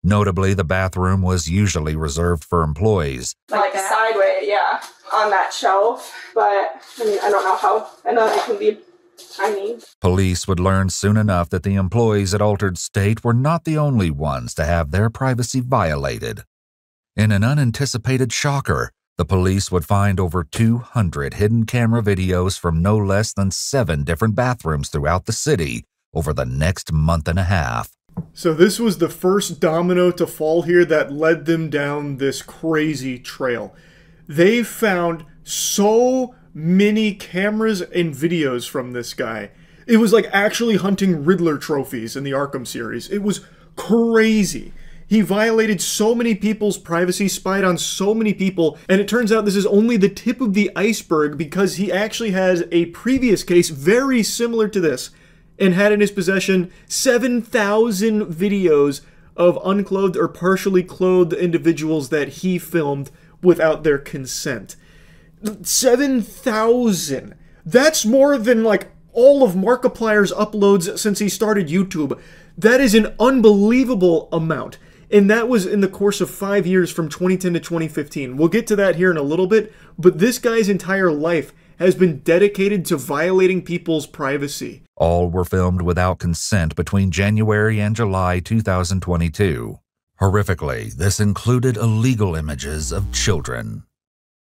Notably, the bathroom was usually reserved for employees. Like sideways, yeah, on that shelf. But, I mean, I don't know how. I know it can be tiny. Police would learn soon enough that the employees at Altered State were not the only ones to have their privacy violated. In an unanticipated shocker, the police would find over 200 hidden camera videos from no less than 7 different bathrooms throughout the city over the next month and a half. So this was the first domino to fall here that led them down this crazy trail. They found so many cameras and videos from this guy. It was like actually hunting Riddler trophies in the Arkham series. It was crazy. He violated so many people's privacy, spied on so many people, and it turns out this is only the tip of the iceberg because he actually has a previous case very similar to this, and had in his possession 7,000 videos of unclothed or partially clothed individuals that he filmed without their consent. 7,000! That's more than, like, all of Markiplier's uploads since he started YouTube. That is an unbelievable amount. And that was in the course of 5 years from 2010 to 2015. We'll get to that here in a little bit, but this guy's entire life has been dedicated to violating people's privacy. All were filmed without consent between January and July 2022. Horrifically, this included illegal images of children.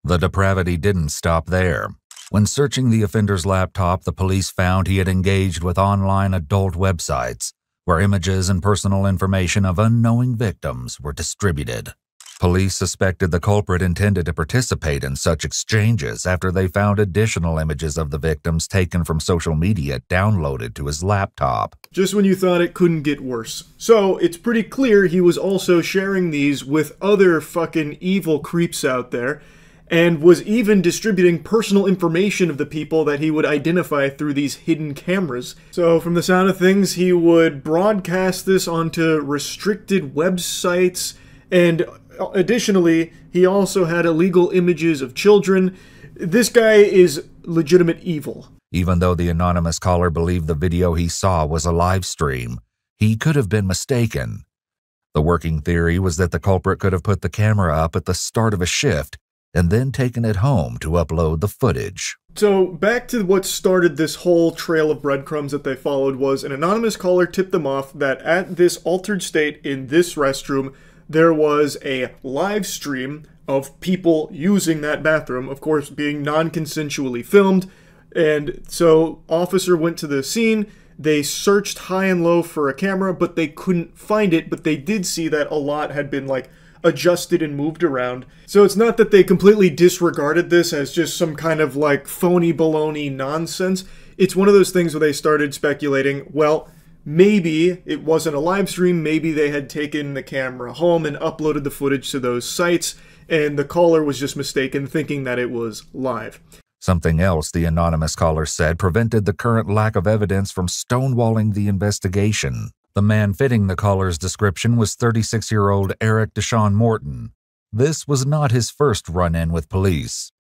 The depravity didn't stop there. When searching the offender's laptop, the police found he had engaged with online adult websites, where images and personal information of unknowing victims were distributed. Police suspected the culprit intended to participate in such exchanges after they found additional images of the victims taken from social media downloaded to his laptop. Just when you thought it couldn't get worse. So, it's pretty clear he was also sharing these with other fucking evil creeps out there, and was even distributing personal information of the people that he would identify through these hidden cameras. So from the sound of things, he would broadcast this onto restricted websites, and additionally, he also had illegal images of children. This guy is legitimate evil. Even though the anonymous caller believed the video he saw was a live stream, he could have been mistaken. The working theory was that the culprit could have put the camera up at the start of a shift and then taken it home to upload the footage. So back to what started this whole trail of breadcrumbs that they followed was an anonymous caller tipped them off that at this altered state in this restroom, there was a live stream of people using that bathroom, of course being non-consensually filmed. And so officer went to the scene, they searched high and low for a camera, but they couldn't find it, but they did see that a lot had been adjusted and moved around. So it's not that they completely disregarded this as just some kind of phony baloney nonsense. It's one of those things where they started speculating, well, maybe it wasn't a live stream, maybe they had taken the camera home and uploaded the footage to those sites, and the caller was just mistaken thinking that it was live. Something else the anonymous caller said prevented the current lack of evidence from stonewalling the investigation. The man fitting the caller's description was 36-year-old Eric Deshaun Morton. This was not his first run-in with police.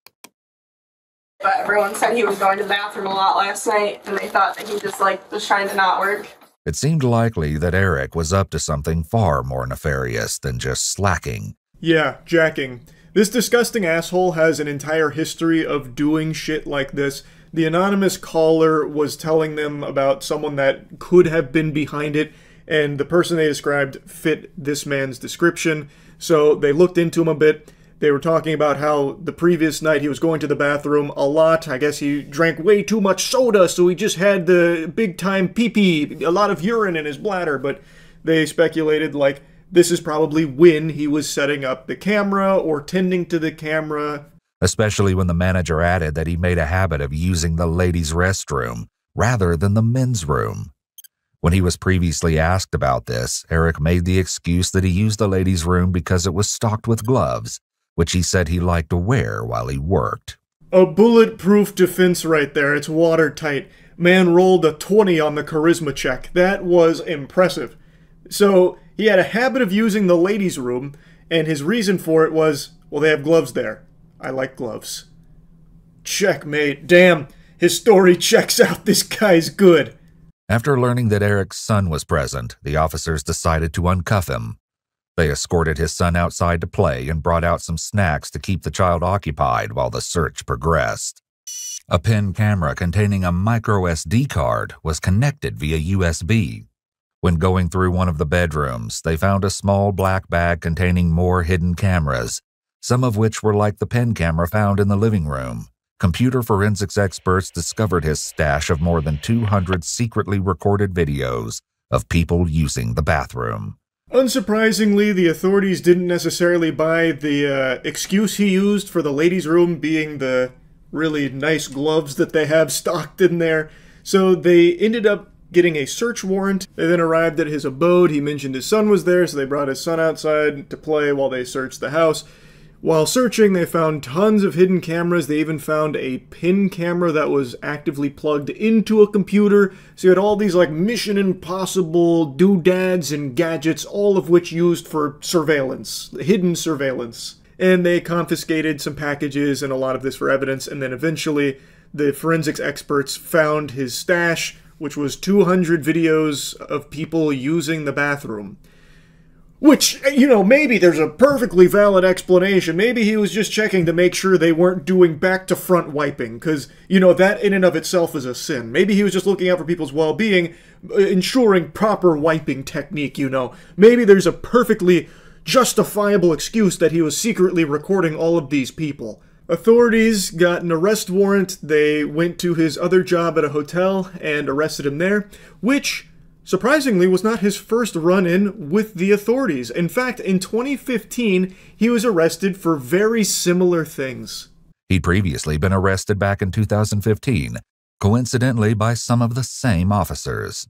But everyone said he was going to the bathroom a lot last night, and they thought that he just was trying to not work. It seemed likely that Eric was up to something far more nefarious than just slacking. Yeah, jacking. This disgusting asshole has an entire history of doing shit like this. The anonymous caller was telling them about someone that could have been behind it, and the person they described fit this man's description. So they looked into him a bit. They were talking about how the previous night he was going to the bathroom a lot. I guess he drank way too much soda, so he just had the big-time pee-pee, a lot of urine in his bladder. But they speculated, this is probably when he was setting up the camera or tending to the camera. Especially when the manager added that he made a habit of using the ladies' restroom rather than the men's room. When he was previously asked about this, Eric made the excuse that he used the ladies' room because it was stocked with gloves, which he said he liked to wear while he worked. A bulletproof defense right there. It's watertight. Man rolled a 20 on the charisma check. That was impressive. So he had a habit of using the ladies' room, and his reason for it was, well, they have gloves there. I like gloves. Checkmate. Damn, his story checks out. This guy's good. After learning that Eric's son was present, the officers decided to uncuff him. They escorted his son outside to play and brought out some snacks to keep the child occupied while the search progressed. A pen camera containing a micro SD card was connected via USB. When going through one of the bedrooms, they found a small black bag containing more hidden cameras, some of which were like the pen camera found in the living room. Computer forensics experts discovered his stash of more than 200 secretly recorded videos of people using the bathroom. Unsurprisingly, the authorities didn't necessarily buy the excuse he used for the ladies' room being the really nice gloves that they have stocked in there, so they ended up getting a search warrant. They then arrived at his abode. He mentioned his son was there, so they brought his son outside to play while they searched the house. While searching, they found tons of hidden cameras. They even found a pin camera that was actively plugged into a computer. So you had all these Mission Impossible doodads and gadgets, all of which used for surveillance, hidden surveillance. And they confiscated some packages and a lot of this for evidence, and then eventually the forensics experts found his stash, which was 200 videos of people using the bathroom. Which, you know, maybe there's a perfectly valid explanation. Maybe he was just checking to make sure they weren't doing back-to-front wiping, because, you know, that in and of itself is a sin. Maybe he was just looking out for people's well-being, ensuring proper wiping technique, you know. Maybe there's a perfectly justifiable excuse that he was secretly recording all of these people. Authorities got an arrest warrant. They went to his other job at a hotel and arrested him there, which surprisingly was not his first run-in with the authorities. In fact, in 2015, he was arrested for very similar things. He'd previously been arrested back in 2015, coincidentally by some of the same officers.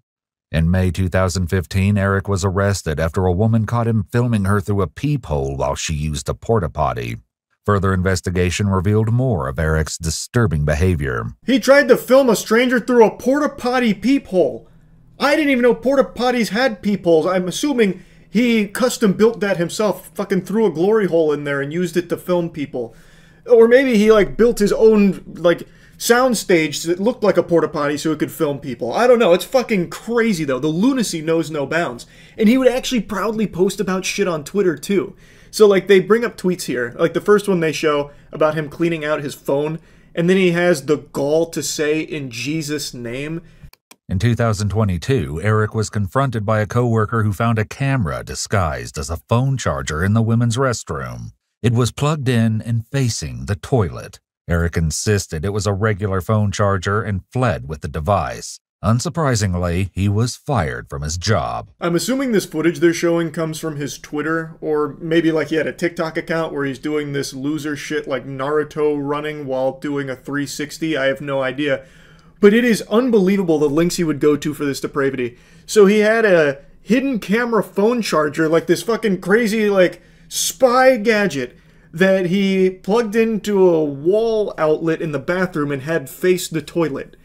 In May 2015, Eric was arrested after a woman caught him filming her through a peephole while she used a porta-potty. Further investigation revealed more of Eric's disturbing behavior. He tried to film a stranger through a porta-potty peephole. I didn't even know porta-potties had peepholes. I'm assuming he custom-built that himself, fucking threw a glory hole in there and used it to film people. Or maybe he, like, built his own, like, soundstage that looked like a porta-potty so it could film people. I don't know. It's fucking crazy, though. The lunacy knows no bounds. And he would actually proudly post about shit on Twitter, too. So, like, they bring up tweets here. Like, the first one they show about him cleaning out his phone, and then he has the gall to say, "In Jesus' name." In 2022, Eric was confronted by a coworker who found a camera disguised as a phone charger in the women's restroom. It was plugged in and facing the toilet. Eric insisted it was a regular phone charger and fled with the device. Unsurprisingly, he was fired from his job. I'm assuming this footage they're showing comes from his Twitter, or maybe like he had a TikTok account where he's doing this loser shit like Naruto running while doing a 360. I have no idea. But it is unbelievable the links he would go to for this depravity. So he had a hidden camera phone charger, like this fucking crazy, like, spy gadget that he plugged into a wall outlet in the bathroom and had face the toilet.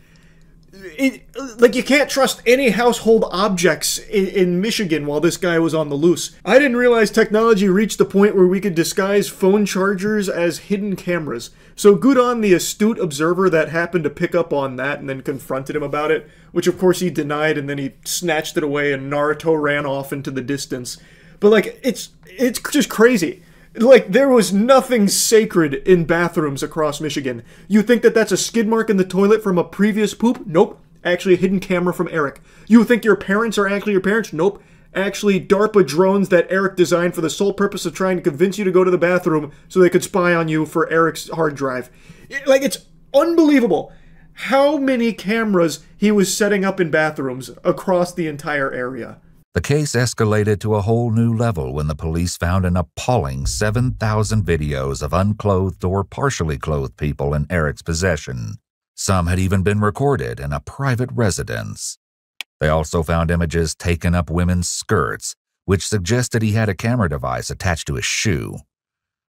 Like, you can't trust any household objects in Michigan while this guy was on the loose. I didn't realize technology reached the point where we could disguise phone chargers as hidden cameras. So good on the astute observer that happened to pick up on that and then confronted him about it, which of course he denied, and then he snatched it away and Naruto ran off into the distance. But like, it's just crazy. Like, there was nothing sacred in bathrooms across Michigan. You think that that's a skid mark in the toilet from a previous poop? Nope. Actually, a hidden camera from Eric. You think your parents are actually your parents? Nope. Actually, DARPA drones that Eric designed for the sole purpose of trying to convince you to go to the bathroom so they could spy on you for Eric's hard drive. Like, it's unbelievable how many cameras he was setting up in bathrooms across the entire area. The case escalated to a whole new level when the police found an appalling 7,000 videos of unclothed or partially clothed people in Eric's possession. Some had even been recorded in a private residence. They also found images taken up women's skirts, which suggested he had a camera device attached to his shoe.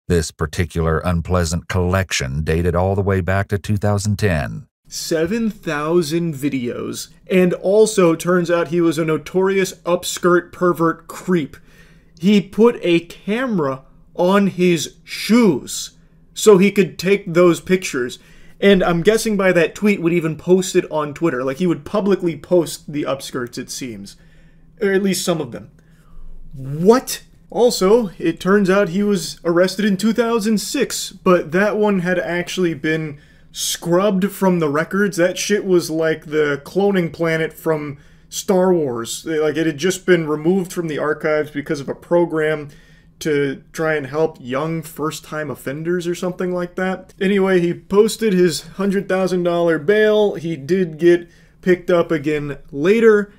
This particular unpleasant collection dated all the way back to 2010. 7,000 videos, and also turns out he was a notorious upskirt pervert creep. He put a camera on his shoes so he could take those pictures, and I'm guessing by that tweet would even post it on Twitter. Like, he would publicly post the upskirts, it seems, or at least some of them. What? Also, it turns out he was arrested in 2006, but that one had actually been scrubbed from the records. That shit was like the cloning planet from Star Wars. Like, it had just been removed from the archives because of a program to try and help young first-time offenders or something like that. Anyway, he posted his $100,000 bail. He did get picked up again later.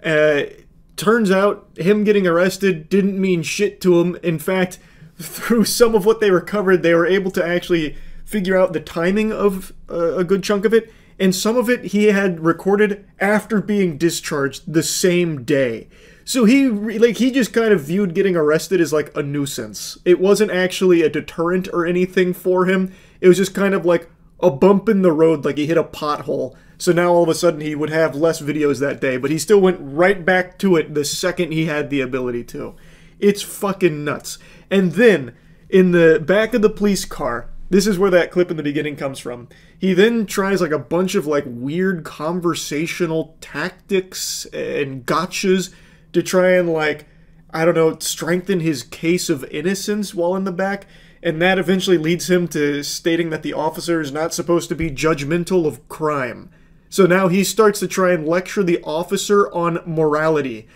Turns out him getting arrested didn't mean shit to him. In fact, through some of what they recovered, they were able to actually figure out the timing of a good chunk of it, and some of it he had recorded after being discharged the same day. So he just kind of viewed getting arrested as like a nuisance. It wasn't actually a deterrent or anything for him. It was just kind of like a bump in the road, like he hit a pothole. So now all of a sudden he would have less videos that day, but he still went right back to it the second he had the ability to. It's fucking nuts. And then, in the back of the police car, This is where that clip in the beginning comes from. He then tries like a bunch of like weird conversational tactics and gotchas to try and like, I don't know, strengthen his case of innocence while in the back. And that eventually leads him to stating that the officer is not supposed to be judgmental of crime. So now he starts to try and lecture the officer on morality.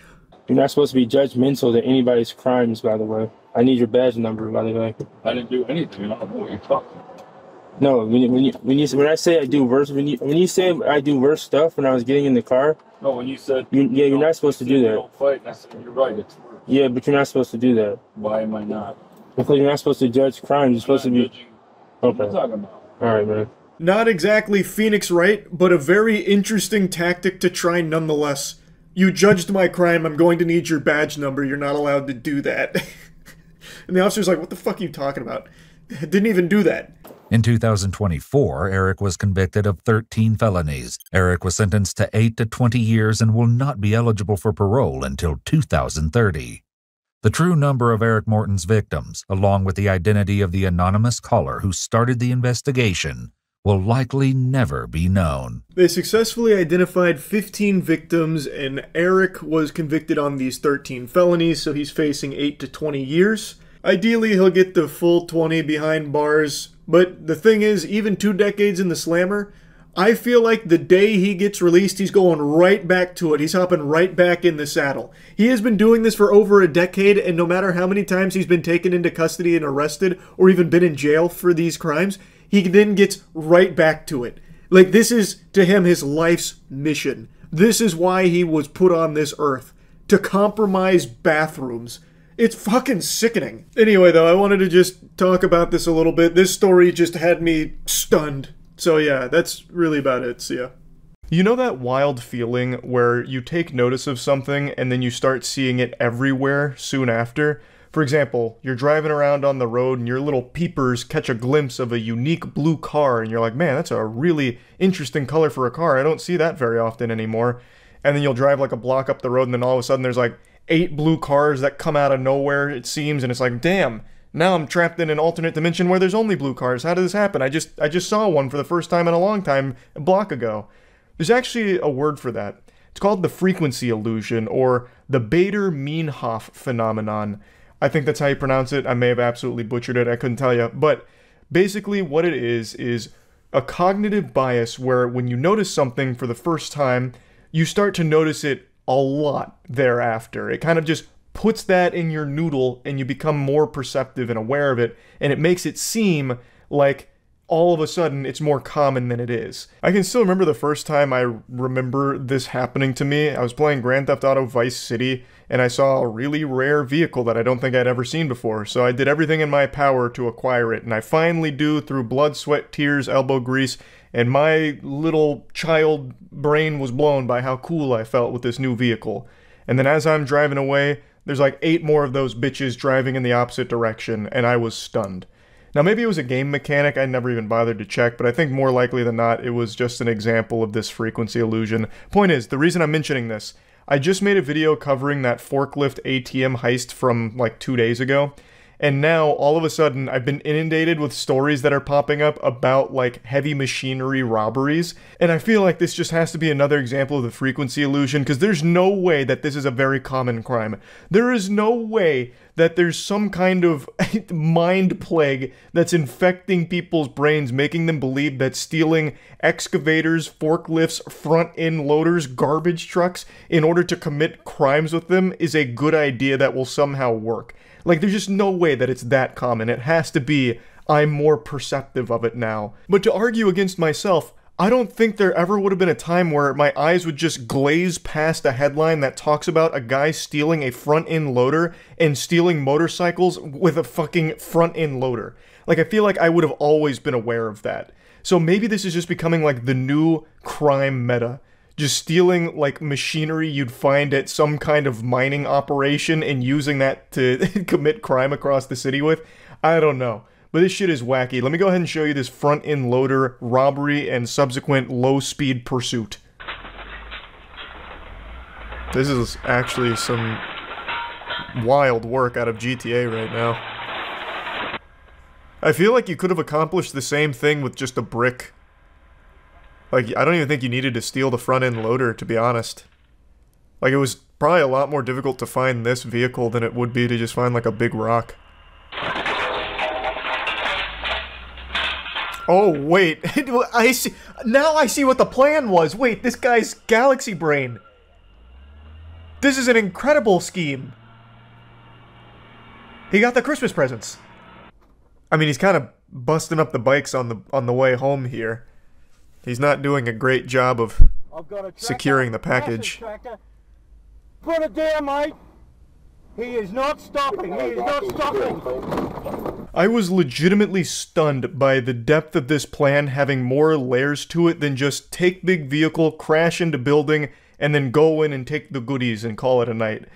You're not supposed to be judgmental to anybody's crimes, by the way. I need your badge number, by the way. I didn't do anything. I don't know what you're talking about. No, when I say I do worse, when you say I do worse stuff when I was getting in the car. No, when you said you're not supposed to do that. Don't fight. I said you're right. It's worse. Yeah, but you're not supposed to do that. Why am I not? Because you're not supposed to judge crimes. You're supposed to be. What are you talking about? All right, man. Not exactly Phoenix Wright, but a very interesting tactic to try nonetheless. You judged my crime. I'm going to need your badge number. You're not allowed to do that. And the officer's like, what the fuck are you talking about? I didn't even do that. In 2024, Eric was convicted of 13 felonies. Eric was sentenced to 8 to 20 years and will not be eligible for parole until 2030. The true number of Eric Morton's victims, along with the identity of the anonymous caller who started the investigation, will likely never be known. They successfully identified 15 victims, and Eric was convicted on these 13 felonies, so he's facing 8 to 20 years. Ideally, he'll get the full 20 behind bars, but the thing is, even 2 decades in the slammer, I feel like the day he gets released, he's going right back to it. He's hopping right back in the saddle. He has been doing this for over a decade, and no matter how many times he's been taken into custody and arrested, or even been in jail for these crimes, he then gets right back to it. Like, this is, to him, his life's mission. This is why he was put on this earth. To compromise bathrooms. It's fucking sickening. Anyway, though, I wanted to just talk about this a little bit. This story just had me stunned. So yeah, that's really about it. See ya. You know that wild feeling where you take notice of something and then you start seeing it everywhere soon after? For example, you're driving around on the road and your little peepers catch a glimpse of a unique blue car and you're like, man, that's a really interesting color for a car. I don't see that very often anymore. And then you'll drive like a block up the road and then all of a sudden there's like 8 blue cars that come out of nowhere, it seems, and it's like, damn, now I'm trapped in an alternate dimension where there's only blue cars. How did this happen? I just saw one for the first time in a long time, a block ago. There's actually a word for that. It's called the frequency illusion, or the Bader-Meinhof phenomenon. I think that's how you pronounce it. I may have absolutely butchered it. I couldn't tell you. But basically what it is a cognitive bias where when you notice something for the first time, you start to notice it a lot thereafter. It kind of just puts that in your noodle and you become more perceptive and aware of it, and it makes it seem like all of a sudden it's more common than it is. I can still remember the first time I remember this happening to me. I was playing Grand Theft Auto Vice City and I saw a really rare vehicle that I don't think I'd ever seen before, so I did everything in my power to acquire it, and I finally do through blood, sweat, tears, elbow grease, and my little child brain was blown by how cool I felt with this new vehicle. And then as I'm driving away, there's like 8 more of those bitches driving in the opposite direction, and I was stunned. Now maybe it was a game mechanic, I never even bothered to check, but I think more likely than not it was just an example of this frequency illusion. Point is, the reason I'm mentioning this, I just made a video covering that forklift ATM heist from like 2 days ago, and now all of a sudden I've been inundated with stories that are popping up about like heavy machinery robberies, and I feel like this just has to be another example of the frequency illusion, because there's no way that this is a very common crime. There is no way that there's some kind of mind plague that's infecting people's brains, making them believe that stealing excavators, forklifts, front-end loaders, garbage trucks in order to commit crimes with them is a good idea that will somehow work. Like, there's just no way that it's that common. It has to be, I'm more perceptive of it now. But to argue against myself, I don't think there ever would have been a time where my eyes would just glaze past a headline that talks about a guy stealing a front-end loader and stealing motorcycles with a fucking front-end loader. Like, I feel like I would have always been aware of that. So maybe this is just becoming like the new crime meta. Just stealing, like, machinery you'd find at some kind of mining operation and using that to commit crime across the city with. I don't know. But this shit is wacky. Let me go ahead and show you this front-end loader robbery and subsequent low-speed pursuit. This is actually some wild work out of GTA right now. I feel like you could have accomplished the same thing with just a brick. Like, I don't even think you needed to steal the front end loader, to be honest. Like, it was probably a lot more difficult to find this vehicle than it would be to just find, like, a big rock. Oh, wait. I see. Now I see what the plan was. Wait, this guy's galaxy brain. This is an incredible scheme. He got the Christmas presents. I mean, he's kind of busting up the bikes on the way home here. He's not doing a great job of securing the package. Put it down, mate. He is not stopping. He is not stopping. I was legitimately stunned by the depth of this plan having more layers to it than just take big vehicle, crash into building, and then go in and take the goodies and call it a night.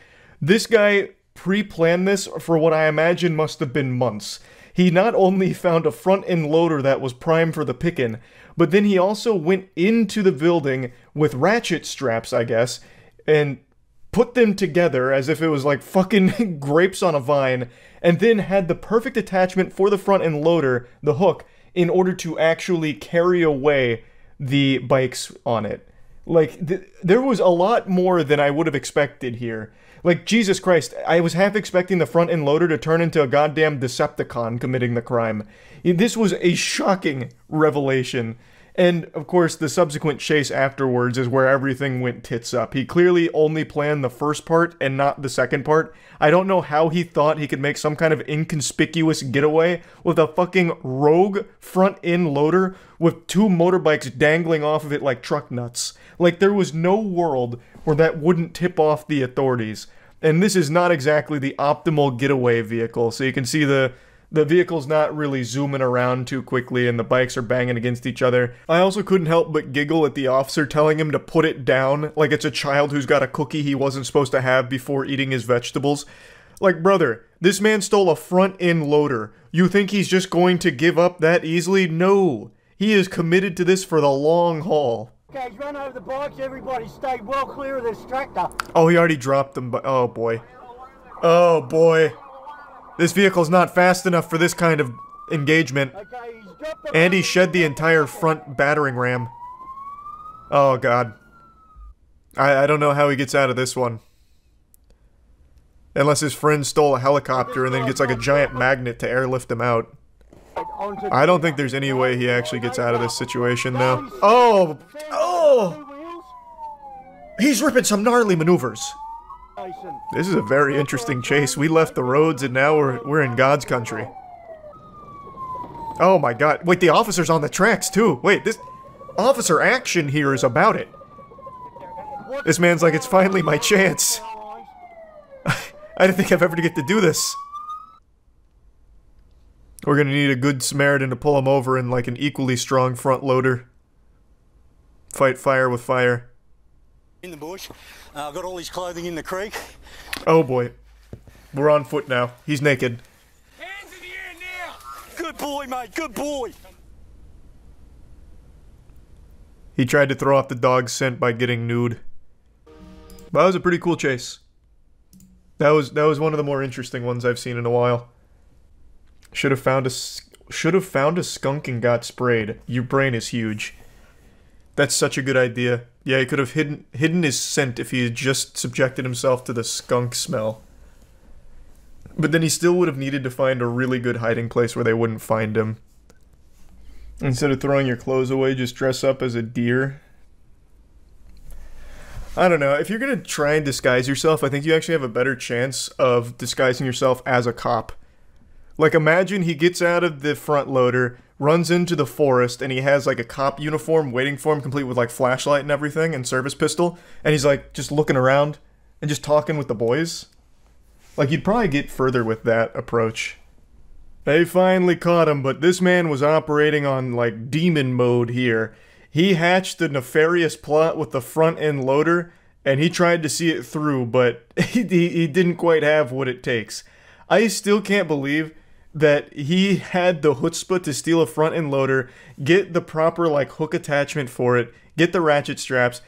This guy pre-planned this for what I imagine must have been months. He not only found a front-end loader that was prime for the pickin', but then he also went into the building with ratchet straps, I guess, and put them together as if it was like fucking grapes on a vine, and then had the perfect attachment for the front-end loader, the hook, in order to actually carry away the bikes on it. Like, there was a lot more than I would have expected here. Like, Jesus Christ, I was half expecting the front-end loader to turn into a goddamn Decepticon committing the crime. This was a shocking revelation. And, of course, the subsequent chase afterwards is where everything went tits up. He clearly only planned the first part and not the second part. I don't know how he thought he could make some kind of inconspicuous getaway with a fucking rogue front-end loader with two motorbikes dangling off of it like truck nuts. Like, there was no world where that wouldn't tip off the authorities. And this is not exactly the optimal getaway vehicle. So you can see the vehicle's not really zooming around too quickly and the bikes are banging against each other. I also couldn't help but giggle at the officer telling him to put it down like it's a child who's got a cookie he wasn't supposed to have before eating his vegetables. Like, brother, this man stole a front-end loader. You think he's just going to give up that easily? No. He is committed to this for the long haul. Okay, he's run over the bikes. Everybody stay well clear of this tractor. Oh, he already dropped them, but oh boy. Oh boy. This vehicle's not fast enough for this kind of engagement. And he shed the entire front battering ram. Oh god. I don't know how he gets out of this one. Unless his friend stole a helicopter and then gets like a giant magnet to airlift him out. I don't think there's any way he actually gets out of this situation though. Oh! Oh! He's ripping some gnarly maneuvers. This is a very interesting chase. We left the roads and now we're in God's country. Oh my god. Wait, the officer's on the tracks too. Wait, this officer action here is about it. This man's like, it's finally my chance. I didn't think I'd ever get to do this. We're gonna need a good Samaritan to pull him over and like an equally strong front loader. Fight fire with fire. In the bush. Got all his clothing in the creek. Oh boy. We're on foot now. He's naked. Hands in the air now! Good boy, mate, good boy! He tried to throw off the dog's scent by getting nude. But that was a pretty cool chase. That was one of the more interesting ones I've seen in a while. Should have found a skunk and got sprayed. Your brain is huge. That's such a good idea. Yeah, he could have hidden his scent if he had just subjected himself to the skunk smell. But then he still would have needed to find a really good hiding place where they wouldn't find him. Instead of throwing your clothes away, just dress up as a deer. I don't know. If you're going to try and disguise yourself, I think you actually have a better chance of disguising yourself as a cop. Like, imagine he gets out of the front loader, runs into the forest, and he has, like, a cop uniform waiting for him, complete with, like, flashlight and everything, and service pistol, and he's, like, just looking around and just talking with the boys. Like, you'd probably get further with that approach. They finally caught him, but this man was operating on, like, demon mode here. He hatched a nefarious plot with the front-end loader, and he tried to see it through, but he didn't quite have what it takes. I still can't believe that he had the chutzpah to steal a front-end loader, get the proper, like, hook attachment for it, get the ratchet straps,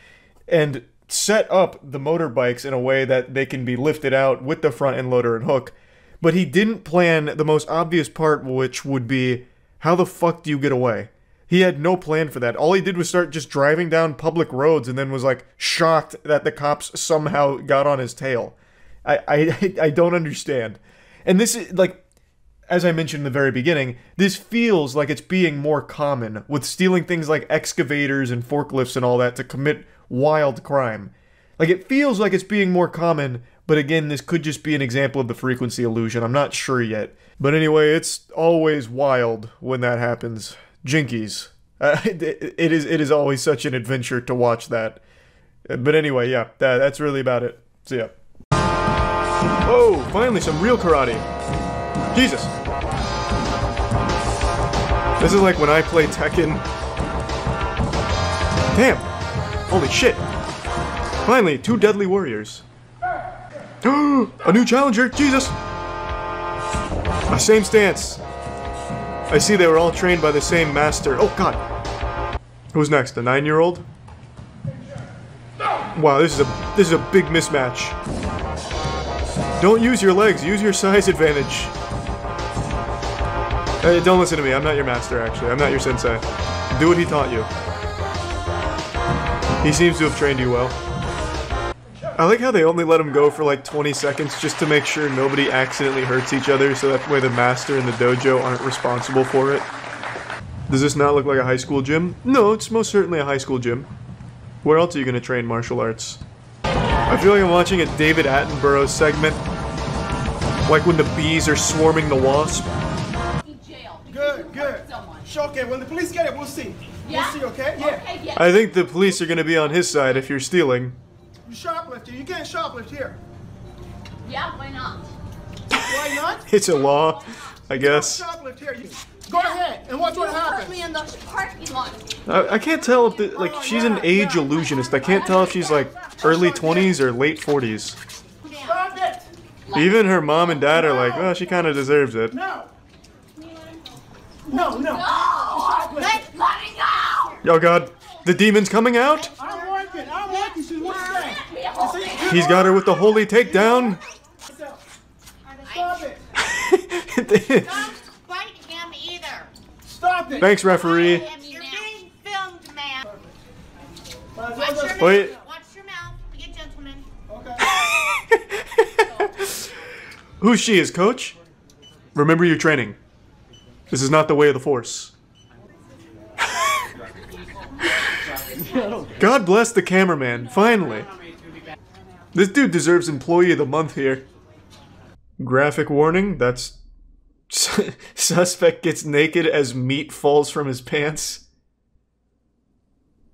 and set up the motorbikes in a way that they can be lifted out with the front-end loader and hook. But he didn't plan the most obvious part, which would be, how the fuck do you get away? He had no plan for that. All he did was start just driving down public roads and then was like shocked that the cops somehow got on his tail. I don't understand. And this is like, as I mentioned in the very beginning, this feels like it's being more common with stealing things like excavators and forklifts and all that to commit wild crime. Like, it feels like it's being more common, but again, this could just be an example of the frequency illusion. I'm not sure yet. But anyway, it's always wild when that happens. Jinkies. It is always such an adventure to watch that. But anyway, yeah, that's really about it. So yeah. Oh, finally some real karate. Jesus. This is like when I play Tekken. Damn. Holy shit. Finally, 2 deadly warriors. A new challenger, Jesus. A same stance. I see they were all trained by the same master. Oh god. Who's next? A 9-year-old? Wow, this is a big mismatch. Don't use your legs, use your size advantage. Hey, don't listen to me, I'm not your master actually. I'm not your sensei. Do what he taught you. He seems to have trained you well. I like how they only let him go for like 20 seconds just to make sure nobody accidentally hurts each other, so that way the master and the dojo aren't responsible for it. Does this not look like a high school gym? No, it's most certainly a high school gym. Where else are you going to train martial arts? I feel like I'm watching a David Attenborough segment. Like when the bees are swarming the wasp. Good, good. Sure, okay, when the police get it, we'll see. Yeah? We'll see, okay? Yeah. Okay, yeah. I think the police are going to be on his side if you're stealing. You shoplifter, you can't shoplift here. Yeah, why not? Why not? It's a law, I guess. You don't shoplift here. Go ahead and watch what happens. Put me in the parking lot. I can't tell if like she's an age illusionist. I can't tell if she's like early 20s or late 40s. Stop it! Even her mom and dad are like, well, she kind of deserves it. No. No, no. No! Let me go! Oh god, the demon's coming out? I'm working. She's what's that? He's got her with the holy takedown. Stop it. Don't fight him either. Stop it. Thanks, referee. You're being filmed, man. Wait. Watch your mouth. Be a gentleman. Okay. Who's she, his coach? Remember your training. This is not the way of the Force. God bless the cameraman, finally. This dude deserves Employee of the Month here. Graphic warning, that's... Suspect gets naked as meat falls from his pants.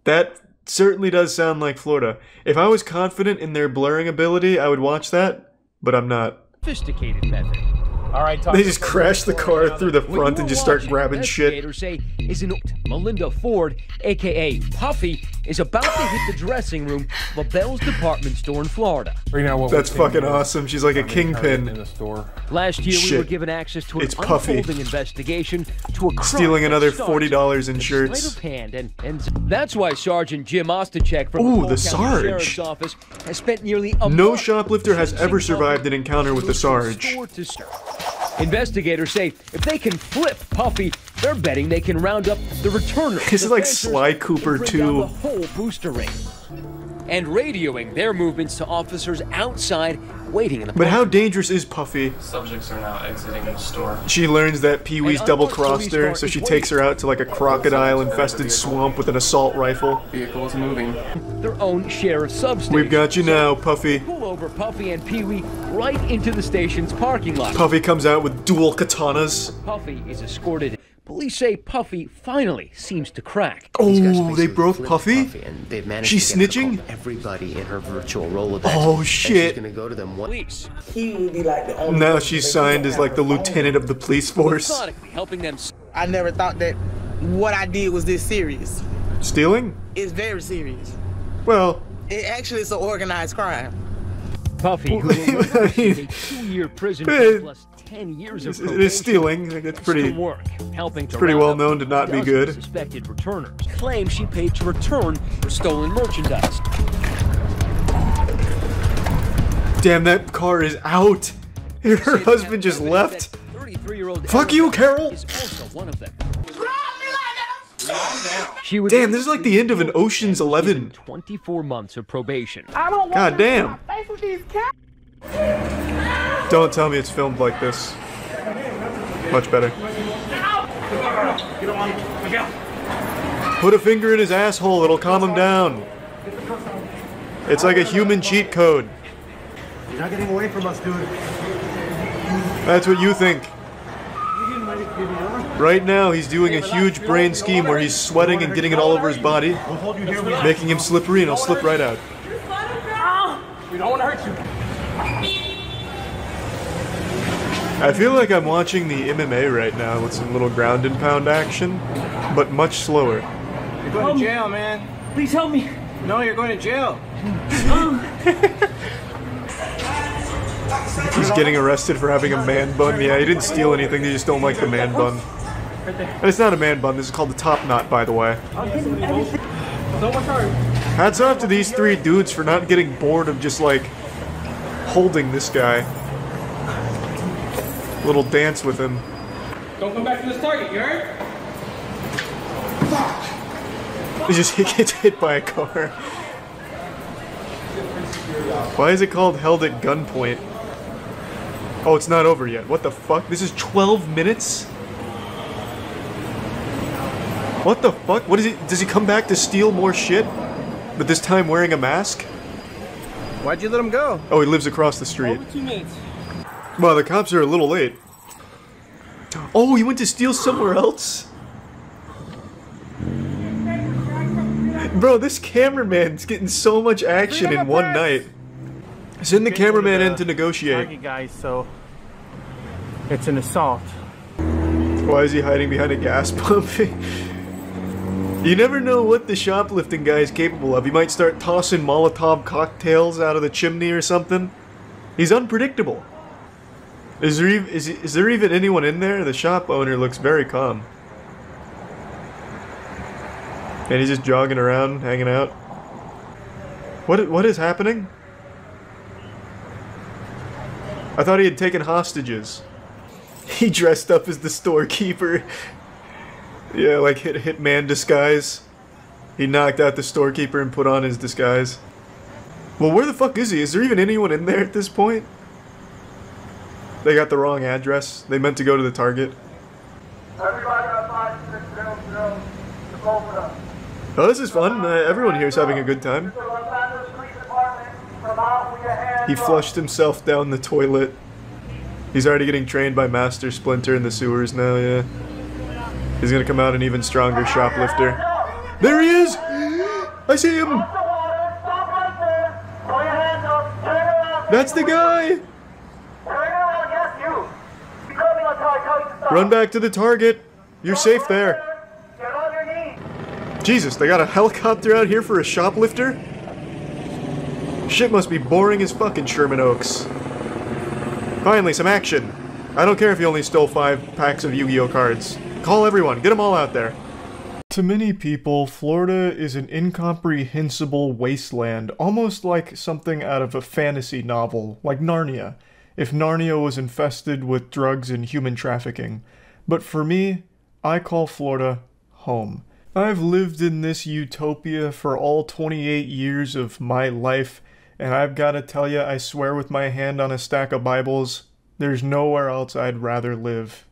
That certainly does sound like Florida. If I was confident in their blurring ability, I would watch that, but I'm not. Sophisticated method. All right, they just crash the car through the front and just start grabbing shit. Investigators say isn't Melinda Ford, aka Puffy, is about to hit the dressing room of a Bell's department store in Florida. That's fucking awesome. She's like a kingpin. In the store. Last year, we were given access to an Puffy. unfolding investigation to a crime stealing another $40 in shirts. And that's why Sergeant Jim Ostachek from the Sarge. Sheriff's Office has spent nearly a No month shoplifter has ever survived an encounter with the Sarge. Investigators say if they can flip Puffy, they're betting they can round up the returners. This is like Sly Cooper 2. The whole booster ring. And radioing their movements to officers outside waiting in the But how dangerous is Puffy? Subjects are now exiting the store. She learns that Pee-wee's double-crossed her, so she takes her out to like a crocodile-infested swamp with an assault rifle. Vehicle is moving. Their own share of substations. We've got you now, Puffy. Pull over Puffy and Pee-wee right into the station's parking lot. Puffy comes out with dual katanas. Puffy is escorted. Police say Puffy finally seems to crack. Oh, they broke Puffy? And they've managed She's to get snitching? everybody in her virtual Rolodex. Oh shit. She's gonna go to them. Police. He would be like the only now she's signed as like the lieutenant of the police force. Helping them. I never thought that what I did was this serious. Stealing? It's very serious. Well, it actually is an organized crime. Puffy, who will receive a 2-year prison term plus 10 years of probation. It is stealing. It's pretty. Helping to pretty well known to not be good. Suspected returners claim she paid to return stolen merchandise. Damn, that car is out. Her husband just left. 33-year-old Fuck you, Carol! is also one of them. Damn, this is like the end of an Ocean's 11. 24 months of probation. God damn. Don't tell me it's filmed like this. Much better. Put a finger in his asshole, it'll calm him down. It's like a human cheat code. You're not getting away from us, dude. That's what you think. Right now, he's doing a huge brain scheme where he's sweating and getting it all over his body, making him slippery, and he'll slip right out. We don't want to hurt you. I feel like I'm watching the MMA right now with some little ground and pound action, but much slower. You're going to jail, man. Please help me. No, you're going to jail. He's getting arrested for having a man bun. Yeah, he didn't steal anything, they just don't like the man bun. And it's not a man bun, this is called the top knot, by the way. Hats off to these three dudes for not getting bored of just, like, holding this guy. Little dance with him. Don't come back to this target, you heard? He just gets hit by a car. Why is it called held at gunpoint? Oh, it's not over yet. What the fuck? This is 12 minutes? What the fuck? What is he? Does he come back to steal more shit? But this time wearing a mask? Why'd you let him go? Oh, he lives across the street. Over 2 minutes. Well, the cops are a little late. Oh, he went to steal somewhere else? Bro, this cameraman's getting so much action in one night. Send the cameraman in to negotiate. Target guy, so it's an assault. Why is he hiding behind a gas pump? You never know what the shoplifting guy is capable of. He might start tossing Molotov cocktails out of the chimney or something. He's unpredictable. Is there even anyone in there? The shop owner looks very calm. And he's just jogging around, hanging out. What is happening? I thought he had taken hostages. He dressed up as the storekeeper. Yeah, like hitman disguise. He knocked out the storekeeper and put on his disguise. Well, where the fuck is he? Is there even anyone in there at this point? They got the wrong address. They meant to go to the Target. Everybody outside, Oh, this is fun. Everyone here is having a good time. He flushed himself down the toilet. He's already getting trained by Master Splinter in the sewers now, yeah. He's gonna come out an even stronger shoplifter. There he is! I see him! That's the guy! Run back to the Target. You're safe there. Jesus, they got a helicopter out here for a shoplifter? Shit must be boring as fucking Sherman Oaks. Finally, some action. I don't care if you only stole 5 packs of Yu-Gi-Oh cards. Call everyone, get them all out there. To many people, Florida is an incomprehensible wasteland, almost like something out of a fantasy novel, like Narnia, if Narnia was infested with drugs and human trafficking. But for me, I call Florida home. I've lived in this utopia for all 28 years of my life, and I've got to tell you, I swear with my hand on a stack of Bibles, there's nowhere else I'd rather live.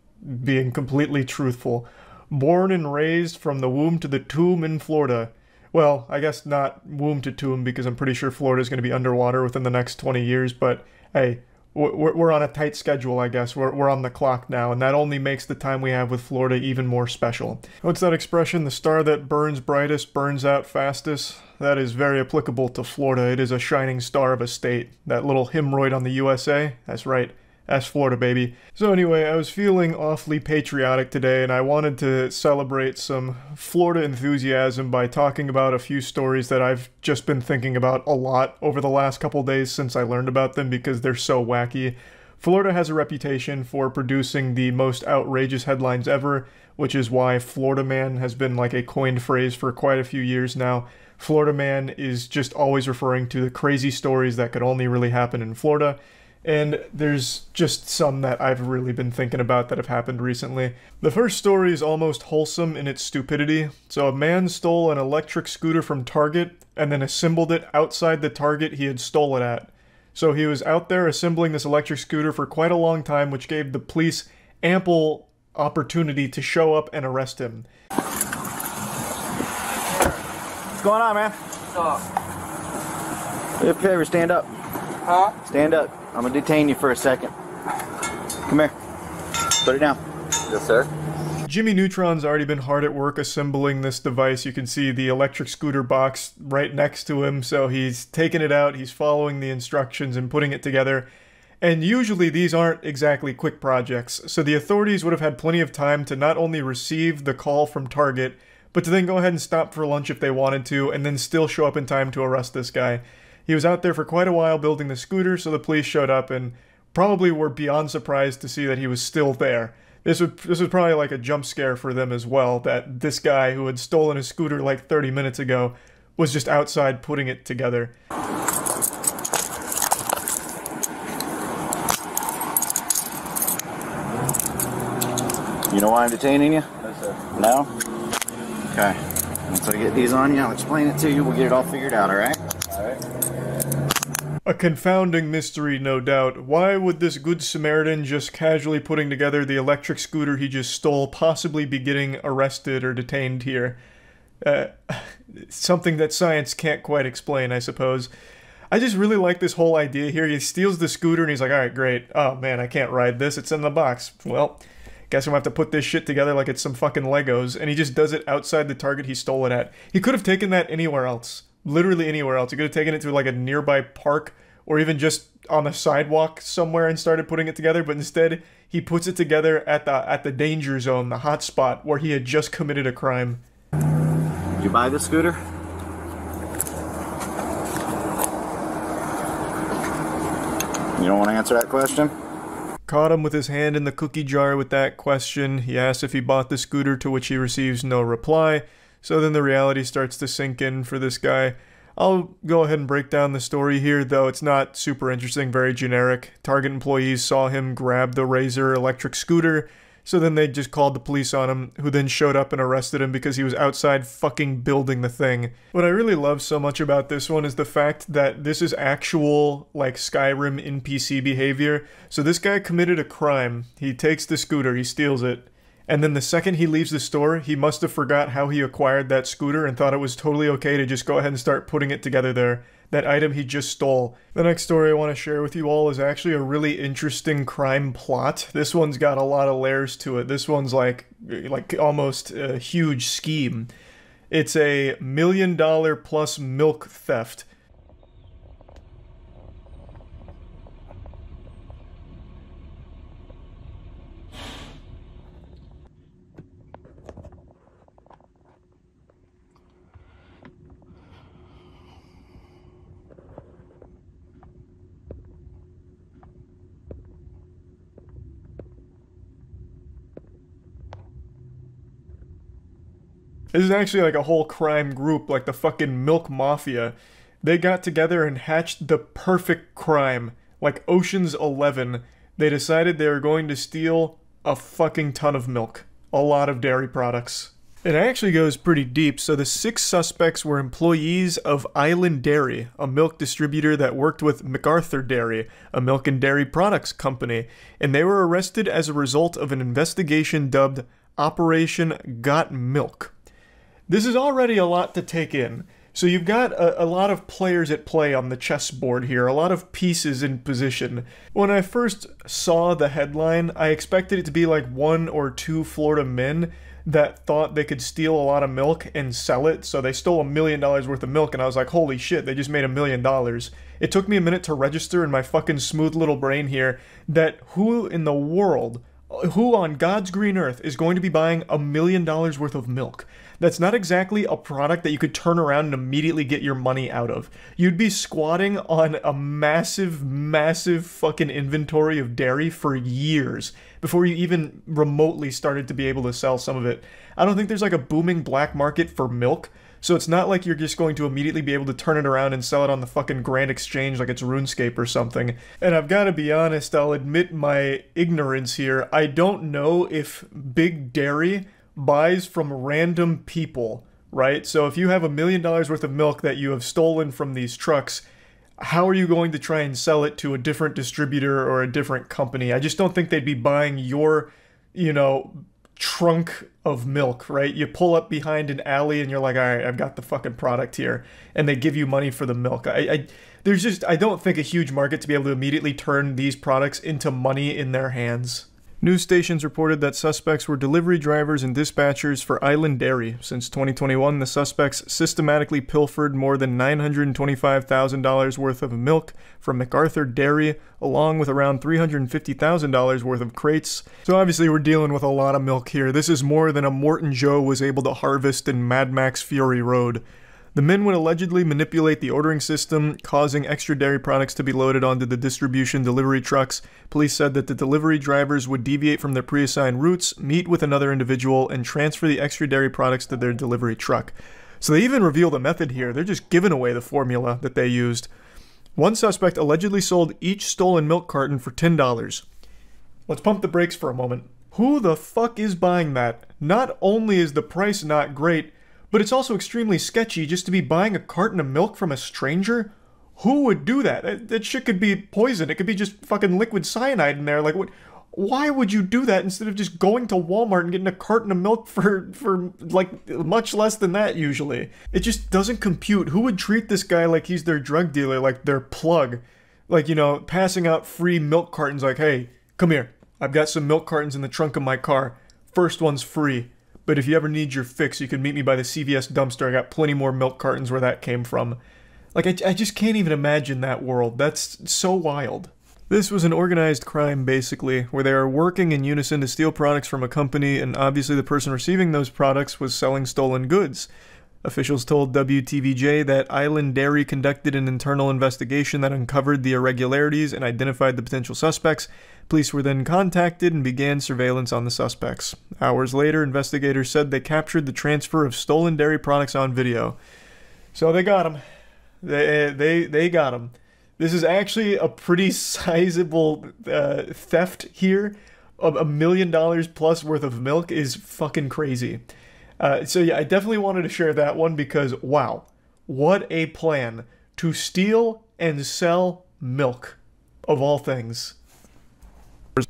Being completely truthful. Born and raised from the womb to the tomb in Florida. Well, I guess not womb to tomb, because I'm pretty sure Florida's going to be underwater within the next 20 years, but hey, we're on a tight schedule, I guess. We're on the clock now, and that only makes the time we have with Florida even more special. What's that expression? The star that burns brightest burns out fastest? That is very applicable to Florida. It is a shining star of a state. That little hemorrhoid on the USA? That's right. That's Florida, baby. So anyway, I was feeling awfully patriotic today, and I wanted to celebrate some Florida enthusiasm by talking about a few stories that I've just been thinking about a lot over the last couple days since I learned about them because they're so wacky. Florida has a reputation for producing the most outrageous headlines ever, which is why Florida Man has been like a coined phrase for quite a few years now. Florida Man is just always referring to the crazy stories that could only really happen in Florida. And there's just some that I've really been thinking about that have happened recently. The first story is almost wholesome in its stupidity. So a man stole an electric scooter from Target and then assembled it outside the Target he had stole it at. So he was out there assembling this electric scooter for quite a long time, which gave the police ample opportunity to show up and arrest him. What's going on, man? Do me a favor, stand up. Huh? Stand up. I'm gonna detain you for a second. Come here. Put it down. Yes, sir. Jimmy Neutron's already been hard at work assembling this device. You can see the electric scooter box right next to him, so he's taking it out, he's following the instructions and putting it together. And usually these aren't exactly quick projects, so the authorities would have had plenty of time to not only receive the call from Target, but to then go ahead and stop for lunch if they wanted to, and then still show up in time to arrest this guy. He was out there for quite a while building the scooter, so the police showed up and probably were beyond surprised to see that he was still there. This was probably like a jump scare for them as well, that this guy who had stolen a scooter like 30 minutes ago was just outside putting it together. You know why I'm detaining you? No, sir. No? Okay. Once I get these on you, I'll explain it to you. We'll get it all figured out, alright? Alright. A confounding mystery, no doubt. Why would this good Samaritan just casually putting together the electric scooter he just stole possibly be getting arrested or detained here? Something that science can't quite explain, I suppose. I just really like this whole idea here. He steals the scooter and he's like, alright, great. Oh man, I can't ride this. It's in the box. Well, guess I'm gonna have to put this shit together like it's some fucking Legos. And he just does it outside the Target he stole it at. He could have taken that anywhere else. Literally anywhere else. He could have taken it to like a nearby park or even just on the sidewalk somewhere and started putting it together, but instead he puts it together at the danger zone, the hot spot where he had just committed a crime. Did you buy this scooter? You don't want to answer that question? Caught him with his hand in the cookie jar with that question. He asks if he bought the scooter, to which he receives no reply. So then the reality starts to sink in for this guy. I'll go ahead and break down the story here, though it's not super interesting, very generic. Target employees saw him grab the Razor electric scooter, so then they just called the police on him, who then showed up and arrested him because he was outside fucking building the thing. What I really love so much about this one is the fact that this is actual, like, Skyrim NPC behavior. So this guy committed a crime. He takes the scooter, he steals it. And then the second he leaves the store, he must have forgot how he acquired that scooter and thought it was totally okay to just go ahead and start putting it together there. That item he just stole. The next story I want to share with you all is actually a really interesting crime plot. This one's got a lot of layers to it. This one's like almost a huge scheme. It's a $1 million plus milk theft. This is actually like a whole crime group, like the fucking Milk Mafia. They got together and hatched the perfect crime. Like Ocean's 11. They decided they were going to steal a fucking ton of milk. A lot of dairy products. It actually goes pretty deep. So the 6 suspects were employees of Island Dairy, a milk distributor that worked with MacArthur Dairy, a milk and dairy products company. And they were arrested as a result of an investigation dubbed Operation Got Milk. This is already a lot to take in. So you've got a lot of players at play on the chessboard here, a lot of pieces in position. When I first saw the headline, I expected it to be like 1 or 2 Florida men that thought they could steal a lot of milk and sell it. So they stole $1 million worth of milk, and I was like, holy shit, they just made $1 million. It took me a minute to register in my fucking smooth little brain here that who in the world, who on God's green earth is going to be buying $1 million worth of milk? That's not exactly a product that you could turn around and immediately get your money out of. You'd be squatting on a massive, massive fucking inventory of dairy for years before you even remotely started to be able to sell some of it. I don't think there's like a booming black market for milk, So it's not like you're just going to immediately be able to turn it around and sell it on the fucking Grand Exchange like it's RuneScape or something. And I've got to be honest, I'll admit my ignorance here. I don't know if Big Dairy buys from random people, right? So if you have $1 million worth of milk that you have stolen from these trucks, how are you going to try and sell it to a different distributor or a different company? I just don't think they'd be buying your, you know, trunk of milk, right? You pull up behind an alley and you're like, all right, I've got the fucking product here, and they give you money for the milk. I don't think a huge market to be able to immediately turn these products into money in their hands. News stations reported that suspects were delivery drivers and dispatchers for Island Dairy. Since 2021, the suspects systematically pilfered more than $925,000 worth of milk from MacArthur Dairy, along with around $350,000 worth of crates. So obviously we're dealing with a lot of milk here. This is more than a Morton Joe was able to harvest in Mad Max Fury Road. The men would allegedly manipulate the ordering system, causing extra dairy products to be loaded onto the distribution delivery trucks. Police said that the delivery drivers would deviate from their pre-assigned routes, meet with another individual, and transfer the extra dairy products to their delivery truck. So they even reveal the method here. They're just giving away the formula that they used. One suspect allegedly sold each stolen milk carton for $10. Let's pump the brakes for a moment. Who the fuck is buying that? Not only is the price not great, but it's also extremely sketchy just to be buying a carton of milk from a stranger? Who would do that? That shit could be poison. It could be just fucking liquid cyanide in there. Like, what? Why would you do that instead of just going to Walmart and getting a carton of milk for like much less than that usually? It just doesn't compute. Who would treat this guy like he's their drug dealer, like their plug? Like, you know, passing out free milk cartons like, hey, come here. I've got some milk cartons in the trunk of my car. First one's free. But if you ever need your fix, you can meet me by the CVS dumpster. I got plenty more milk cartons where that came from. Like, I just can't even imagine that world. That's so wild. This was an organized crime, basically, where they are working in unison to steal products from a company, and obviously the person receiving those products was selling stolen goods. Officials told WTVJ that Island Dairy conducted an internal investigation that uncovered the irregularities and identified the potential suspects. Police were then contacted and began surveillance on the suspects. Hours later, investigators said they captured the transfer of stolen dairy products on video. So they got him. They got him. This is actually a pretty sizable theft here. $1 million plus worth of milk is fucking crazy. So yeah, I definitely wanted to share that one because, wow, what a plan to steal and sell milk, of all things.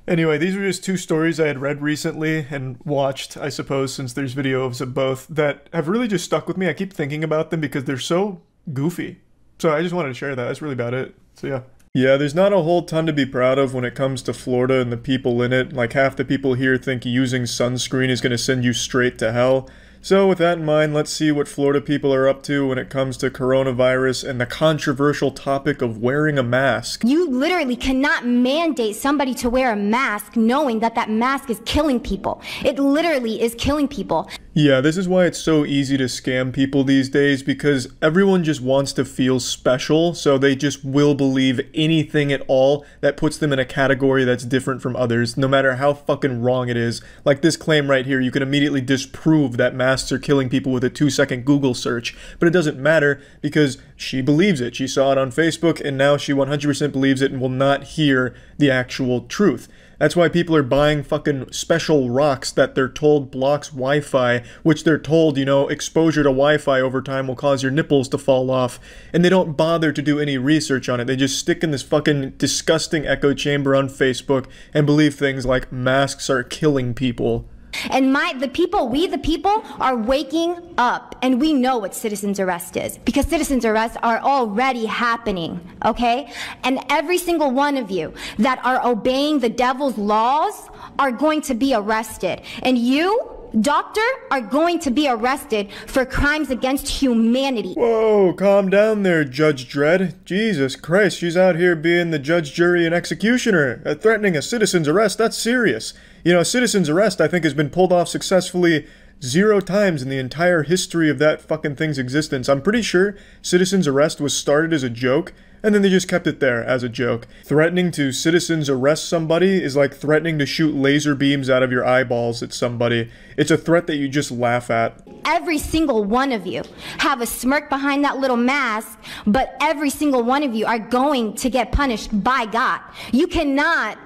Anyway, these are just two stories I had read recently and watched, I suppose, since there's videos of both, that have really just stuck with me. I keep thinking about them because they're so goofy. So I just wanted to share that. That's really about it. So yeah. Yeah, there's not a whole ton to be proud of when it comes to Florida and the people in it. Like, half the people here think using sunscreen is going to send you straight to hell. So with that in mind, let's see what Florida people are up to when it comes to coronavirus and the controversial topic of wearing a mask. You literally cannot mandate somebody to wear a mask knowing that that mask is killing people. It literally is killing people. Yeah, this is why it's so easy to scam people these days, because everyone just wants to feel special, so they just will believe anything at all that puts them in a category that's different from others, no matter how fucking wrong it is. Like this claim right here, you can immediately disprove that masks are killing people with a 2-second Google search, but it doesn't matter because she believes it. She saw it on Facebook, and now she 100% believes it and will not hear the actual truth. That's why people are buying fucking special rocks that they're told blocks Wi-Fi, which they're told, you know, exposure to Wi-Fi over time will cause your nipples to fall off. And they don't bother to do any research on it. They just stick in this fucking disgusting echo chamber on Facebook and believe things like masks are killing people. And we the people are waking up, and we know what citizen's arrest is, because citizen's arrests are already happening, okay? And every single one of you that are obeying the devil's laws are going to be arrested. And you, doctor, are going to be arrested for crimes against humanity. Whoa, calm down there, Judge Dredd. Jesus Christ, she's out here being the judge, jury, and executioner. Threatening a citizen's arrest, that's serious. You know, citizen's arrest, I think, has been pulled off successfully 0 times in the entire history of that fucking thing's existence. I'm pretty sure citizen's arrest was started as a joke, and then they just kept it there as a joke. Threatening to citizens arrest somebody is like threatening to shoot laser beams out of your eyeballs at somebody. It's a threat that you just laugh at. Every single one of you have a smirk behind that little mask, but every single one of you are going to get punished by God. You cannot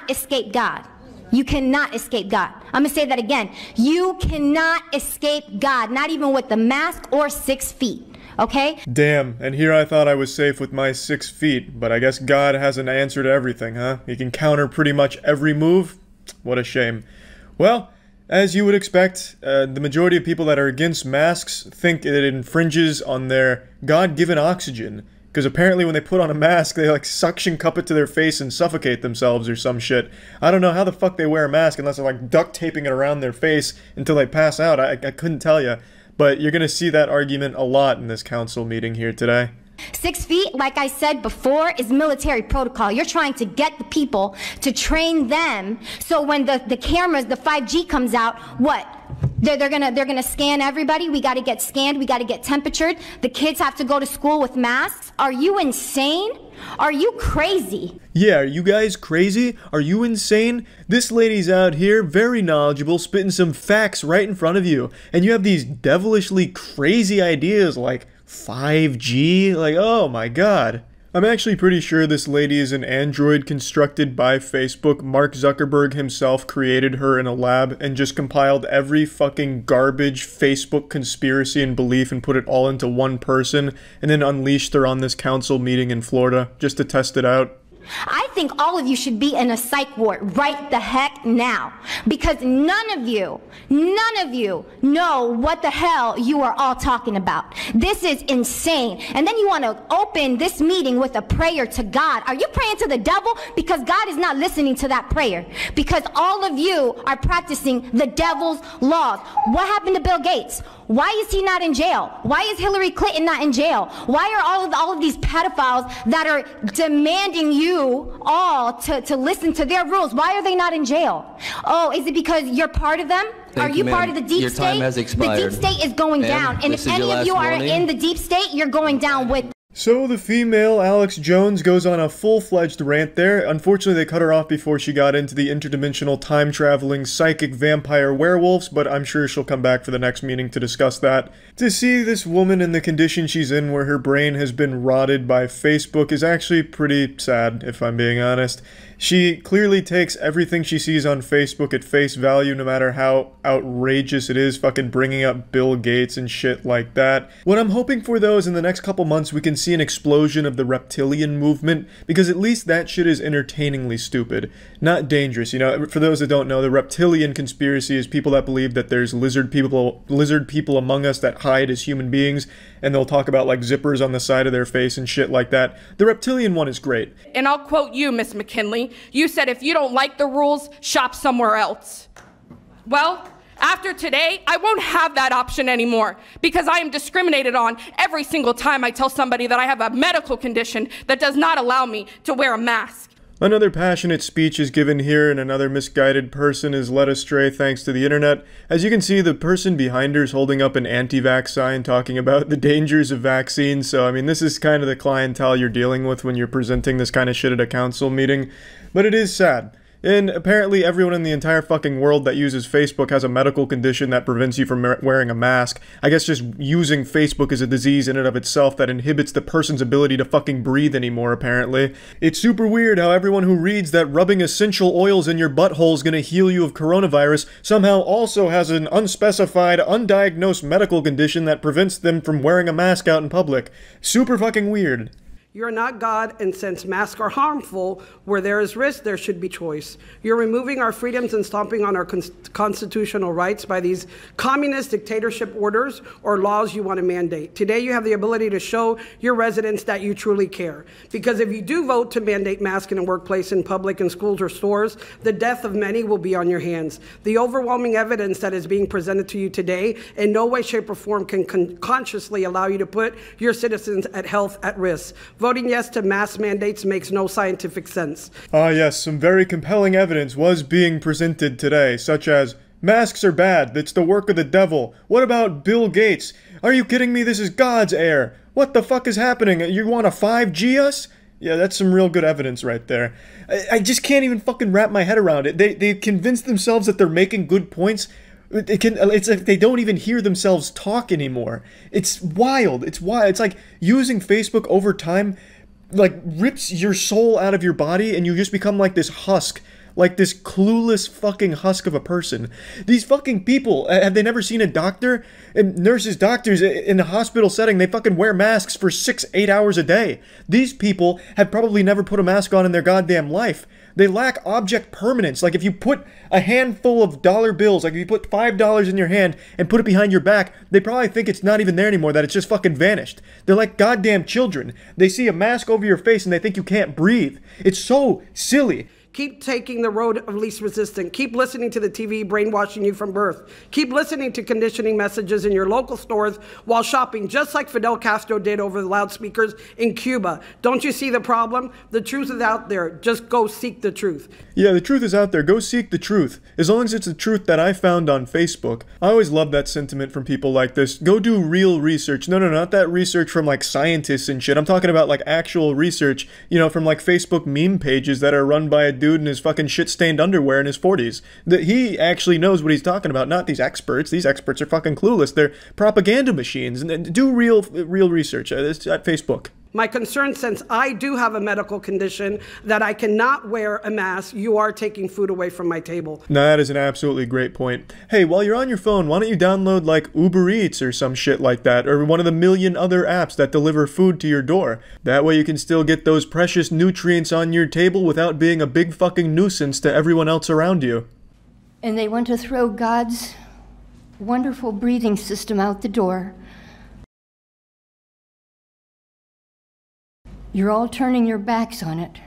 escape God. You cannot escape God. I'm gonna say that again. You cannot escape God, not even with the mask or 6 feet. Okay? Damn, and here I thought I was safe with my 6 feet, but I guess God has an answer to everything, huh? He can counter pretty much every move? What a shame. Well, as you would expect, the majority of people that are against masks think it infringes on their God-given oxygen. Because apparently when they put on a mask, they like suction cup it to their face and suffocate themselves or some shit. I don't know how the fuck they wear a mask unless they're like duct taping it around their face until they pass out. I couldn't tell you. But you're going to see that argument a lot in this council meeting here today. 6 feet, like I said before, is military protocol. You're trying to get the people to train them so when the cameras, the 5G comes out, what? They're gonna scan everybody. We gotta get scanned, we gotta get temperatured. The kids have to go to school with masks. Are you insane? Are you crazy? Yeah, are you guys crazy? Are you insane? This lady's out here, very knowledgeable, spitting some facts right in front of you. And you have these devilishly crazy ideas like 5G? Like, oh my god. I'm actually pretty sure this lady is an android constructed by Facebook. Mark Zuckerberg himself created her in a lab and just compiled every fucking garbage Facebook conspiracy and belief and put it all into one person and then unleashed her on this council meeting in Florida just to test it out. I think all of you should be in a psych ward right the heck now, because none of you know what the hell you are all talking about. This is insane. And then you want to open this meeting with a prayer to God. Are you praying to the devil? Because God is not listening to that prayer, because all of you are practicing the devil's laws. What happened to Bill Gates? Why is he not in jail? Why is Hillary Clinton not in jail? Why are all of these pedophiles that are demanding you all to listen to their rules? Why are they not in jail? Oh, is it because you're part of them? Are you part of the deep state? Your time has expired. The deep state is going down. And if any of you are in the deep state, you're going down with them. So the female Alex Jones goes on a full-fledged rant there. Unfortunately, they cut her off before she got into the interdimensional time-traveling psychic vampire werewolves, but I'm sure she'll come back for the next meeting to discuss that. To see this woman in the condition she's in where her brain has been rotted by Facebook is actually pretty sad, if I'm being honest. She clearly takes everything she sees on Facebook at face value, no matter how outrageous it is, fucking bringing up Bill Gates and shit like that. What I'm hoping for, though, is in the next couple months we can see an explosion of the reptilian movement, because at least that shit is entertainingly stupid, not dangerous. You know, for those that don't know, the reptilian conspiracy is people that believe that there's lizard people among us that hide as human beings, and they'll talk about like zippers on the side of their face and shit like that. The reptilian one is great. And I'll quote you, Miss McKinley. You said if you don't like the rules, shop somewhere else. Well, after today, I won't have that option anymore, because I am discriminated on every single time I tell somebody that I have a medical condition that does not allow me to wear a mask. Another passionate speech is given here, and another misguided person is led astray thanks to the internet. As you can see, the person behind her is holding up an anti-vax sign talking about the dangers of vaccines. So, I mean, this is kind of the clientele you're dealing with when you're presenting this kind of shit at a council meeting. But it is sad. And apparently everyone in the entire fucking world that uses Facebook has a medical condition that prevents you from wearing a mask. I guess just using Facebook is a disease in and of itself that inhibits the person's ability to fucking breathe anymore, apparently. It's super weird how everyone who reads that rubbing essential oils in your butthole is gonna heal you of coronavirus somehow also has an unspecified, undiagnosed medical condition that prevents them from wearing a mask out in public. Super fucking weird. You're not God, and since masks are harmful, where there is risk, there should be choice. You're removing our freedoms and stomping on our constitutional rights by these communist dictatorship orders or laws you want to mandate. Today, you have the ability to show your residents that you truly care. Because if you do vote to mandate masks in a workplace, in public, in schools or stores, the death of many will be on your hands. The overwhelming evidence that is being presented to you today in no way, shape, or form can consciously allow you to put your citizens' health at risk. Voting yes to mask mandates makes no scientific sense. Ah yes, some very compelling evidence was being presented today, such as Masks are bad. It's the work of the devil. What about Bill Gates? Are you kidding me? This is God's air. What the fuck is happening? You want to 5G us? Yeah, that's some real good evidence right there. I just can't even fucking wrap my head around it. They convince themselves that they're making good points. It's like they don't even hear themselves talk anymore. It's wild. It's wild. It's like using Facebook over time, like, rips your soul out of your body and you just become like this husk. Like this clueless fucking husk of a person. These fucking people, have they never seen a doctor? And nurses, doctors, in a hospital setting, they fucking wear masks for 6-8 hours a day. These people have probably never put a mask on in their goddamn life. They lack object permanence. Like if you put a handful of dollar bills, like if you put $5 in your hand and put it behind your back, they probably think it's not even there anymore, that it's just fucking vanished. They're like goddamn children. They see a mask over your face and they think you can't breathe. It's so silly. Keep taking the road of least resistance. Keep listening to the TV brainwashing you from birth. Keep listening to conditioning messages in your local stores while shopping, just like Fidel Castro did over the loudspeakers in Cuba. Don't you see the problem? The truth is out there. Just go seek the truth. Yeah, the truth is out there. Go seek the truth. As long as it's the truth that I found on Facebook. I always love that sentiment from people like this. Go do real research. No, not that research from like scientists and shit. I'm talking about like actual research, you know, from like Facebook meme pages that are run by a dude in his fucking shit-stained underwear in his 40s. That he actually knows what he's talking about, not these experts. These experts are fucking clueless. They're propaganda machines. And do real research at Facebook. My concern, since I do have a medical condition that I cannot wear a mask, you are taking food away from my table. No, that is an absolutely great point. Hey, while you're on your phone, why don't you download like Uber Eats or some shit like that, or one of the million other apps that deliver food to your door. That way you can still get those precious nutrients on your table without being a big fucking nuisance to everyone else around you. And they want to throw God's wonderful breathing system out the door. You're all turning your backs on it.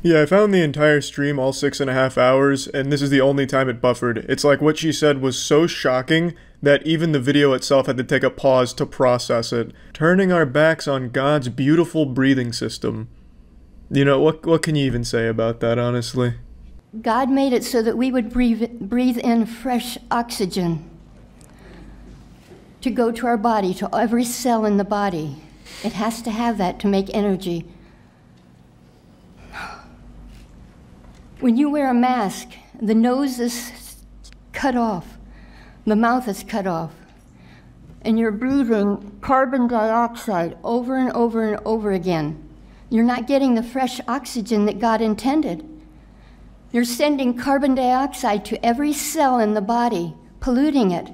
Yeah, I found the entire stream, all 6.5 hours, and this is the only time it buffered. It's like what she said was so shocking that even the video itself had to take a pause to process it. Turning our backs on God's beautiful breathing system. You know, what can you even say about that, honestly? God made it so that we would breathe in fresh oxygen to go to our body, to every cell in the body. It has to have that to make energy. When you wear a mask, the nose is cut off, the mouth is cut off, and you're breathing carbon dioxide over and over and over again. You're not getting the fresh oxygen that God intended. You're sending carbon dioxide to every cell in the body, polluting it.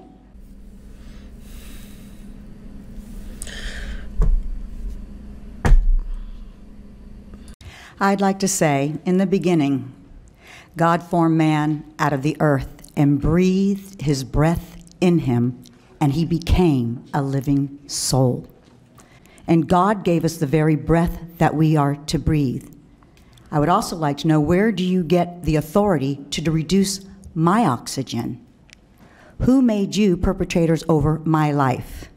I'd like to say, in the beginning, God formed man out of the earth and breathed his breath in him, and he became a living soul. And God gave us the very breath that we are to breathe. I would also like to know, where do you get the authority to reduce my oxygen? Who made you perpetrators over my life?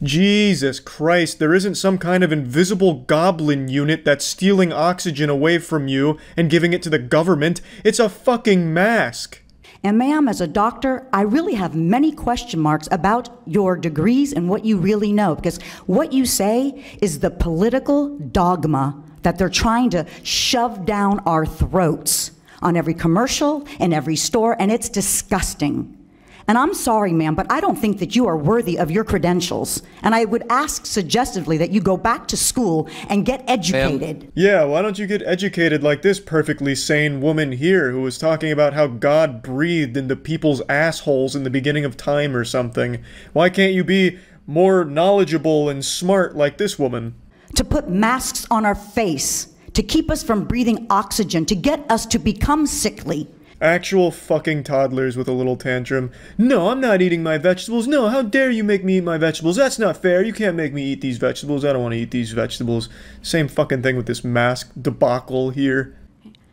Jesus Christ, there isn't some kind of invisible goblin unit that's stealing oxygen away from you and giving it to the government. It's a fucking mask. And ma'am, as a doctor, I really have many question marks about your degrees and what you really know, because what you say is the political dogma that they're trying to shove down our throats on every commercial and every store, and it's disgusting. And I'm sorry, ma'am, but I don't think that you are worthy of your credentials. And I would ask suggestively that you go back to school and get educated. Yeah, why don't you get educated like this perfectly sane woman here who was talking about how God breathed into people's assholes in the beginning of time or something? Why can't you be more knowledgeable and smart like this woman? To put masks on our face, to keep us from breathing oxygen, to get us to become sickly. Actual fucking toddlers with a little tantrum. No, I'm not eating my vegetables. No, how dare you make me eat my vegetables? That's not fair. You can't make me eat these vegetables. I don't want to eat these vegetables. Same fucking thing with this mask debacle here.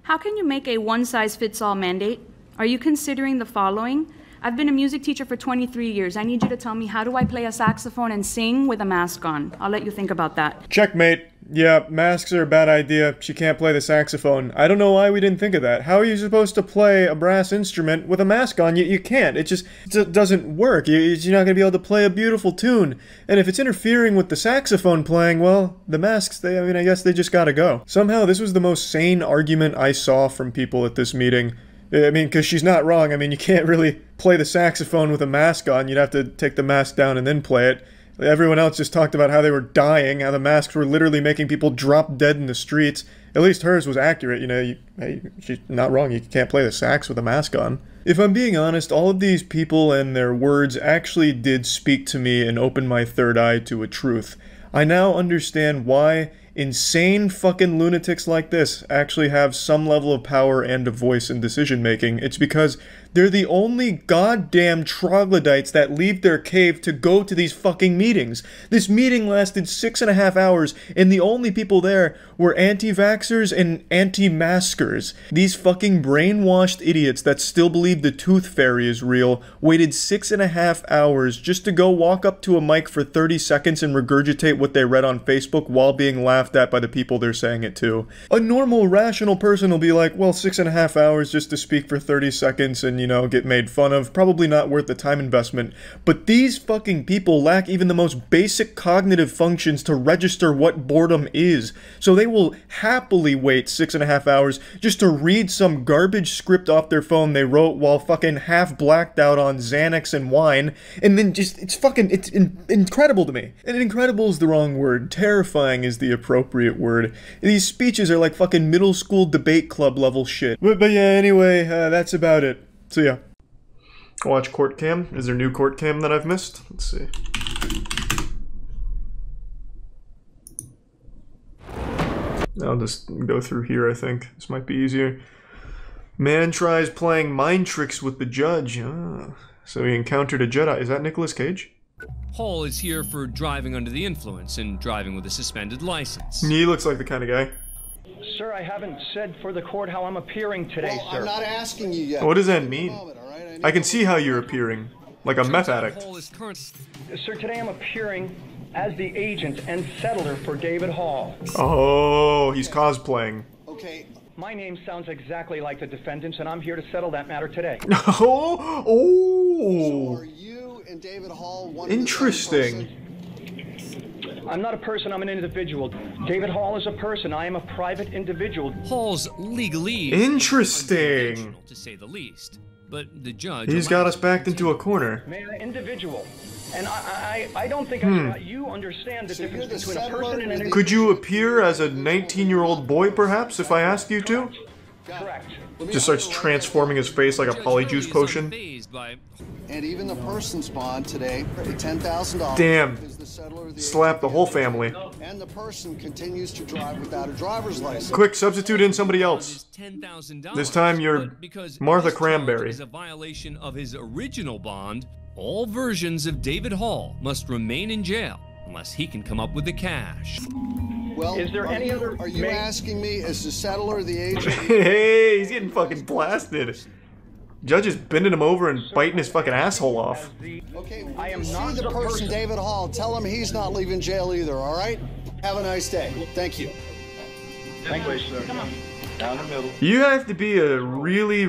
How can you make a one-size-fits-all mandate? Are you considering the following? I've been a music teacher for 23 years. I need you to tell me, how do I play a saxophone and sing with a mask on? I'll let you think about that. Checkmate. Yeah, masks are a bad idea. She can't play the saxophone. I don't know why we didn't think of that. How are you supposed to play a brass instrument with a mask on? You can't. It just doesn't work. You're not going to be able to play a beautiful tune. And if it's interfering with the saxophone playing, well, the masks, I guess they just gotta go. Somehow, this was the most sane argument I saw from people at this meeting. I mean, because she's not wrong. I mean, you can't really play the saxophone with a mask on. You'd have to take the mask down and then play it. Everyone else just talked about how they were dying, how the masks were literally making people drop dead in the streets. At least hers was accurate, she's not wrong, you can't play the sax with a mask on. If I'm being honest, all of these people and their words actually did speak to me and open my third eye to a truth. I now understand why insane fucking lunatics like this actually have some level of power and a voice in decision making. It's because they're the only goddamn troglodytes that leave their cave to go to these fucking meetings. This meeting lasted 6.5 hours, and the only people there were anti-vaxxers and anti-maskers. These fucking brainwashed idiots that still believe the tooth fairy is real waited 6.5 hours just to go walk up to a mic for 30 seconds and regurgitate what they read on Facebook while being laughed at by the people they're saying it to. A normal, rational person will be like, well, 6.5 hours just to speak for 30 seconds and, get made fun of. Probably not worth the time investment. But these fucking people lack even the most basic cognitive functions to register what boredom is. So they will happily wait 6.5 hours just to read some garbage script off their phone they wrote while fucking half blacked out on Xanax and wine. And then it's incredible to me. And incredible is the wrong word. Terrifying is the appropriate word. These speeches are like fucking middle school debate club level shit. But yeah, anyway, that's about it. So yeah. Watch court cam. Is there new court cam that I've missed? Let's see. I'll just go through here, I think. This might be easier. Man tries playing mind tricks with the judge. Ah, so he encountered a Jedi. Is that Nicolas Cage? Hall is here for driving under the influence and driving with a suspended license. He looks like the kind of guy. Sir, I haven't said for the court how I'm appearing today, sir. I'm not asking you yet. What does that mean? I can see how you're appearing. Like a meth addict. Sir, today I'm appearing as the agent and settler for David Hall. Oh, he's cosplaying. Okay. My name sounds exactly like the defendant's, and I'm here to settle that matter today. So are you and David Hall one Interesting. I'm not a person, I'm an individual. David Hall is a person, I am a private individual. Hall's legalese. Interesting. To say the least. But the judge... He's got us backed into a corner. Individual. And I don't think you understand the difference between a person and an individual. Could you appear as a 19-year-old boy, perhaps, if I asked you to? Correct. Just starts transforming his face like a polyjuice potion. And even the person's bond today at $10,000. Damn. Slap the whole family. And the person continues to drive without a driver's license. Quick, substitute in somebody else. This time you're Martha Cranberry. Is a violation of his original bond. All versions of David Hall must remain in jail unless he can come up with the cash. Well, is there any other? Are you asking me as the settler or the agent? Hey, he's getting fucking blasted. Judge is bending him over and biting his fucking asshole off. Okay, I am not the person, David Hall. Tell him he's not leaving jail either, all right? Have a nice day. Thank you. Thank you, sir. Come on. Down the middle. You have to be a really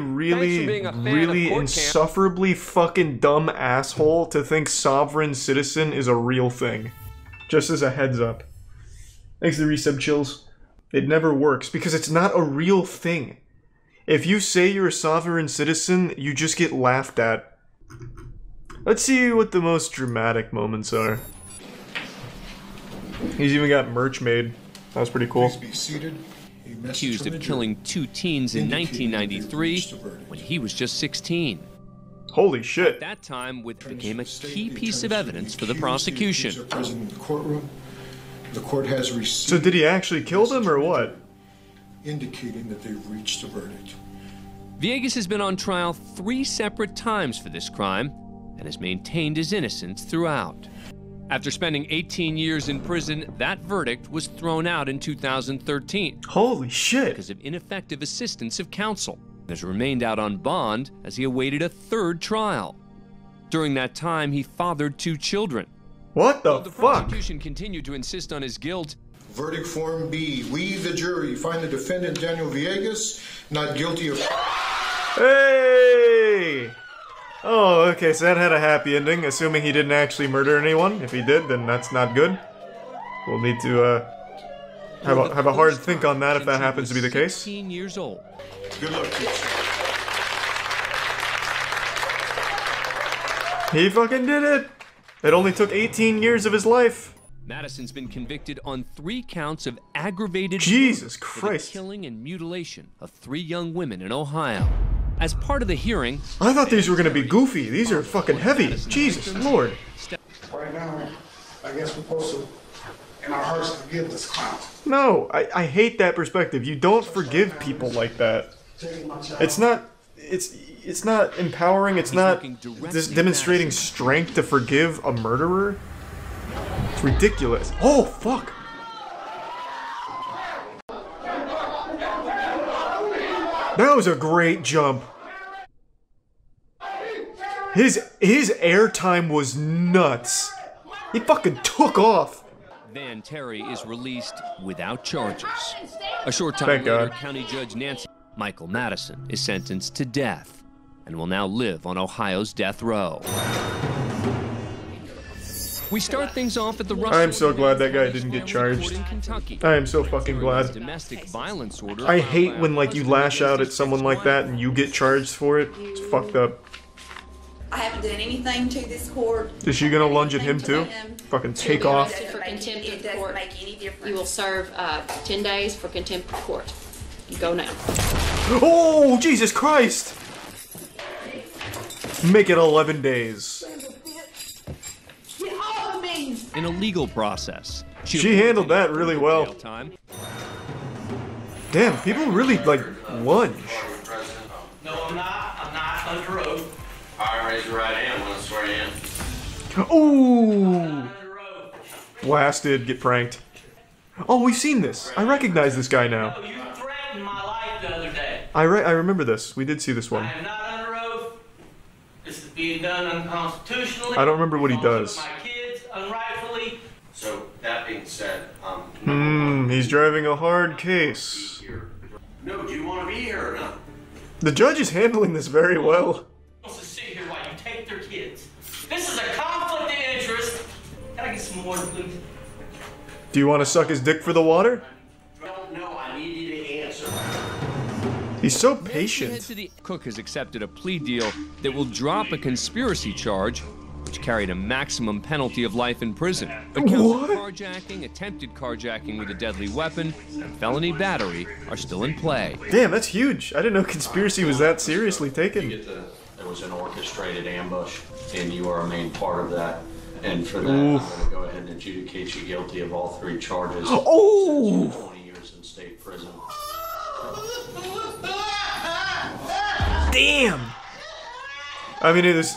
insufferably fucking dumb asshole to think sovereign citizen is a real thing. Just as a heads up. Thanks to the resub chills. It never works because it's not a real thing. If you say you're a sovereign citizen, you just get laughed at. Let's see what the most dramatic moments are. He's even got merch made. That was pretty cool. Please be seated. Accused of killing 2 teens in 1993 when he was just 16. Holy shit. At that time, it became a key piece of evidence for the prosecution. The court has received. So did he actually kill them or what? Indicating that they've reached a verdict. Villegas has been on trial 3 separate times for this crime and has maintained his innocence throughout. After spending 18 years in prison, that verdict was thrown out in 2013. Holy shit! Because of ineffective assistance of counsel. He has remained out on bond as he awaited a 3rd trial. During that time, he fathered 2 children. What the fuck? The prosecution continued to insist on his guilt. Verdict Form B. We, the jury, find the defendant Daniel Villegas not guilty of... Hey! Oh, okay, so that had a happy ending, assuming he didn't actually murder anyone. If he did, then that's not good. We'll need to, have a hard think on that if that happens to be the case. 16 years old. Good luck, teacher. He fucking did it! It only took 18 years of his life. Madison's been convicted on 3 counts of aggravated Jesus murder for Christ. the killing and mutilation of 3 young women in Ohio. As part of the hearing, I thought these were gonna be goofy. These are fucking heavy. Jesus Lord. Right now, I guess we're supposed to, in our hearts, forgive this clown. No, I hate that perspective. You don't forgive people like that. It's not empowering. It's not just demonstrating strength to forgive a murderer. It's ridiculous. Oh, fuck. That was a great jump. His airtime was nuts. He fucking took off. Van Terry is released without charges. A short time Thank later, God. County Judge Nancy Michael Madison is sentenced to death and will now live on Ohio's death row. We start things off at the Russell. I am so glad that guy didn't get charged. I am so fucking glad. Domestic violence order. I hate when like you lash out at someone like that and you get charged for it. It's fucked up. I haven't done anything to this court. Is she gonna lunge at him too? Fucking take off. For contempt of court, you will serve 10 days for contempt of court. You go now. Oh, Jesus Christ! Make it 11 days. Get off of me! In a legal process. She handled that really well. Damn, people really like lunge. No, I'm not. I'm not under oath. All right, raise your right hand when I swear in. Ooh! Blasted, get pranked. Oh, we've seen this. I recognize this guy now. You threatened my life the other day. I remember this. We did see this I one. am not under oath. This is being done unconstitutionally. I don't remember what he does. My kids unrightfully. So that being said, He's driving a hard case. no, do you want to be here or not? The judge is handling this very well. Wants to sit here while you take their kids. This is a conflict of interest. Can I get some more, please? Do you want to suck his dick for the water? I don't know. I need you to answer. He's so patient. Cook has accepted a plea deal that will drop a conspiracy charge, which carried a maximum penalty of life in prison. But counts of carjacking, attempted carjacking with a deadly weapon, and felony battery are still in play. Damn, that's huge. I didn't know conspiracy was that seriously taken. There was an orchestrated ambush, and you are a main part of that. And for that, I'm going to go ahead and adjudicate you guilty of all 3 charges. Oh! 20 years in state prison. Damn! I mean, it is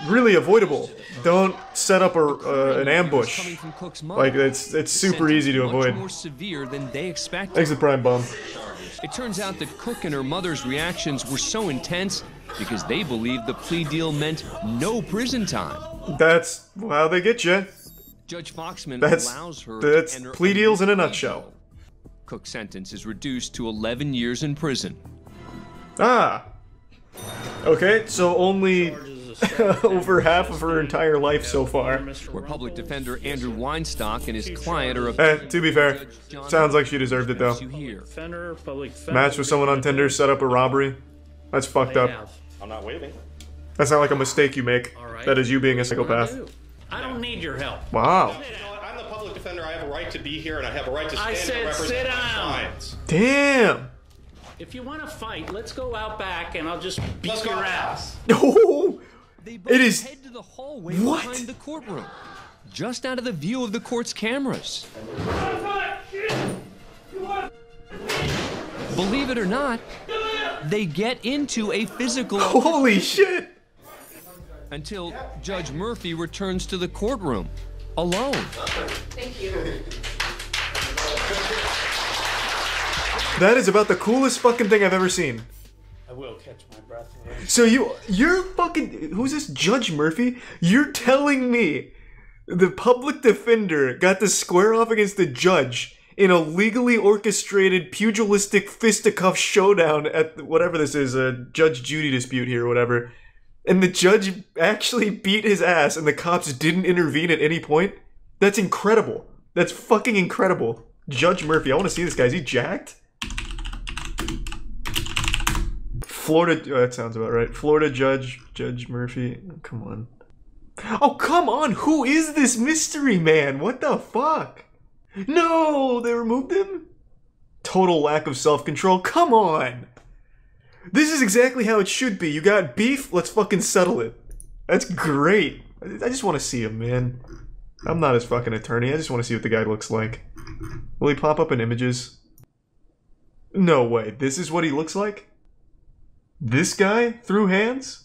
really avoidable. Don't set up an ambush. Like, it's super easy to avoid. More severe than they expected. Exit Prime Bomb. It turns out that Cook and her mother's reactions were so intense because they believed the plea deal meant no prison time. That's how they get you. Judge Foxman That's allows her that's to enter plea a deals in a plea nutshell. deal. Cook's sentence is reduced to 11 years in prison. Ah. Okay, so only over half of her entire life so far. Where public defender Andrew Weinstock and his client are... To be fair, sounds like she deserved it though. Match with someone on Tinder, set up a robbery. That's fucked up. I'm not waving. That's not like a mistake you make. That is you being a psychopath. I don't need your help. Wow. You know what? I'm the public defender. I have a right to be here, and I have a right to stand I said and represent sit my down. clients. Damn. If you want to fight, let's go out back, and I'll just beat your ass. Oh, It is. Head to the hallway What? behind the courtroom, just out of the view of the court's cameras. Believe it or not, they get into a physical... Holy shit! Until Judge Murphy returns to the courtroom, alone. Thank you. That is about the coolest fucking thing I've ever seen. I will catch my breath. So you're fucking, who's this, Judge Murphy? You're telling me the public defender got to square off against the judge in a legally orchestrated pugilistic fisticuff showdown at whatever this is, a Judge Judy dispute here or whatever. And the judge actually beat his ass and the cops didn't intervene at any point? That's incredible. That's fucking incredible. Judge Murphy, I want to see this guy. Is he jacked? Florida, that sounds about right. Florida Judge Murphy. Come on. Oh, come on! Who is this mystery man? What the fuck? No! They removed him? Total lack of self-control. Come on! This is exactly how it should be. You got beef? Let's fucking settle it. That's great. I just want to see him, man. I'm not his fucking attorney. I just want to see what the guy looks like. Will he pop up in images? No way. This is what he looks like? This guy? Through hands?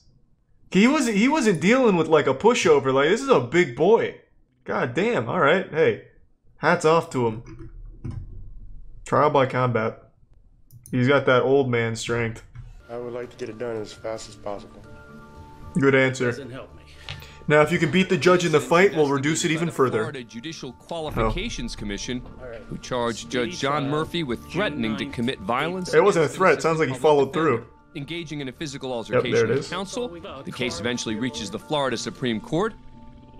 He wasn't dealing with like a pushover. Like, this is a big boy. God damn. Alright. Hey. Hats off to him. Trial by combat. He's got that old man strength. I would like to get it done as fast as possible. Good answer. Doesn't help me. Now, if you can beat the judge in the fight, we'll reduce it even further. Florida Judicial Qualifications Commission, who charged Judge John Murphy with threatening to commit violence. It wasn't a threat. Sounds like he followed through. Engaging in a physical altercation with counsel. The case eventually reaches the Florida Supreme Court,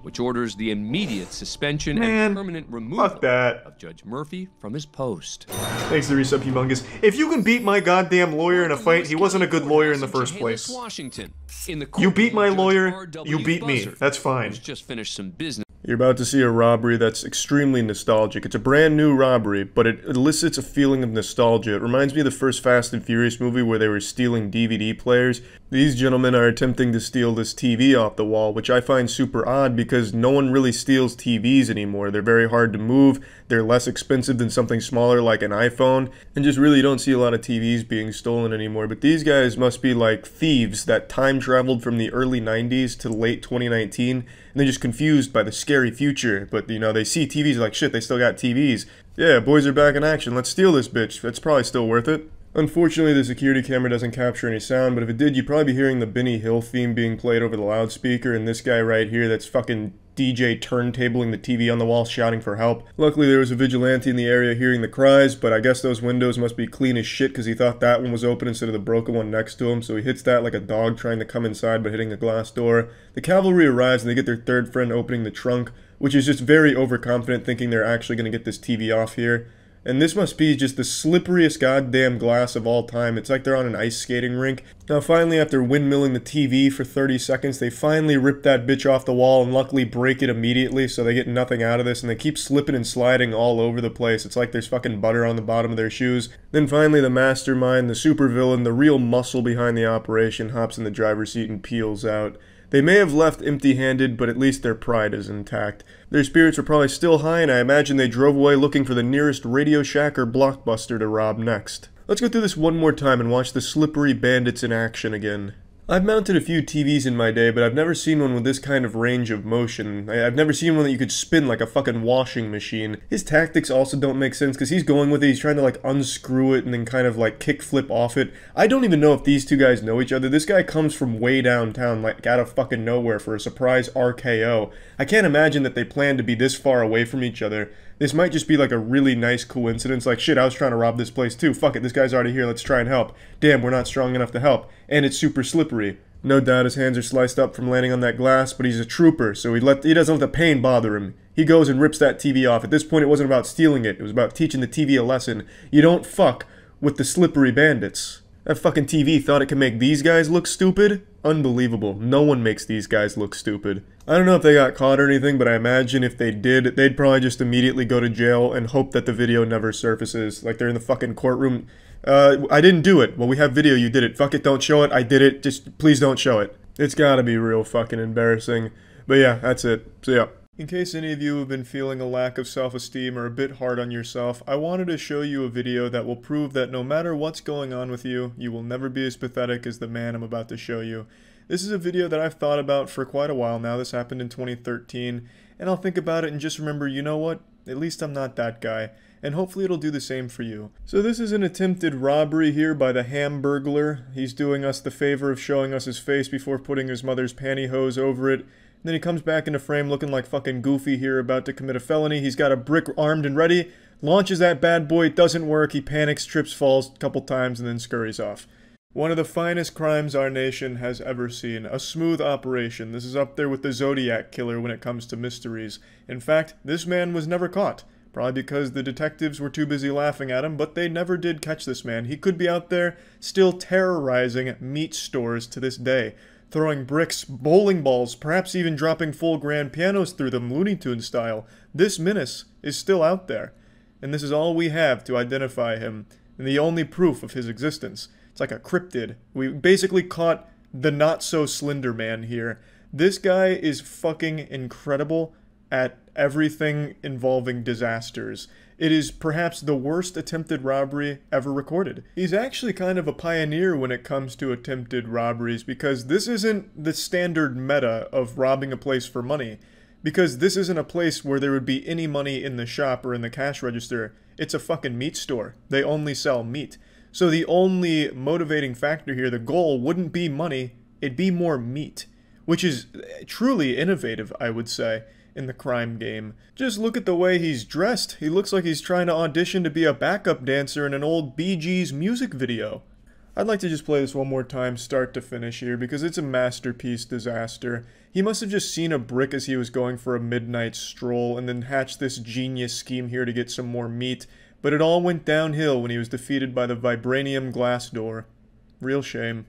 which orders the immediate suspension and permanent removal of Judge Murphy from his post. Thanks to Resub Humongous. If you can beat my goddamn lawyer in a fight, he wasn't a good lawyer in the first place. Washington. In You beat my lawyer, you beat me. That's fine. Just finished some business. You're about to see a robbery that's extremely nostalgic. It's a brand new robbery, but it elicits a feeling of nostalgia. It reminds me of the first Fast and Furious movie where they were stealing DVD players. These gentlemen are attempting to steal this TV off the wall, which I find super odd because no one really steals TVs anymore. They're very hard to move, they're less expensive than something smaller like an iPhone, and just really you don't see a lot of TVs being stolen anymore. But these guys must be like thieves that time traveled from the early 90s to late 2019, and they're just confused by the scary future. But, you know, they see TVs like, shit, they still got TVs. Yeah, boys are back in action, let's steal this bitch. It's probably still worth it. Unfortunately, the security camera doesn't capture any sound, but if it did, you'd probably be hearing the Benny Hill theme being played over the loudspeaker, and this guy right here that's fucking DJ turntabling the TV on the wall shouting for help. Luckily, there was a vigilante in the area hearing the cries, but I guess those windows must be clean as shit because he thought that one was open instead of the broken one next to him, so he hits that like a dog trying to come inside but hitting a glass door. The cavalry arrives and they get their third friend opening the trunk, which is just very overconfident, thinking they're actually going to get this TV off here. And this must be just the slipperiest goddamn glass of all time. It's like they're on an ice skating rink. Now finally, after windmilling the TV for 30 seconds, they finally rip that bitch off the wall and luckily break it immediately so they get nothing out of this, and they keep slipping and sliding all over the place. It's like there's fucking butter on the bottom of their shoes. Then finally the mastermind, the supervillain, the real muscle behind the operation hops in the driver's seat and peels out. They may have left empty-handed, but at least their pride is intact. Their spirits were probably still high, and I imagine they drove away looking for the nearest Radio Shack or Blockbuster to rob next. Let's go through this one more time and watch the slippery bandits in action again. I've mounted a few TVs in my day, but I've never seen one with this kind of range of motion. I've never seen one that you could spin like a fucking washing machine. His tactics also don't make sense because he's going with it, he's trying to like unscrew it and then kind of like kick flip off it. I don't even know if these two guys know each other. This guy comes from way downtown, like out of fucking nowhere for a surprise RKO. I can't imagine that they plan to be this far away from each other. This might just be like a really nice coincidence, like shit, I was trying to rob this place too, fuck it, this guy's already here, let's try and help. Damn, we're not strong enough to help. And it's super slippery. No doubt his hands are sliced up from landing on that glass, but he's a trooper, so he doesn't let the pain bother him. He goes and rips that TV off. At this point it wasn't about stealing it, it was about teaching the TV a lesson. You don't fuck with the slippery bandits. That fucking TV thought it could make these guys look stupid? Unbelievable. No one makes these guys look stupid. I don't know if they got caught or anything, but I imagine if they did, they'd probably just immediately go to jail and hope that the video never surfaces. Like they're in the fucking courtroom. I didn't do it. Well, we have video, you did it. Fuck it, don't show it. I did it. Just please don't show it. It's gotta be real fucking embarrassing. But yeah, that's it. So yeah. In case any of you have been feeling a lack of self-esteem or a bit hard on yourself, I wanted to show you a video that will prove that no matter what's going on with you, you will never be as pathetic as the man I'm about to show you. This is a video that I've thought about for quite a while now. This happened in 2013, and I'll think about it and just remember, you know what? At least I'm not that guy, and hopefully it'll do the same for you. So this is an attempted robbery here by the Hamburglar. He's doing us the favor of showing us his face before putting his mother's pantyhose over it. Then he comes back into frame looking like fucking Goofy here, about to commit a felony. He's got a brick armed and ready, launches that bad boy, it doesn't work, he panics, trips, falls a couple times, and then scurries off. One of the finest crimes our nation has ever seen. A smooth operation. This is up there with the Zodiac Killer when it comes to mysteries. In fact, this man was never caught. Probably because the detectives were too busy laughing at him, but they never did catch this man. He could be out there still terrorizing meat stores to this day. Throwing bricks, bowling balls, perhaps even dropping full grand pianos through them, Looney Tunes style. This menace is still out there. And this is all we have to identify him, and the only proof of his existence. It's like a cryptid. We basically caught the not-so-slender man here. This guy is fucking incredible at everything involving disasters. It is perhaps the worst attempted robbery ever recorded. He's actually kind of a pioneer when it comes to attempted robberies, because this isn't the standard meta of robbing a place for money. Because this isn't a place where there would be any money in the shop or in the cash register. It's a fucking meat store. They only sell meat. So the only motivating factor here, the goal, wouldn't be money, it'd be more meat. Which is truly innovative, I would say, in the crime game. Just look at the way he's dressed. He looks like he's trying to audition to be a backup dancer in an old Bee Gees music video. I'd like to just play this one more time, start to finish here, because it's a masterpiece disaster. He must have just seen a brick as he was going for a midnight stroll, and then hatched this genius scheme here to get some more meat. But it all went downhill when he was defeated by the vibranium glass door. Real shame.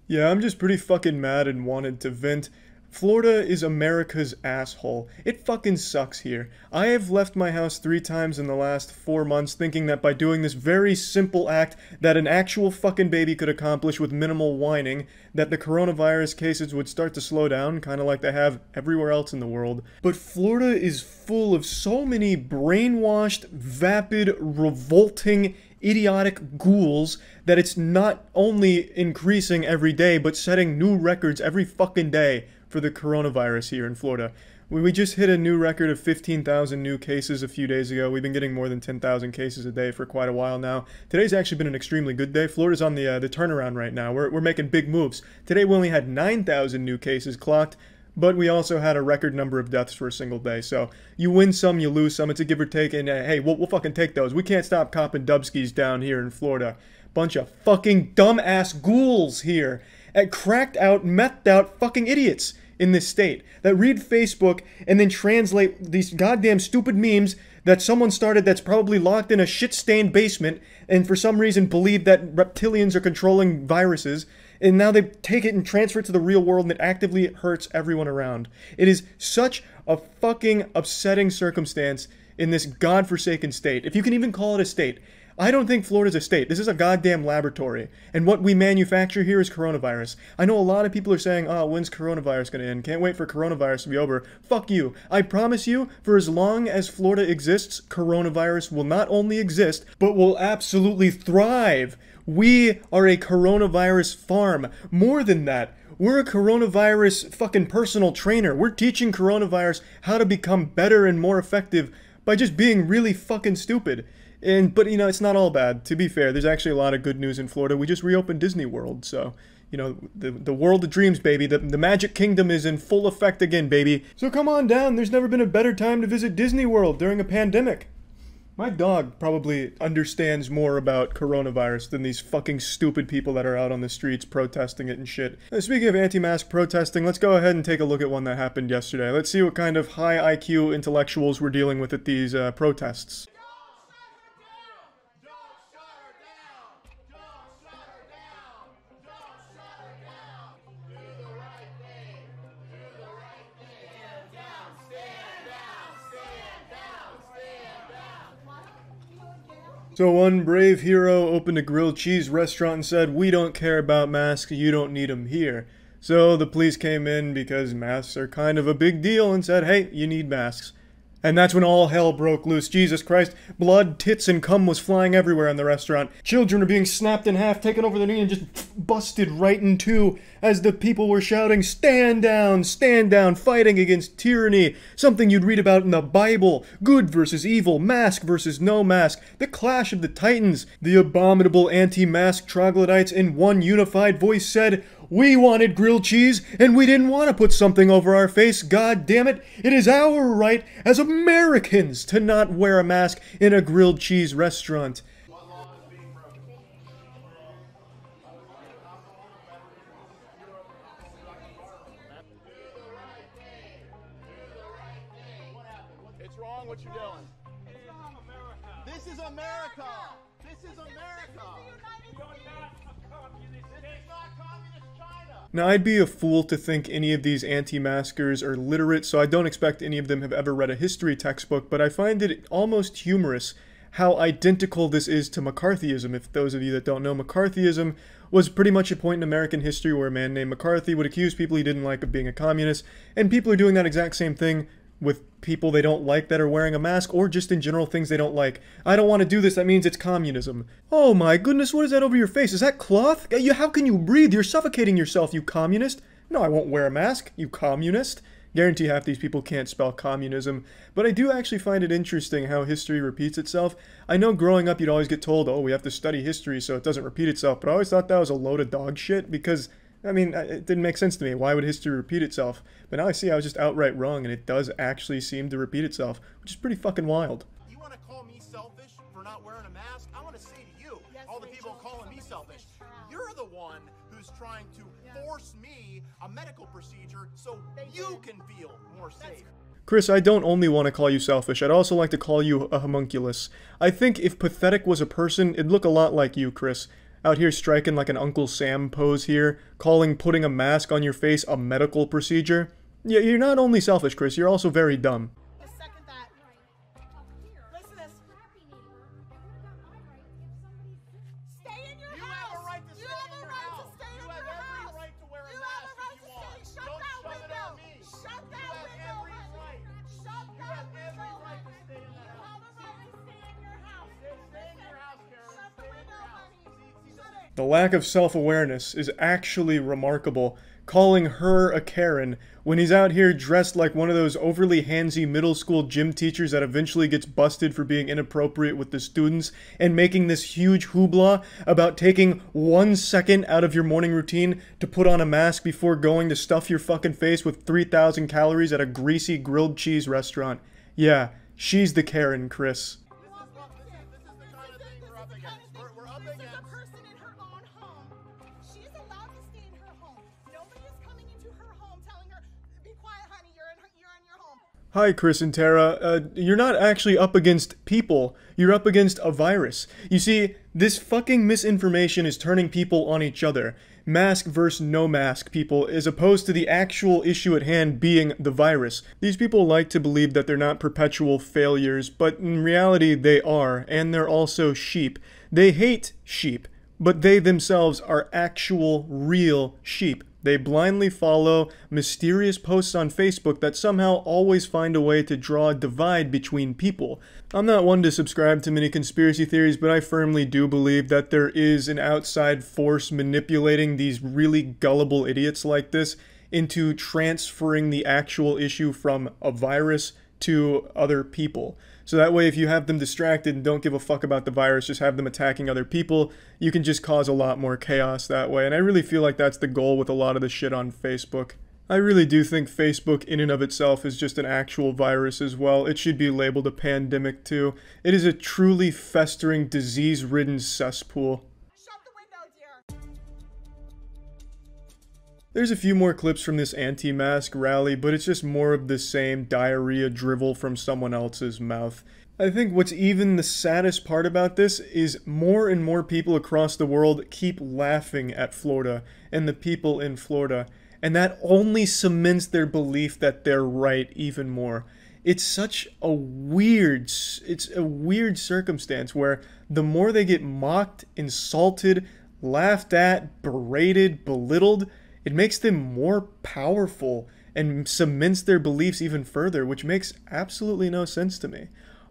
Yeah, I'm just pretty fucking mad and wanted to vent. Florida is America's asshole. It fucking sucks here. I have left my house 3 times in the last 4 months thinking that by doing this very simple act that an actual fucking baby could accomplish with minimal whining, that the coronavirus cases would start to slow down, kind of like they have everywhere else in the world. But Florida is full of so many brainwashed, vapid, revolting, idiotic ghouls that it's not only increasing every day, but setting new records every fucking day for the coronavirus here in Florida. We just hit a new record of 15,000 new cases a few days ago. We've been getting more than 10,000 cases a day for quite a while now. Today's actually been an extremely good day. Florida's on the turnaround right now. We're making big moves. Today we only had 9,000 new cases clocked, but we also had a record number of deaths for a single day. So you win some, you lose some. It's a give or take, and hey, we'll fucking take those. We can't stop copping dubskis down here in Florida. Bunch of fucking dumbass ghouls here. And cracked out, methed out fucking idiots in this state that read Facebook and then translate these goddamn stupid memes that someone started that's probably locked in a shit-stained basement and for some reason believe that reptilians are controlling viruses, and now they take it and transfer it to the real world and it actively hurts everyone around. It is such a fucking upsetting circumstance in this godforsaken state, if you can even call it a state. I don't think Florida's a state. This is a goddamn laboratory. And what we manufacture here is coronavirus. I know a lot of people are saying, oh, when's coronavirus going to end? Can't wait for coronavirus to be over. Fuck you. I promise you, for as long as Florida exists, coronavirus will not only exist, but will absolutely thrive. We are a coronavirus farm. More than that, we're a coronavirus fucking personal trainer. We're teaching coronavirus how to become better and more effective by just being really fucking stupid. But, you know, it's not all bad. To be fair, there's actually a lot of good news in Florida. We just reopened Disney World, so, you know, the world of dreams, baby. The Magic Kingdom is in full effect again, baby. So come on down. There's never been a better time to visit Disney World during a pandemic. My dog probably understands more about coronavirus than these fucking stupid people that are out on the streets protesting it and shit. Speaking of anti-mask protesting, let's go ahead and take a look at one that happened yesterday. Let's see what kind of high IQ intellectuals we're dealing with at these protests. So one brave hero opened a grilled cheese restaurant and said, "We don't care about masks, you don't need them here." So the police came in because masks are kind of a big deal and said, "Hey, you need masks." And that's when all hell broke loose. Jesus Christ, blood, tits, and cum was flying everywhere in the restaurant. Children were being snapped in half, taken over the knee, and just busted right in two as the people were shouting, stand down, fighting against tyranny." Something you'd read about in the Bible. Good versus evil, mask versus no mask, the clash of the titans. The abominable anti-mask troglodytes in one unified voice said, We wanted grilled cheese, and we didn't want to put something over our face. God damn it. It is our right as Americans to not wear a mask in a grilled cheese restaurant. It's wrong what you're doing. This is America. This is America. Now, I'd be a fool to think any of these anti-maskers are literate, so I don't expect any of them have ever read a history textbook, but I find it almost humorous how identical this is to McCarthyism. If those of you that don't know, McCarthyism was pretty much a point in American history where a man named McCarthy would accuse people he didn't like of being a communist, and people are doing that exact same thing with people they don't like that are wearing a mask, or just in general things they don't like. I don't want to do this, that means it's communism. Oh my goodness, what is that over your face? Is that cloth? How can you breathe? You're suffocating yourself, you communist. No, I won't wear a mask, you communist. Guarantee half these people can't spell communism. But I do actually find it interesting how history repeats itself. I know growing up you'd always get told, oh, we have to study history so it doesn't repeat itself, but I always thought that was a load of dog shit because I mean, it didn't make sense to me. Why would history repeat itself? But now I see I was just outright wrong, and it does actually seem to repeat itself, which is pretty fucking wild. You want to call me selfish for not wearing a mask? I want to say to you, all the people calling me selfish, you're the one who's trying to force me a medical procedure so you can feel more safe. Chris, I don't only want to call you selfish, I'd also like to call you a homunculus. I think if pathetic was a person, it'd look a lot like you, Chris. Out here striking like an Uncle Sam pose here, calling putting a mask on your face a medical procedure. Yeah, you're not only selfish, Chris, you're also very dumb. The lack of self-awareness is actually remarkable, calling her a Karen when he's out here dressed like one of those overly handsy middle school gym teachers that eventually gets busted for being inappropriate with the students and making this huge hoopla about taking 1 second out of your morning routine to put on a mask before going to stuff your fucking face with 3,000 calories at a greasy grilled cheese restaurant. Yeah, she's the Karen, Chris. Hi, Chris and Tara. You're not actually up against people. You're up against a virus. You see, this fucking misinformation is turning people on each other. Mask versus no mask people, as opposed to the actual issue at hand being the virus. These people like to believe that they're not perpetual failures, but in reality they are, and they're also sheep. They hate sheep, but they themselves are actual, real sheep. They blindly follow mysterious posts on Facebook that somehow always find a way to draw a divide between people. I'm not one to subscribe to many conspiracy theories, but I firmly do believe that there is an outside force manipulating these really gullible idiots like this into transferring the actual issue from a virus to other people. So that way, if you have them distracted and don't give a fuck about the virus, just have them attacking other people, you can just cause a lot more chaos that way. And I really feel like that's the goal with a lot of the shit on Facebook. I really do think Facebook in and of itself is just an actual virus as well. It should be labeled a pandemic too. It is a truly festering, disease-ridden cesspool. There's a few more clips from this anti-mask rally, but it's just more of the same diarrhea drivel from someone else's mouth. I think what's even the saddest part about this is more and more people across the world keep laughing at Florida and the people in Florida, and that only cements their belief that they're right even more. It's such a weird circumstance where the more they get mocked, insulted, laughed at, berated, belittled, it makes them more powerful and cements their beliefs even further, which makes absolutely no sense to me.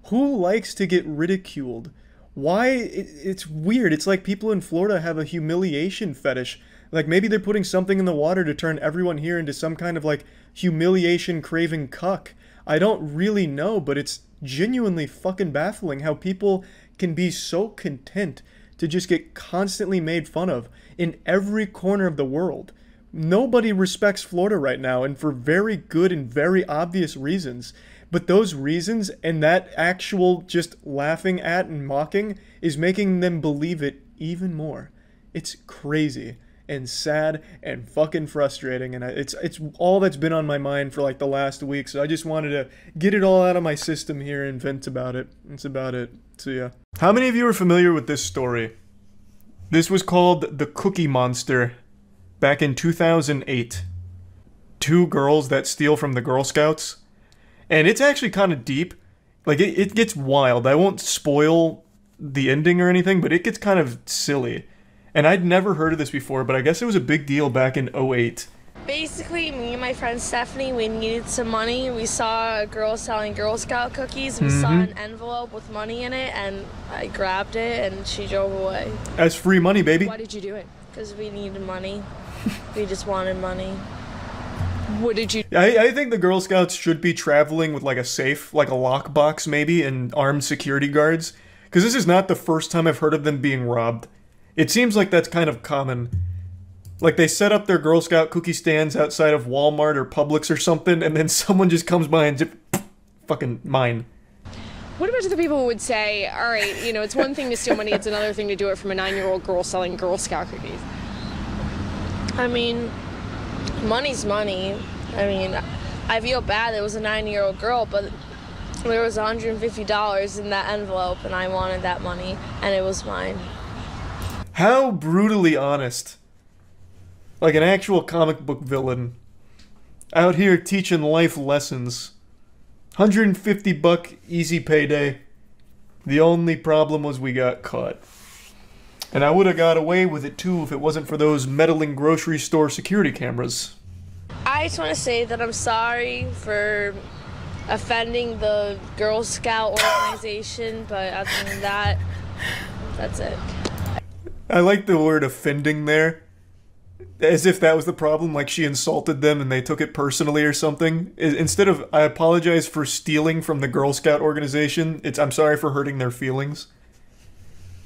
Who likes to get ridiculed? Why? It's weird. It's like people in Florida have a humiliation fetish. Like maybe they're putting something in the water to turn everyone here into some kind of like humiliation craving cuck. I don't really know, but it's genuinely fucking baffling how people can be so content to just get constantly made fun of in every corner of the world. Nobody respects Florida right now, and for very good and very obvious reasons. But those reasons and that actual just laughing at and mocking is making them believe it even more. It's crazy and sad and fucking frustrating, and it's all that's been on my mind for like the last week, so I just wanted to get it all out of my system here and vent about it. That's about it. So yeah. How many of you are familiar with this story? This was called the Cookie Monster back in 2008. 2 girls that steal from the Girl Scouts. And it's actually kind of deep. Like, it gets wild. I won't spoil the ending or anything, but it gets kind of silly. And I'd never heard of this before, but I guess it was a big deal back in 2008. Basically, me and my friend Stephanie, we needed some money. We saw a girl selling Girl Scout cookies. We saw an envelope with money in it, and I grabbed it, and she drove away. That's free money, baby. Why did you do it? Because we needed money. We just wanted money. What did you... I think the Girl Scouts should be traveling with like a safe, like a lockbox maybe, and armed security guards. Because this is not the first time I've heard of them being robbed. It seems like that's kind of common. Like, they set up their Girl Scout cookie stands outside of Walmart or Publix or something, and then someone just comes by and just, fucking mine. What about the people who would say, all right, you know, it's one thing to steal money, it's another thing to do it from a 9-year-old girl selling Girl Scout cookies? I mean, money's money. I mean, I feel bad it was a 9-year-old girl, but there was $150 in that envelope, and I wanted that money, and it was mine. How brutally honest. Like an actual comic book villain. Out here teaching life lessons. $150 easy payday. The only problem was we got caught. And I would have got away with it too if it wasn't for those meddling grocery store security cameras. I just want to say that I'm sorry for offending the Girl Scout organization, but other than that, that's it. I like the word offending there. As if that was the problem, like she insulted them and they took it personally or something. Instead of, I apologize for stealing from the Girl Scout organization, it's, I'm sorry for hurting their feelings.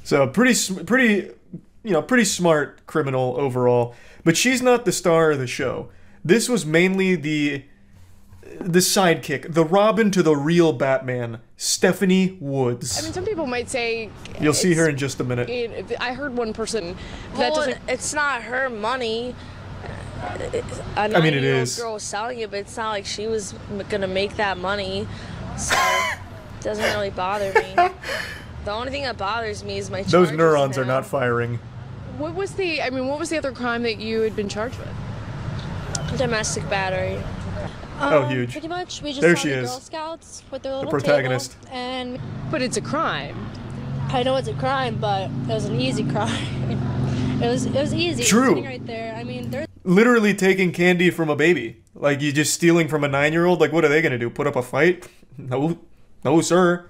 So, pretty smart criminal overall. But she's not the star of the show. This was mainly the sidekick, the Robin to the real Batman, Stephanie Woods. I mean, some people might say... You'll see her in just a minute. I heard one person that doesn't... It's not her money. I mean, it is. Girl was selling it, but it's not like she was gonna make that money. So, it doesn't really bother me. The only thing that bothers me is my charges. Those neurons are not firing. What was the other crime that you had been charged with? Domestic battery. Oh, huge. Pretty much, we just there saw she the is. Girl Scouts with their little the protagonist. table, and but it's a crime. I know it's a crime, but it was an easy crime. it was easy. True. It was sitting right there. I mean, there's Literally taking candy from a baby. Like, you just stealing from a 9-year-old? Like, what are they gonna do? Put up a fight? No, sir.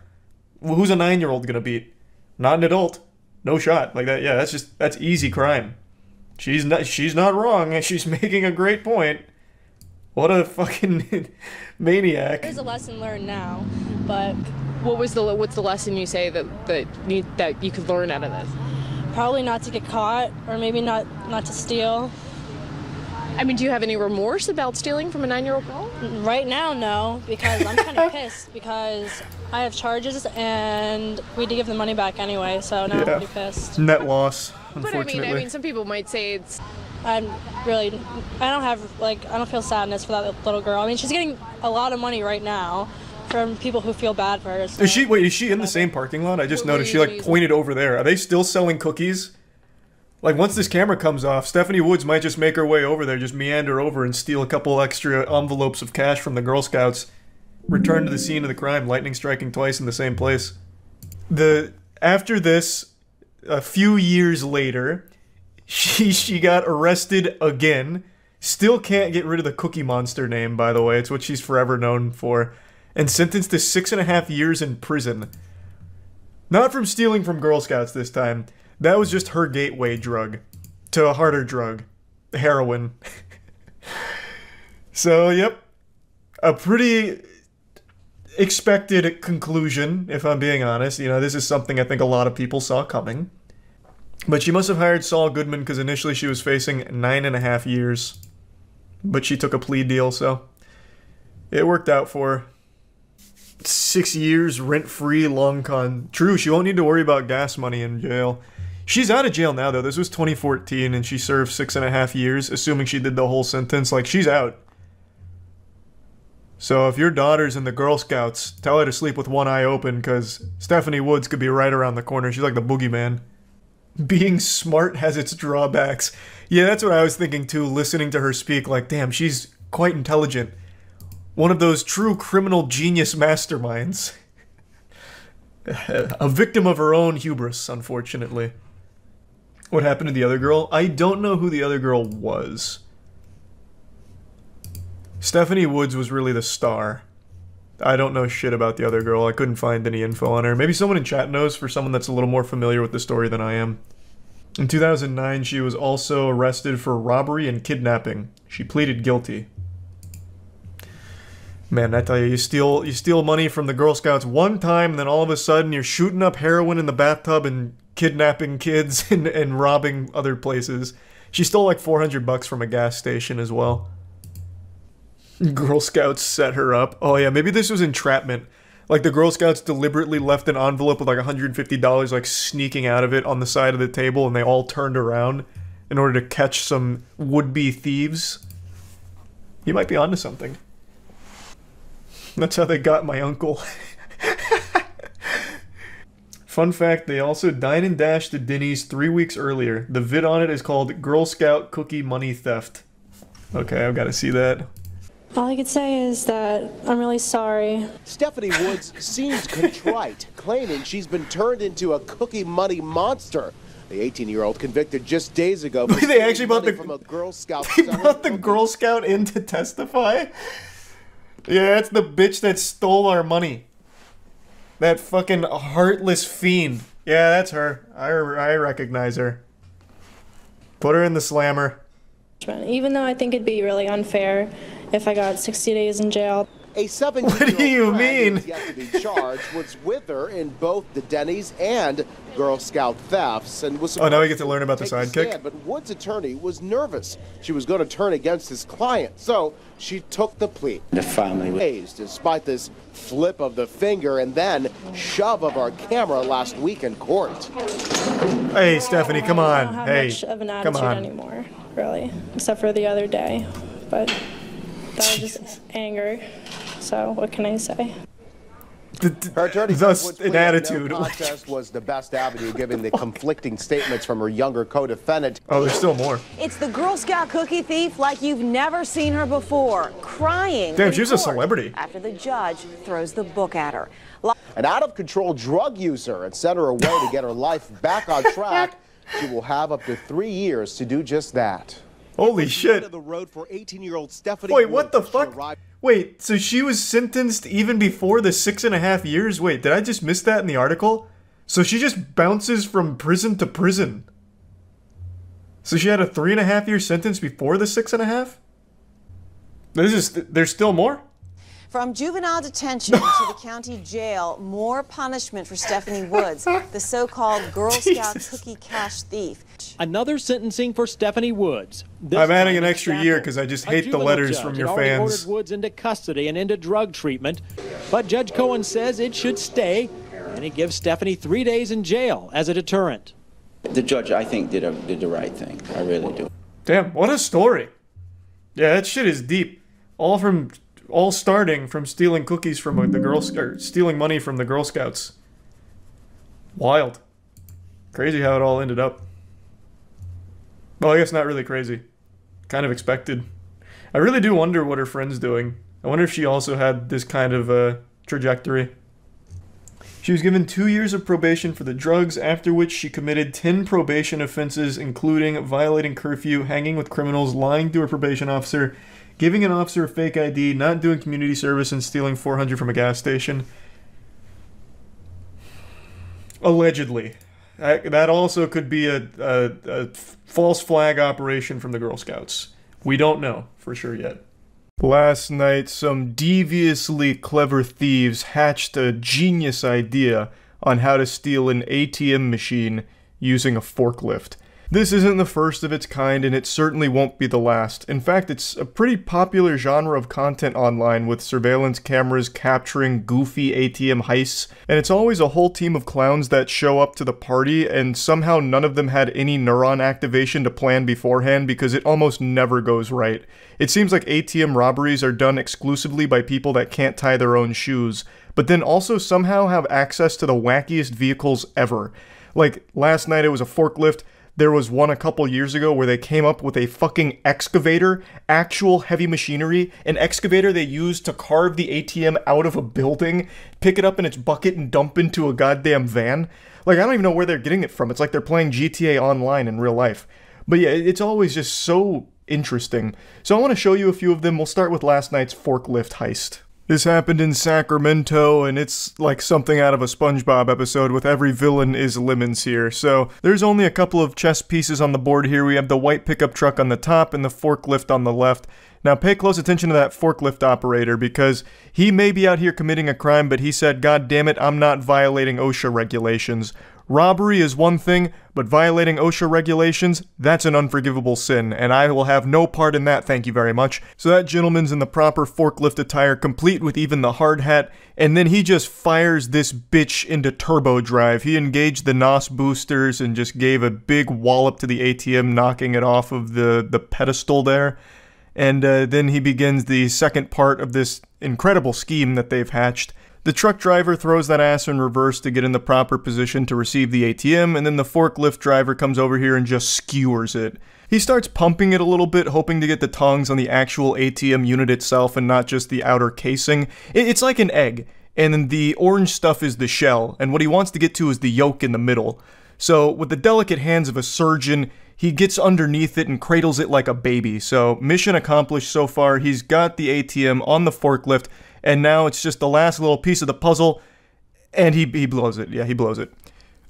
Who's a 9-year-old gonna beat? Not an adult. No shot. Like that. Yeah, that's easy crime. She's not wrong. She's making a great point. What a fucking maniac. there's a lesson learned now, but what's the lesson you say that you could learn out of this? probably not to get caught, or maybe not to steal. I mean, do you have any remorse about stealing from a 9-year-old girl? Right now, no, because I'm kind of pissed because I have charges and we had to give the money back anyway, so now I'm pretty pissed. Net loss, But unfortunately. I mean, some people might say it's... I don't feel sadness for that little girl. I mean, she's getting a lot of money right now from people who feel bad for her. So. Is she in the same parking lot? I just noticed she like pointed over there. Are they still selling cookies? Like, once this camera comes off, Stephanie Woods might just make her way over there, just meander over and steal a couple extra envelopes of cash from the Girl Scouts. Return to the scene of the crime, lightning striking twice in the same place. After this, a few years later, she got arrested again. Still can't get rid of the Cookie Monster name, by the way. It's what she's forever known for. And sentenced to 6.5 years in prison. Not from stealing from Girl Scouts this time. That was just her gateway drug to a harder drug, heroin. So, yep. A pretty expected conclusion, if I'm being honest. You know, this is something I think a lot of people saw coming. But she must have hired Saul Goodman because initially she was facing 9.5 years. But she took a plea deal, so it worked out for her. 6 years, rent-free, long con. True, she won't need to worry about gas money in jail. She's out of jail now, though. This was 2014, and she served 6.5 years, assuming she did the whole sentence. Like, she's out. So if your daughter's in the Girl Scouts, tell her to sleep with one eye open, because Stephanie Woods could be right around the corner. She's like the boogeyman. Being smart has its drawbacks. Yeah, that's what I was thinking too, listening to her speak. Like, damn, she's quite intelligent. One of those true criminal genius masterminds. A victim of her own hubris, unfortunately. What happened to the other girl? I don't know who the other girl was. Stephanie Woods was really the star. I don't know shit about the other girl. I couldn't find any info on her. Maybe someone in chat knows, for someone that's a little more familiar with the story than I am. In 2009, she was also arrested for robbery and kidnapping. She pleaded guilty. Man, I tell you, you steal money from the Girl Scouts one time, and then all of a sudden you're shooting up heroin in the bathtub and kidnapping kids and robbing other places. She stole like $400 from a gas station as well. Girl Scouts set her up. Oh yeah, maybe this was entrapment. Like the Girl Scouts deliberately left an envelope with like $150 like sneaking out of it on the side of the table, and they all turned around in order to catch some would-be thieves. You might be onto something. That's how they got my uncle. Fun fact, they also dine and dashed to Denny's 3 weeks earlier. The vid on it is called Girl Scout Cookie Money Theft. Okay, I've got to see that. All I could say is that I'm really sorry. Stephanie Woods seems contrite, claiming she's been turned into a cookie money monster. The 18-year-old convicted just days ago. They actually brought from a Girl Scout. They brought the Girl Scout in to testify? Yeah, that's the bitch that stole our money. That fucking heartless fiend. Yeah, that's her. I recognize her. Put her in the slammer. Even though I think it'd be really unfair if I got 60 days in jail. A 17-year-old What do you mean? who's yet to be charged was with her in both the Denny's and Girl Scout thefts, and was now we get to learn about the sidekick. But Woods' attorney was nervous. She was going to turn against his client, so she took the plea. The family was despite this flip of the finger and then shove of our camera last week in court. Hey, Stephanie, come on. I don't have Hey, much of an come attitude on. anymore, really, except for the other day. But that was just anger. So what can I say? Her attorney Thus, Wood's an plea of attitude. No contest was the best avenue, given the conflicting statements from her younger co-defendant. Oh, there's still more. It's the Girl Scout cookie thief like you've never seen her before, crying. Damn, in she was a court celebrity. After the judge throws the book at her. An out-of-control drug user, and sent her away to get her life back on track. She will have up to 3 years to do just that. Holy shit. The road for 18-year-old Stephanie Wait, what the Woods. fuck? Wait, so she was sentenced even before the 6.5 years? Wait, did I just miss that in the article? So she just bounces from prison to prison. So she had a 3.5-year sentence before the 6.5? There's still more? From juvenile detention to the county jail, more punishment for Stephanie Woods, the so-called Girl Scout cookie cash thief. Another sentencing for Stephanie Woods. I'm adding an extra year because I just hate the letters from your fans. Ordered Woods into custody and into drug treatment, but Judge Cohen says it should stay, and he gives Stephanie 3 days in jail as a deterrent. The judge, I think, did the right thing. I really do. Damn, what a story. Yeah, that shit is deep. All starting from stealing cookies from stealing money from the Girl Scouts. Wild. Crazy how it all ended up. Well, I guess not really crazy. Kind of expected. I really do wonder what her friend's doing. I wonder if she also had this kind of trajectory. She was given 2 years of probation for the drugs, after which she committed 10 probation offenses, including violating curfew, hanging with criminals, lying to a probation officer, giving an officer a fake ID, not doing community service, and stealing $400 from a gas station. Allegedly. That also could be a false flag operation from the Girl Scouts. We don't know for sure yet. Last night, some deviously clever thieves hatched a genius idea on how to steal an ATM machine using a forklift. This isn't the first of its kind, and it certainly won't be the last. In fact, it's a pretty popular genre of content online, with surveillance cameras capturing goofy ATM heists, and it's always a whole team of clowns that show up to the party, and somehow none of them had any neuron activation to plan beforehand, because it almost never goes right. It seems like ATM robberies are done exclusively by people that can't tie their own shoes, but then also somehow have access to the wackiest vehicles ever. Like, last night it was a forklift. There was one a couple years ago where they came up with a fucking excavator, actual heavy machinery, an excavator they used to carve the ATM out of a building, pick it up in its bucket and dump into a goddamn van. Like, I don't even know where they're getting it from. It's like they're playing GTA Online in real life. But yeah, it's always just so interesting. So I want to show you a few of them. We'll start with last night's forklift heist. This happened in Sacramento, and it's like something out of a SpongeBob episode with every villain is Lemons here. So there's only a couple of chess pieces on the board here. We have the white pickup truck on the top and the forklift on the left. Now pay close attention to that forklift operator, because he may be out here committing a crime, but he said, "God damn it, I'm not violating OSHA regulations." Robbery is one thing, but violating OSHA regulations, that's an unforgivable sin, and I will have no part in that, thank you very much. So that gentleman's in the proper forklift attire, complete with even the hard hat, and then he just fires this bitch into turbo drive. He engaged the NOS boosters and just gave a big wallop to the ATM, knocking it off of the pedestal there. And then he begins the second part of this incredible scheme that they've hatched. The truck driver throws that ass in reverse to get in the proper position to receive the ATM, and then the forklift driver comes over here and just skewers it. He starts pumping it a little bit, hoping to get the tongs on the actual ATM unit itself and not just the outer casing. It's like an egg, and then the orange stuff is the shell, and what he wants to get to is the yolk in the middle. So, with the delicate hands of a surgeon, he gets underneath it and cradles it like a baby. So, mission accomplished so far. He's got the ATM on the forklift, and now it's just the last little piece of the puzzle, and he blows it. Yeah, he blows it.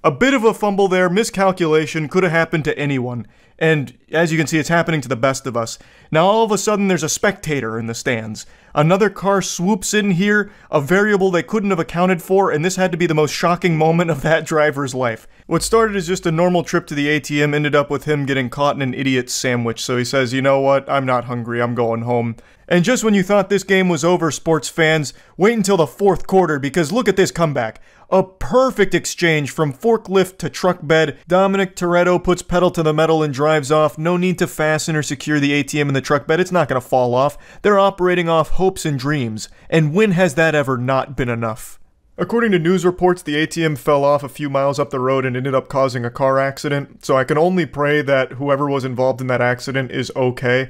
A bit of a fumble there, miscalculation, could have happened to anyone. And as you can see, it's happening to the best of us. Now all of a sudden there's a spectator in the stands. Another car swoops in here, a variable they couldn't have accounted for, and this had to be the most shocking moment of that driver's life. What started as just a normal trip to the ATM ended up with him getting caught in an idiot's sandwich, so he says, "You know what, I'm not hungry, I'm going home." And just when you thought this game was over, sports fans, wait until the fourth quarter, because look at this comeback. A perfect exchange from forklift to truck bed. Dominic Toretto puts pedal to the metal and drives off. No need to fasten or secure the ATM in the truck bed. It's not going to fall off. They're operating off hopes and dreams. And when has that ever not been enough? According to news reports, the ATM fell off a few miles up the road and ended up causing a car accident. So I can only pray that whoever was involved in that accident is okay.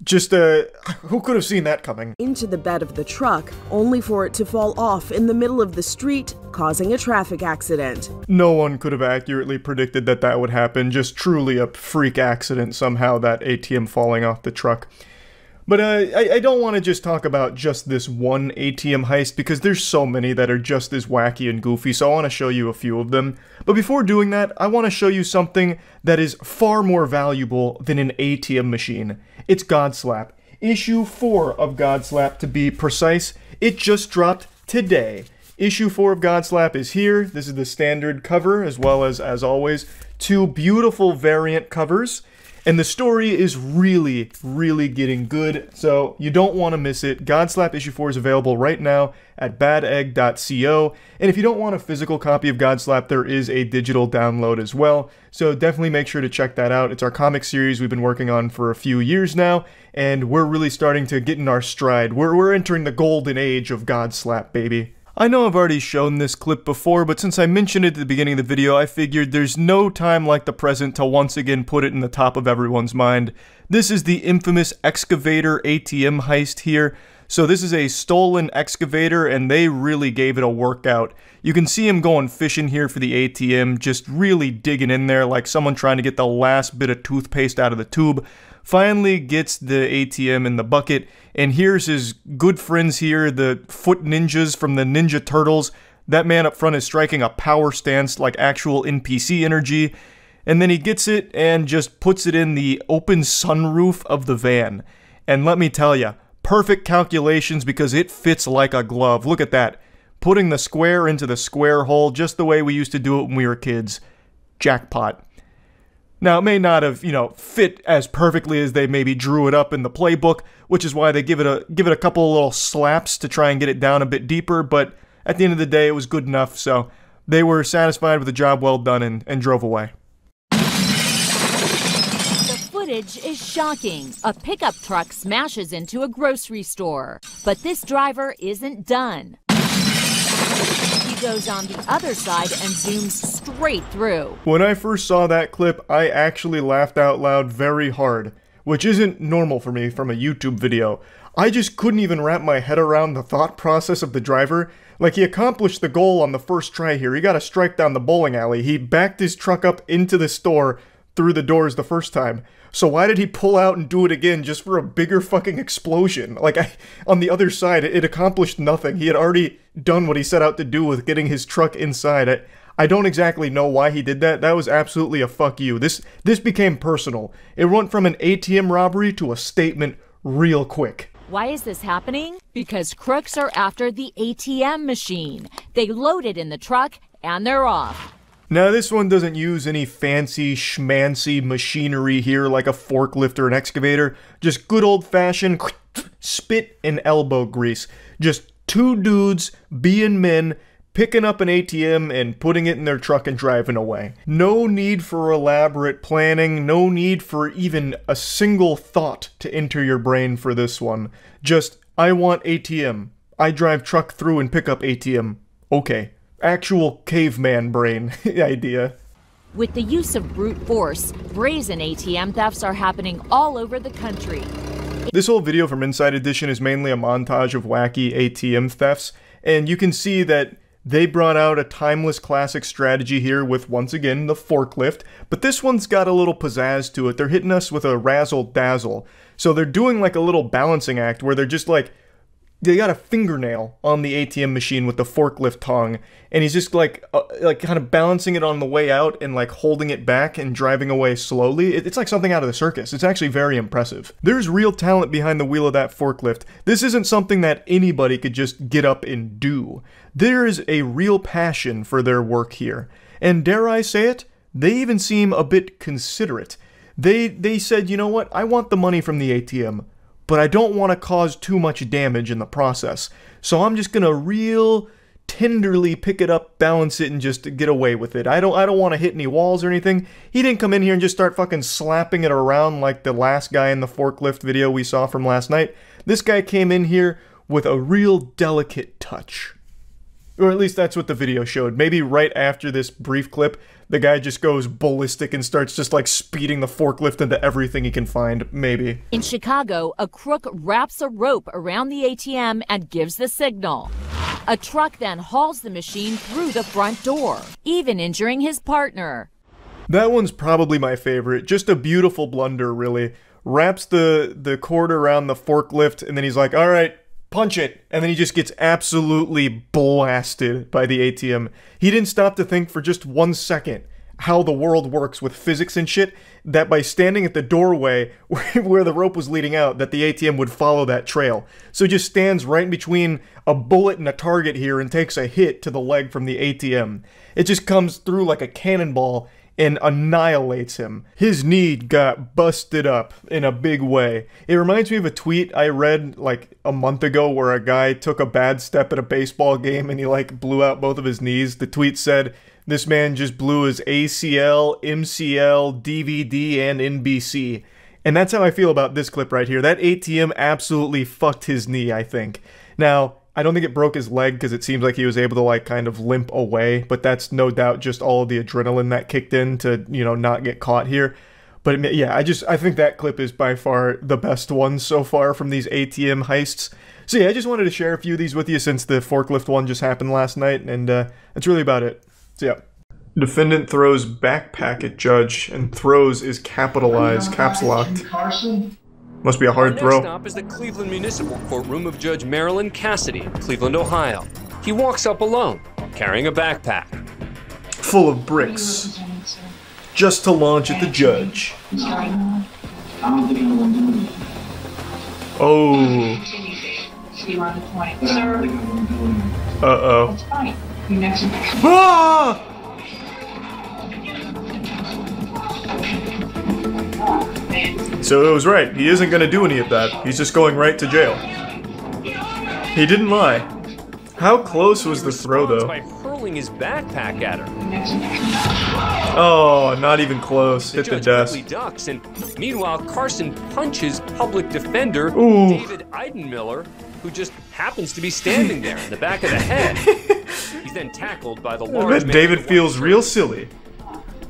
Just, who could have seen that coming? Into the bed of the truck, only for it to fall off in the middle of the street, causing a traffic accident. No one could have accurately predicted that that would happen. Just truly a freak accident somehow, that ATM falling off the truck. But I don't want to just talk about just this one ATM heist, because there's so many that are just as wacky and goofy, so I want to show you a few of them. But before doing that, I want to show you something that is far more valuable than an ATM machine. It's Godslap. Issue 4 of Godslap, to be precise. It just dropped today. Issue 4 of Godslap is here. This is the standard cover, as well as always, 2 beautiful variant covers. And the story is really, really getting good, so you don't want to miss it. Godslap issue 4 is available right now at badegg.co, and if you don't want a physical copy of Godslap, there is a digital download as well, so definitely make sure to check that out. It's our comic series we've been working on for a few years now, and we're really starting to get in our stride. We're entering the golden age of Godslap, baby. I know I've already shown this clip before, but since I mentioned it at the beginning of the video, I figured there's no time like the present to once again put it in the top of everyone's mind. This is the infamous excavator ATM heist here. So this is a stolen excavator, and they really gave it a workout. You can see him going fishing here for the ATM, just really digging in there like someone trying to get the last bit of toothpaste out of the tube. Finally gets the ATM in the bucket, and here's his good friends here, the foot ninjas from the Ninja Turtles. That man up front is striking a power stance like actual NPC energy, and then he gets it and just puts it in the open sunroof of the van. And let me tell ya, perfect calculations because it fits like a glove. Look at that. Putting the square into the square hole just the way we used to do it when we were kids. jackpot. Now, it may not have, fit as perfectly as they maybe drew it up in the playbook, which is why they give it a couple of little slaps to try and get it down a bit deeper, but at the end of the day, it was good enough, so they were satisfied with the job well done and drove away. The footage is shocking. A pickup truck smashes into a grocery store, but this driver isn't done. Goes on the other side and zooms straight through. When I first saw that clip, I actually laughed out loud very hard, which isn't normal for me from a YouTube video. I just couldn't even wrap my head around the thought process of the driver. Like, he accomplished the goal on the first try here. He got a strike down the bowling alley. He backed his truck up into the store through the doors the first time. So why did he pull out and do it again just for a bigger fucking explosion? Like, on the other side, it accomplished nothing. He had already done what he set out to do with getting his truck inside. I don't exactly know why he did that. That was absolutely a fuck you. This became personal. It went from an ATM robbery to a statement real quick. Why is this happening? Because crooks are after the ATM machine. They load it in the truck and they're off. Now, this one doesn't use any fancy schmancy machinery here like a forklift or an excavator. Just good old-fashioned spit and elbow grease. Just two dudes being men, picking up an ATM and putting it in their truck and driving away. No need for elaborate planning, no need for even a single thought to enter your brain for this one. Just, I want ATM. I drive truck through and pick up ATM. Okay. Actual caveman brain idea. With the use of brute force, brazen ATM thefts are happening all over the country. This whole video from Inside Edition is mainly a montage of wacky ATM thefts, and you can see that they brought out a timeless classic strategy here with, once again, the forklift, but this one's got a little pizzazz to it. They're hitting us with a razzle-dazzle. So they're doing like a little balancing act where they're just like, they got a fingernail on the ATM machine with the forklift tongue, and he's just like kind of balancing it on the way out and like holding it back and driving away slowly. It's like something out of the circus. It's actually very impressive. There's real talent behind the wheel of that forklift. This isn't something that anybody could just get up and do. There is a real passion for their work here. And dare I say it, they even seem a bit considerate. They said, you know what, I want the money from the ATM, but I don't want to cause too much damage in the process. So I'm just gonna real tenderly pick it up, balance it, and just get away with it. I don't want to hit any walls or anything. He didn't come in here and just start fucking slapping it around like the last guy in the forklift video we saw from last night. This guy came in here with a real delicate touch. Or at least that's what the video showed. Maybe right after this brief clip, the guy just goes ballistic and starts just like speeding the forklift into everything he can find, maybe. In Chicago, a crook wraps a rope around the ATM and gives the signal. A truck then hauls the machine through the front door, even injuring his partner. That one's probably my favorite. Just a beautiful blunder, really. Wraps the cord around the forklift, and then he's like, all right, punch it, and then he just gets absolutely blasted by the ATM. He didn't stop to think for just 1 second how the world works with physics and shit, that by standing at the doorway where the rope was leading out, that the ATM would follow that trail. So he just stands right in between a bullet and a target here and takes a hit to the leg from the ATM. It just comes through like a cannonball and annihilates him. His knee got busted up in a big way. It reminds me of a tweet I read like a month ago where a guy took a bad step at a baseball game and he like blew out both of his knees. The tweet said, this man just blew his ACL, MCL, DVD, and NBC. And that's how I feel about this clip right here. That ATM absolutely fucked his knee, I think. Now, I don't think it broke his leg because it seems like he was able to like kind of limp away, but that's no doubt just all of the adrenaline that kicked in to, you know, not get caught here. But yeah, I think that clip is by far the best one so far from these ATM heists. So yeah, I just wanted to share a few of these with you since the forklift one just happened last night, and that's really about it. So yeah. Defendant throws backpack at judge, and throws is capitalized, caps locked. Must be a hard throw. Next stop is the Cleveland Municipal Courtroom of Judge Marilyn Cassidy in Cleveland, Ohio. He walks up alone, carrying a backpack. Full of bricks. Just to launch at the judge. Oh. Uh-oh. Ah! So it was right. He isn't going to do any of that. He's just going right to jail. He didn't lie. How close was the throw, though? By hurling his backpack at her. Oh, not even close. Hit the desk. Quickly ducks, and meanwhile, Carson punches public defender Ooh. David Eidenmiller, who just happens to be standing there in the back of the head. He's then tackled by the I large bet man. David feels real silly.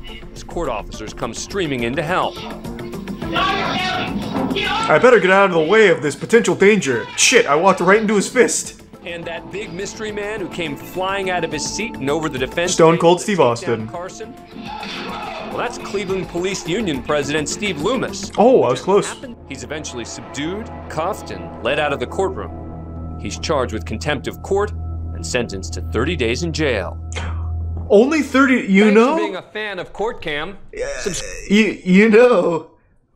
His court officers come streaming in to help. I better get out of the way of this potential danger. Shit, I walked right into his fist. And that big mystery man who came flying out of his seat and over the defense. Stone Cold Steve Austin. Carson. Well, that's Cleveland Police Union President Steve Loomis. Oh, I was close. He's eventually subdued, cuffed, and led out of the courtroom. He's charged with contempt of court and sentenced to 30 days in jail. Only 30, you Thanks know? for being a fan of Court Cam. You know,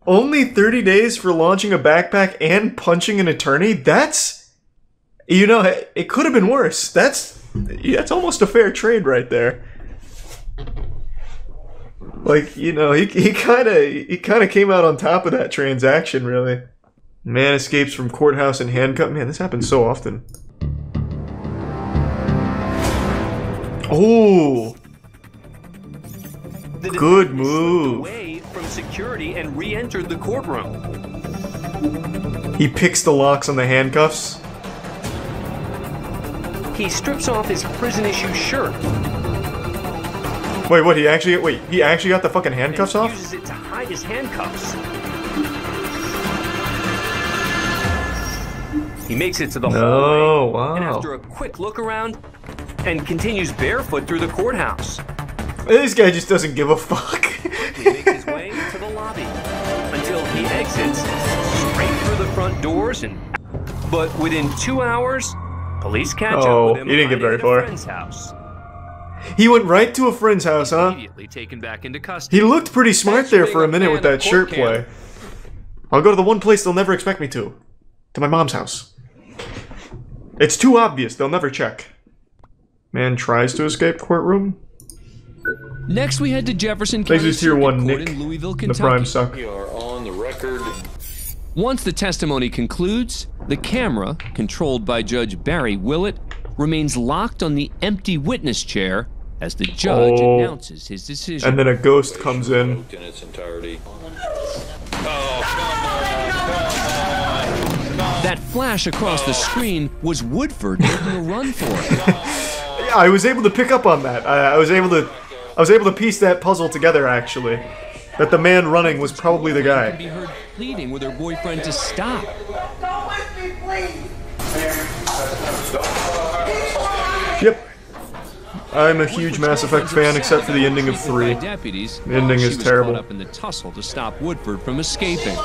only 30 days for launching a backpack and punching an attorney? That's... You know, it could have been worse. That's almost a fair trade right there. Like, you know, he kind of came out on top of that transaction, really. Man escapes from courthouse in handcuffs. Man, this happens so often. Oh, good move. Away from security and re-entered the courtroom. He picks the locks on the handcuffs. He strips off his prison-issue shirt. Wait, what? He actually got the fucking handcuffs off? He uses it to hide his handcuffs. He makes it to the hallway, wow. And after a quick look around, and continues barefoot through the courthouse. This guy just doesn't give a fuck. He makes his way to the lobby until he exits straight through the front doors, but within 2 hours, police catch up with him. He didn't get very far. At a friend's house. He went right to a friend's house, huh? Immediately taken back into custody. He looked pretty smart there for a minute with that shirt play. I'll go to the one place they'll never expect me to. To my mom's house. It's too obvious, they'll never check. Man tries to escape courtroom. Next we head to Jefferson Thanks County to Tier 1 Court Nick. in Louisville, The Kentucky. prime suck. We are on the record. Once the testimony concludes, the camera, controlled by Judge Barry Willett, remains locked on the empty witness chair as the judge announces his decision. And then a ghost comes in. In its entirety. That flash across the screen was Woodford making a run for it. Yeah, I was able to pick up on that. I was able to piece that puzzle together, actually. That the man running was probably the guy. Can be heard pleading with her boyfriend to stop. Go with me, please. Yep. I'm a huge Mass Effect fan, except for the ending of 3. Deputies, the ending is terrible. Caught up in the tussle to stop Woodford from escaping.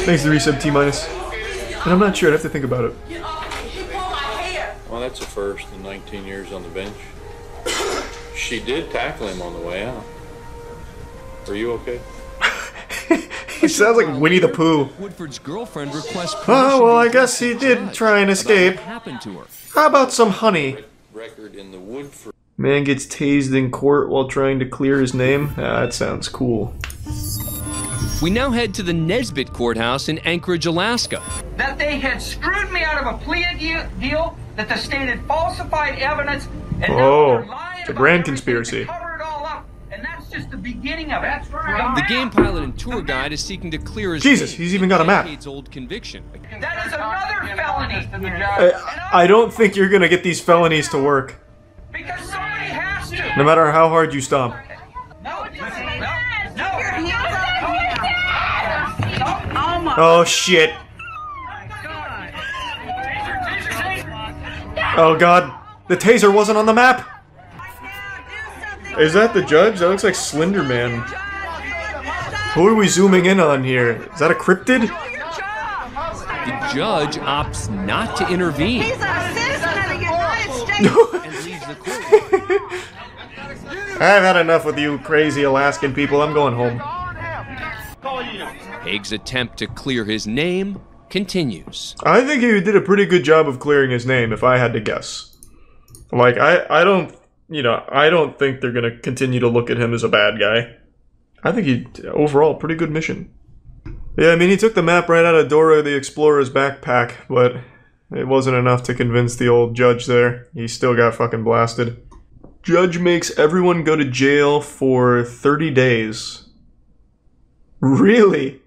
Thanks to Resub T-. And I'm not sure, I'd have to think about it. Well, that's a first in 19 years on the bench. She did tackle him on the way out. Are you okay? He sounds like Winnie the Pooh. Woodford's girlfriend requests Oh, well, I guess he did try and escape. What happened to her? How about some honey? Record in the Woodford. Man gets tased in court while trying to clear his name? Ah, that sounds cool. We now head to the Nesbitt Courthouse in Anchorage, Alaska. That they had screwed me out of a plea deal, that the state had falsified evidence, and now they're lying it's a grand conspiracy. cover it all up, and that's just the beginning of it. That's right. The game pilot and tour guide is seeking to clear his Jesus, he's even got a map. decades-old conviction. That is another felony. I don't think you're gonna get these felonies to work. Because somebody has to. No matter how hard you stomp. Oh shit. Oh god. The taser wasn't on the map. Is that the judge? That looks like Slender Man. Who are we zooming in on here? Is that a cryptid? The judge opts not to intervene. He's a citizen of the United States. And leaves the court. I've had enough with you crazy Alaskan people. I'm going home. Haig's attempt to clear his name continues. I think he did a pretty good job of clearing his name, if I had to guess. Like, I don't think they're gonna continue to look at him as a bad guy. I think overall, pretty good mission. Yeah, I mean, he took the map right out of Dora the Explorer's backpack, but it wasn't enough to convince the old judge there. He still got fucking blasted. Judge makes everyone go to jail for 30 days. Really?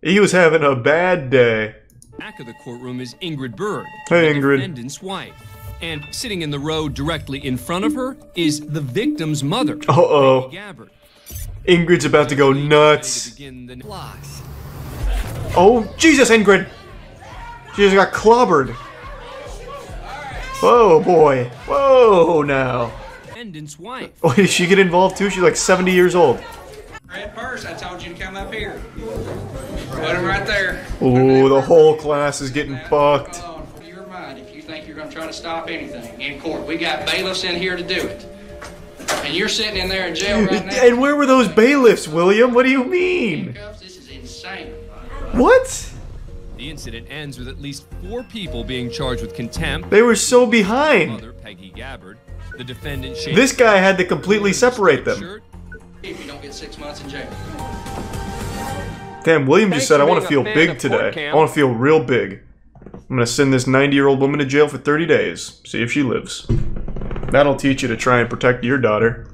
He was having a bad day. Back of the courtroom is Ingrid Bird, hey, the Ingrid. defendant's wife. And sitting in the row directly in front of her is the victim's mother, Uh-oh. Gabbard. Ingrid's about to go nuts. Oh, Jesus, Ingrid! She just got clobbered. Whoa, boy. Whoa, now. Defendant's wife. Oh, did she get involved too? She's like 70 years old. Red purse, I told you to come up here. Put him right there. Ooh, the whole class is getting fucked. Your mind if you think you're going to try to stop anything in court. We got bailiffs in here to do it. And you're sitting in there in jail right now. And where were those bailiffs, William? What do you mean? This is insane. What? The incident ends with at least 4 people being charged with contempt. They were so behind. Mother, Peggy Gabbard. The defendant, this guy had to completely separate them. If you don't get 6 months in jail. Damn, William just said, I want to feel big today. I want to feel real big. I'm going to send this 90-year-old woman to jail for 30 days. See if she lives. That'll teach you to try and protect your daughter.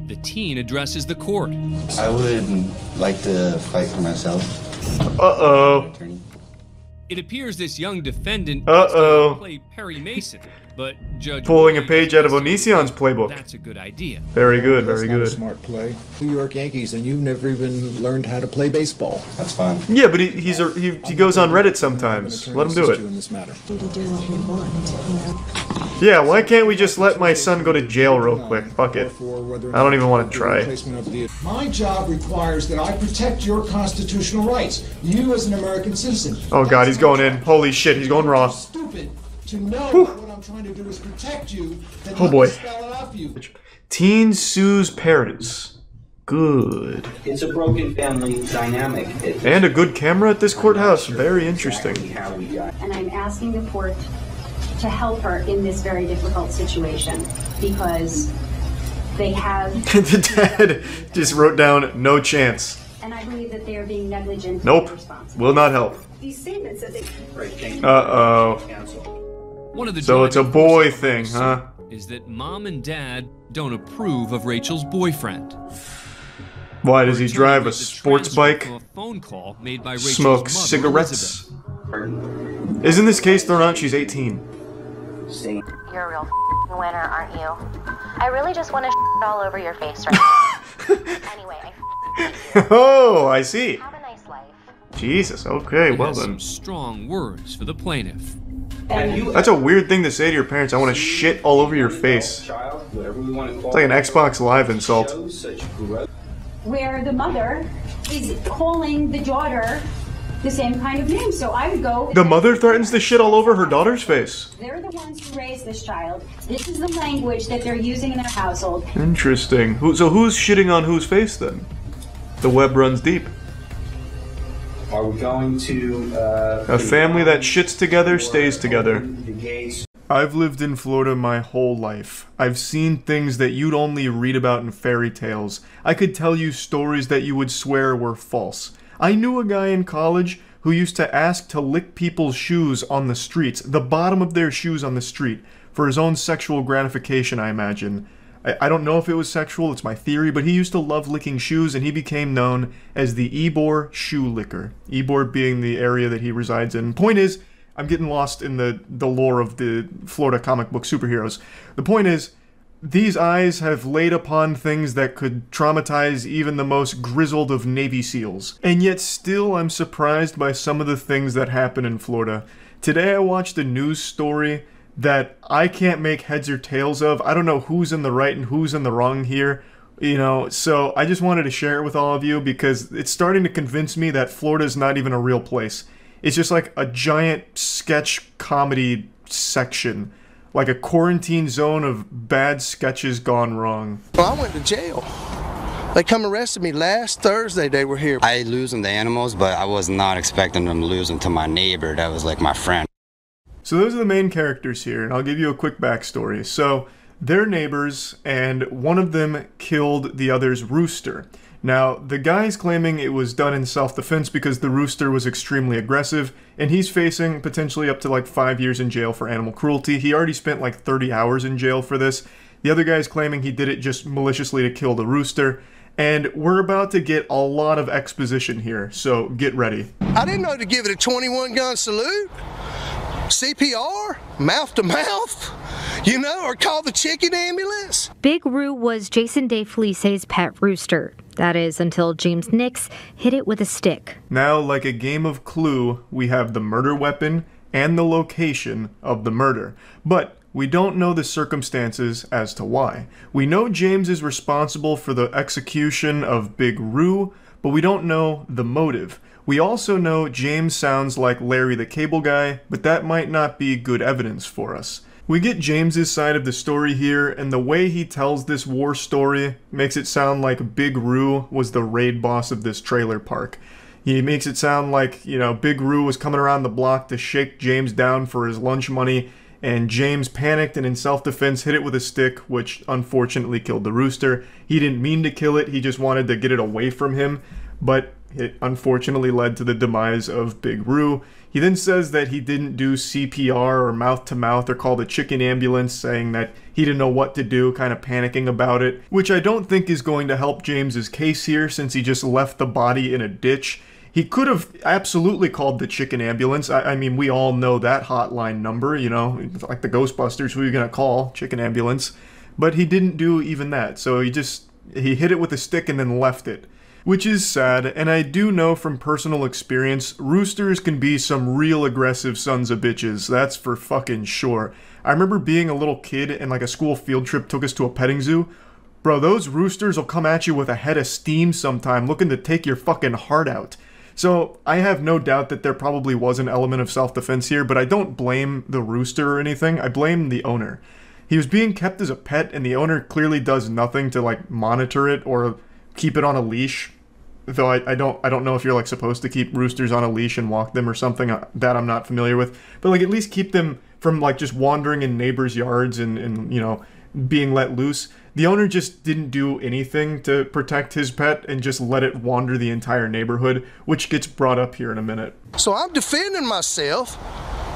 The teen addresses the court. I would like to fight for myself. Uh-oh. It appears this young defendant played Perry Mason, but Judge pulling a page out of Onision's playbook. That's a good idea. Very good, very good. That's not a smart play. New York Yankees, and you've never even learned how to play baseball. That's fine. Yeah, but he goes on Reddit sometimes. Let him do it. Yeah, why can't we just let my son go to jail real quick? Fuck it. I don't even want to try. My job requires that I protect your constitutional rights. You as an American citizen. Oh god, he's going in. Holy shit, he's going raw. Stupid to know that what I'm trying to do is protect you. Oh boy. Teen sues parents. Good. It's a broken family dynamic. And a good camera at this courthouse. Very interesting. And I'm asking the court to help her in this very difficult situation because they have... The dad just wrote down, no chance. And I believe that they are being negligent. Nope. Will not help. These statements that they... Uh-oh. One of the so it's a boy thing, huh? Is that mom and dad don't approve of Rachel's boyfriend. Why, does he drive a sports bike? A phone call made by Rachel's Smoke mother, cigarettes? Isn't this case thrown out? She's 18. You're a real winner, aren't you? I really just want to all over your face right now. Anyway, oh, I see. Have a nice life. Jesus, okay, well then. Some strong words for the plaintiff. That's a weird thing to say to your parents. I want to shit all over your face. It's like an Xbox Live insult. Where the mother is calling the daughter the same kind of name, so I would go... The mother threatens to shit all over her daughter's face. They're the ones who raised this child. This is the language that they're using in their household. Interesting. So who's shitting on whose face, then? The web runs deep. Are we going to... A family that shits together stays together. I've lived in Florida my whole life. I've seen things that you'd only read about in fairy tales. I could tell you stories that you would swear were false. I knew a guy in college who used to ask to lick people's shoes on the streets, the bottom of their shoes on the street, for his own sexual gratification, I imagine. I don't know if it was sexual, it's my theory, but he used to love licking shoes, and he became known as the Ybor shoe licker. Ybor being the area that he resides in. Point is, I'm getting lost in the lore of the Florida comic book superheroes. The point is, these eyes have laid upon things that could traumatize even the most grizzled of Navy SEALs. And yet still I'm surprised by some of the things that happen in Florida. Today I watched a news story that I can't make heads or tails of. I don't know who's in the right and who's in the wrong here. You know, so I just wanted to share it with all of you because it's starting to convince me that Florida is not even a real place. It's just like a giant sketch comedy section. Like a quarantine zone of bad sketches gone wrong. Well, I went to jail. They come arrested me last Thursday. They were here. I lose them to animals, but I was not expecting them to lose them to my neighbor. That was like my friend. So those are the main characters here, and I'll give you a quick backstory. So they're neighbors, and one of them killed the other's rooster. Now, the guy's claiming it was done in self-defense because the rooster was extremely aggressive, and he's facing potentially up to like 5 years in jail for animal cruelty. He already spent like 30 hours in jail for this. The other guy's claiming he did it just maliciously to kill the rooster. And we're about to get a lot of exposition here, so get ready. I didn't know to give it a 21 gun salute, CPR, mouth to mouth, you know, or call the chicken ambulance. Big Roo was Jason DeFelice's pet rooster. That is, until James Nix hit it with a stick. Now, like a game of Clue, we have the murder weapon and the location of the murder. But we don't know the circumstances as to why. We know James is responsible for the execution of Big Roo, but we don't know the motive. We also know James sounds like Larry the Cable Guy, but that might not be good evidence for us. We get James's side of the story here, and the way he tells this war story makes it sound like Big Roo was the raid boss of this trailer park. He makes it sound like, you know, Big Roo was coming around the block to shake James down for his lunch money, and James panicked and in self-defense hit it with a stick, which unfortunately killed the rooster. He didn't mean to kill it, he just wanted to get it away from him, but it unfortunately led to the demise of Big Roo. He then says that he didn't do CPR or mouth-to-mouth or call the chicken ambulance, saying that he didn't know what to do, kind of panicking about it, which I don't think is going to help James's case here since he just left the body in a ditch. He could have absolutely called the chicken ambulance. I mean, we all know that hotline number, you know, like the Ghostbusters, who are you going to call? Chicken ambulance. But he didn't do even that, so he hit it with a stick and then left it. Which is sad, and I do know from personal experience, roosters can be some real aggressive sons of bitches, that's for fucking sure. I remember being a little kid and like a school field trip took us to a petting zoo. Bro, those roosters will come at you with a head of steam sometime, looking to take your fucking heart out. So, I have no doubt that there probably was an element of self-defense here, but I don't blame the rooster or anything, I blame the owner. He was being kept as a pet, and the owner clearly does nothing to, like, monitor it or keep it on a leash. Though I don't know if you're, like, supposed to keep roosters on a leash and walk them or something, that I'm not familiar with. But, like, at least keep them from, like, just wandering in neighbors' yards and you know, being let loose. The owner just didn't do anything to protect his pet and just let it wander the entire neighborhood, which gets brought up here in a minute. So I'm defending myself.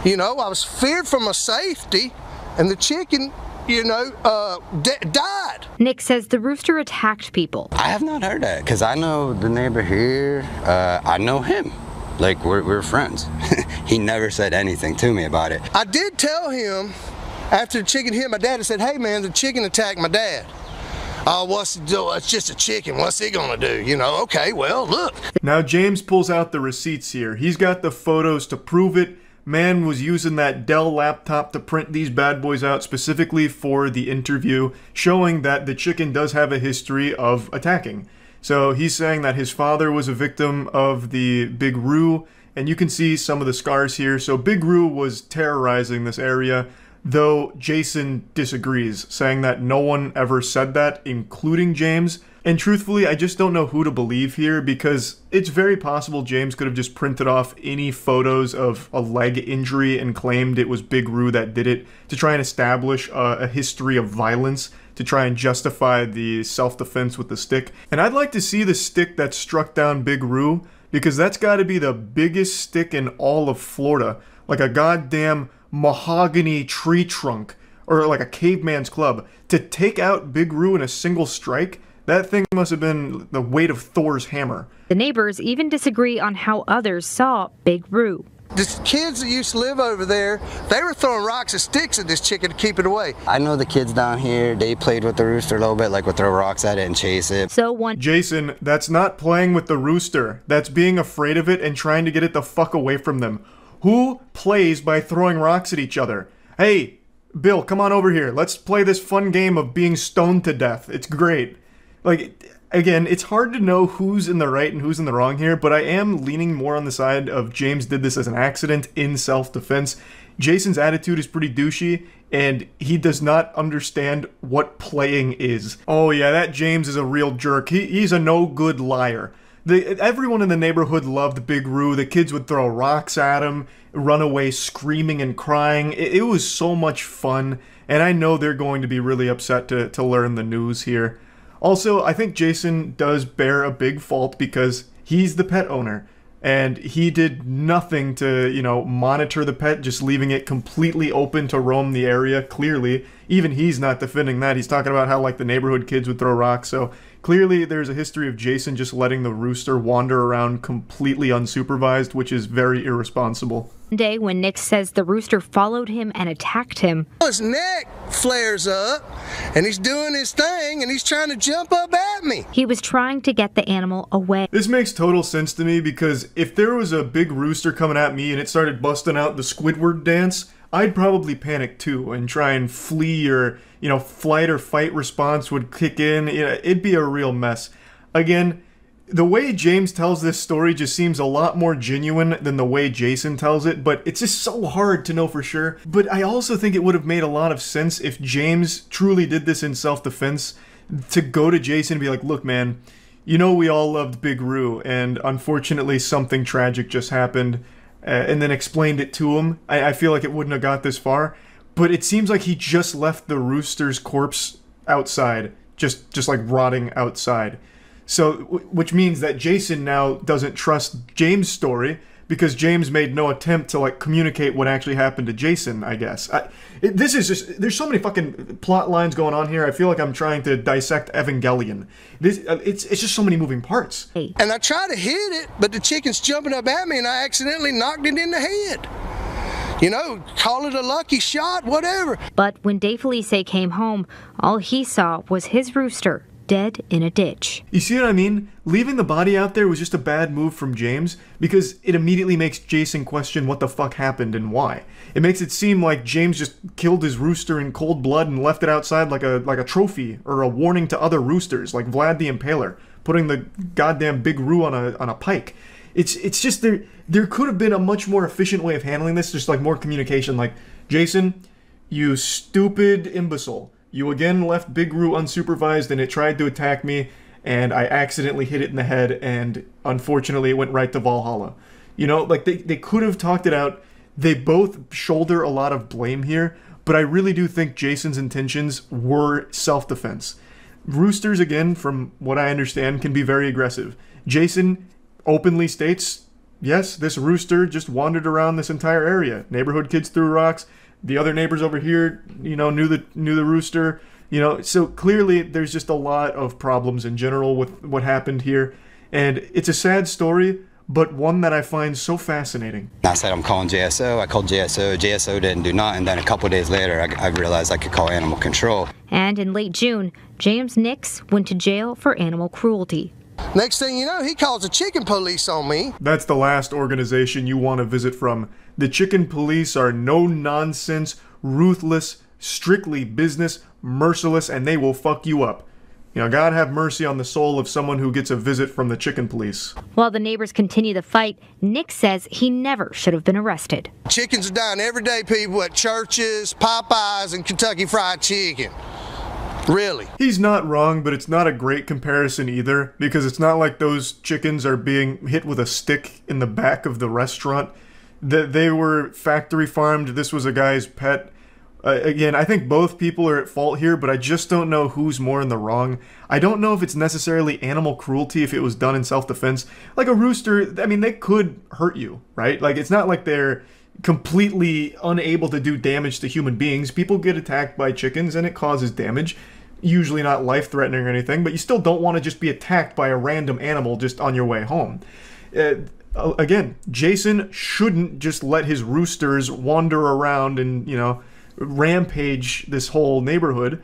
You know, I was feared for my safety, and the chicken, you know, died. Nick says the rooster attacked people. I have not heard that, because I know the neighbor here, I know him. Like, we're friends. He never said anything to me about it. I did tell him, after the chicken hit my dad, I said, hey man, the chicken attacked my dad. Oh, it's just a chicken, what's he gonna do? You know, okay, well, look. Now James pulls out the receipts here. He's got the photos to prove it. Man was using that Dell laptop to print these bad boys out specifically for the interview, showing that the chicken does have a history of attacking. So he's saying that his father was a victim of the Big Roo, and you can see some of the scars here. So Big Roo was terrorizing this area, though Jason disagrees, saying that no one ever said that, including James. And truthfully, I just don't know who to believe here, because it's very possible James could have just printed off any photos of a leg injury and claimed it was Big Roo that did it to try and establish a history of violence, to try and justify the self-defense with the stick. And I'd like to see the stick that struck down Big Roo, because that's got to be the biggest stick in all of Florida. Like a goddamn mahogany tree trunk, or like a caveman's club. To take out Big Roo in a single strike, that thing must have been the weight of Thor's hammer. The neighbors even disagree on how others saw Big Roo. The kids that used to live over there, they were throwing rocks and sticks at this chicken to keep it away. I know the kids down here, they played with the rooster a little bit, like would throw rocks at it and chase it. Jason, that's not playing with the rooster. That's being afraid of it and trying to get it the fuck away from them. Who plays by throwing rocks at each other? Hey, Bill, come on over here. Let's play this fun game of being stoned to death. It's great. Like, again, it's hard to know who's in the right and who's in the wrong here, but I am leaning more on the side of James did this as an accident in self-defense. Jason's attitude is pretty douchey, and he does not understand what playing is. Oh yeah, that James is a real jerk. He's a no-good liar. Everyone in the neighborhood loved Big Roo. The kids would throw rocks at him, run away screaming and crying. It was so much fun, and I know they're going to be really upset to learn the news here. Also, I think Jason does bear a big fault because he's the pet owner. And he did nothing to, you know, monitor the pet, just leaving it completely open to roam the area, clearly. Even he's not defending that. He's talking about how, like, the neighborhood kids would throw rocks. So, clearly there's a history of Jason just letting the rooster wander around completely unsupervised, which is very irresponsible. One day when Nick says the rooster followed him and attacked him. His neck flares up, and he's doing his thing, and he's trying to jump up at me. He was trying to get the animal away. This makes total sense to me because if there was a big rooster coming at me and it started busting out the Squidward dance, I'd probably panic too and try and flee, or, you know, flight or fight response would kick in. You know, it'd be a real mess. Again, the way James tells this story just seems a lot more genuine than the way Jason tells it, but it's just so hard to know for sure. But I also think it would have made a lot of sense if James truly did this in self-defense, to go to Jason and be like, look, man, you know we all loved Big Roo, and unfortunately something tragic just happened, and then explained it to him. I feel like it wouldn't have got this far, but it seems like he just left the rooster's corpse outside, just like rotting outside. So, which means that Jason now doesn't trust James' story because James made no attempt to, like, communicate what actually happened to Jason, I guess. This is just, there's so many fucking plot lines going on here. I feel like I'm trying to dissect Evangelion. It's just so many moving parts. And I try to hit it, but the chicken's jumping up at me and I accidentally knocked it in the head. You know, call it a lucky shot, whatever. But when Dave Felice came home, all he saw was his rooster dead in a ditch. You see what I mean? Leaving the body out there was just a bad move from James because it immediately makes Jason question what the fuck happened and why. It makes it seem like James just killed his rooster in cold blood and left it outside like a trophy or a warning to other roosters, like Vlad the Impaler, putting the goddamn Big Roo on a pike. It's just there could have been a much more efficient way of handling this, just like more communication, like, Jason, you stupid imbecile. You again left Big Roo unsupervised and it tried to attack me, and I accidentally hit it in the head, and unfortunately it went right to Valhalla. You know, like, they could have talked it out. They both shoulder a lot of blame here, but I really do think Jason's intentions were self-defense. Roosters, again, from what I understand, can be very aggressive. Jason openly states, yes, this rooster just wandered around this entire area. Neighborhood kids threw rocks. The other neighbors over here, you know, knew the rooster, you know, so clearly there's just a lot of problems in general with what happened here, and it's a sad story, but one that I find so fascinating. I said I'm calling JSO, I called JSO, JSO didn't do nothing, and then a couple days later I realized I could call animal control. And in late June, James Nix went to jail for animal cruelty. Next thing you know, he calls the chicken police on me. That's the last organization you want to visit from. The chicken police are no-nonsense, ruthless, strictly business, merciless, and they will fuck you up. You know, God have mercy on the soul of someone who gets a visit from the chicken police. While the neighbors continue the fight, Nick says he never should have been arrested. Chickens are dying every day, people, at churches, Popeyes, and Kentucky Fried Chicken. Really? He's not wrong, but it's not a great comparison either, because it's not like those chickens are being hit with a stick in the back of the restaurant. They were factory farmed. This was a guy's pet. Again, I think both people are at fault here, but I just don't know who's more in the wrong. I don't know if it's necessarily animal cruelty if it was done in self-defense. Like a rooster, I mean, they could hurt you, right? Like, it's not like they're completely unable to do damage to human beings. People get attacked by chickens and it causes damage. Usually not life-threatening or anything, but you still don't want to just be attacked by a random animal just on your way home. Again, Jason shouldn't just let his roosters wander around and, you know, rampage this whole neighborhood,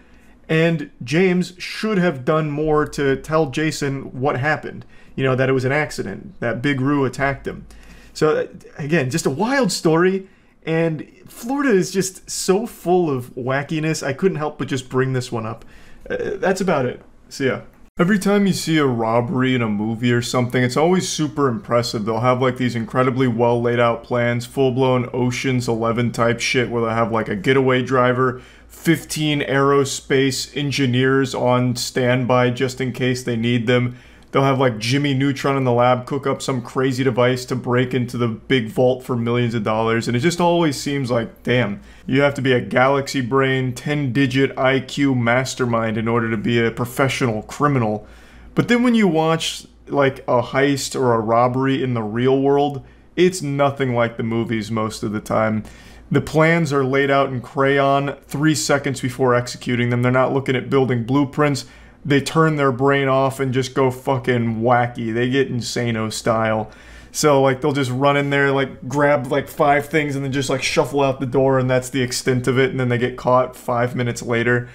and James should have done more to tell Jason what happened. You know, that it was an accident, that Big Roo attacked him. So, again, just a wild story, and Florida is just so full of wackiness, I couldn't help but just bring this one up. That's about it. See ya. Every time you see a robbery in a movie or something, it's always super impressive. They'll have like these incredibly well laid out plans, full-blown Ocean's 11 type shit where they'll have like a getaway driver, 15 aerospace engineers on standby just in case they need them. They'll have like Jimmy Neutron in the lab cook up some crazy device to break into the big vault for millions of dollars. And it just always seems like, damn, you have to be a galaxy brain, 10-digit IQ mastermind in order to be a professional criminal. But then when you watch like a heist or a robbery in the real world, it's nothing like the movies most of the time. The plans are laid out in crayon 3 seconds before executing them. They're not looking at building blueprints. They turn their brain off and just go fucking wacky. They get Insano style. So like they'll just run in there, like grab like 5 things and then just like shuffle out the door, and that's the extent of it, and then they get caught 5 minutes later.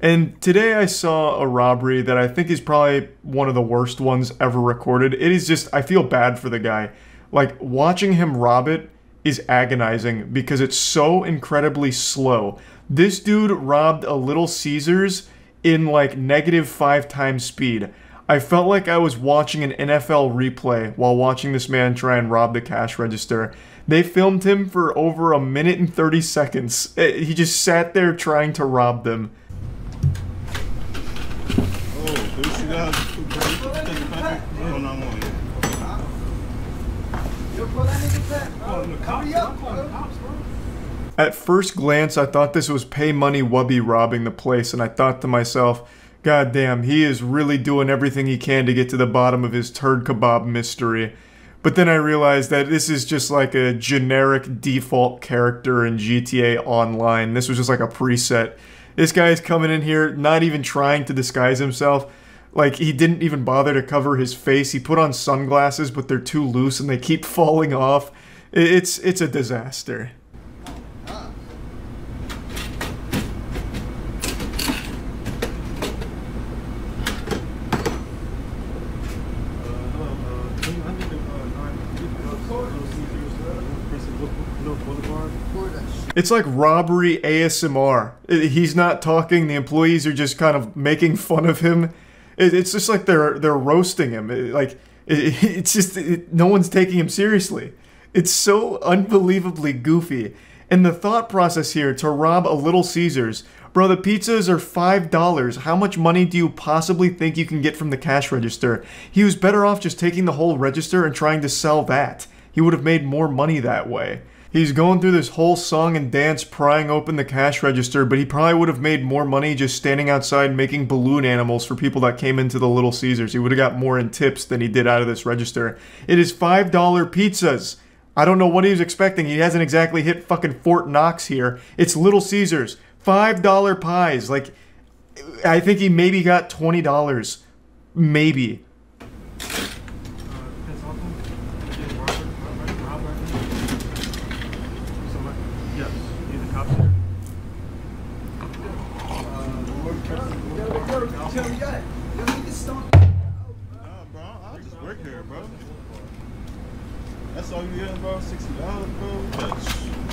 And today I saw a robbery that I think is probably one of the worst ones ever recorded. It is just, I feel bad for the guy. Like, watching him rob it is agonizing because it's so incredibly slow. This dude robbed a Little Caesars in like -5 times speed. I felt like I was watching an NFL replay while watching this man try and rob the cash register. They filmed him for over 1 minute and 30 seconds. He just sat there trying to rob them. At first glance, I thought this was Pay Money Wubby robbing the place, and I thought to myself, God damn, he is really doing everything he can to get to the bottom of his turd kebab mystery. But then I realized that this is just like a generic default character in GTA Online. This was just like a preset. This guy is coming in here not even trying to disguise himself. Like, he didn't even bother to cover his face. He put on sunglasses, but they're too loose and they keep falling off. It's a disaster. It's like robbery ASMR. He's not talking, the employees are just kind of making fun of him. It's just like they're roasting him. It's just no one's taking him seriously. It's so unbelievably goofy. And the thought process here to rob a Little Caesars, bro, the pizzas are $5. How much money do you possibly think you can get from the cash register? He was better off just taking the whole register and trying to sell that. He would have made more money that way. He's going through this whole song and dance prying open the cash register, but he probably would have made more money just standing outside making balloon animals for people that came into the Little Caesars. He would have got more in tips than he did out of this register. It is $5 pizzas. I don't know what he was expecting. He hasn't exactly hit fucking Fort Knox here. It's Little Caesars. $5 pies. Like, I think he maybe got $20. Maybe.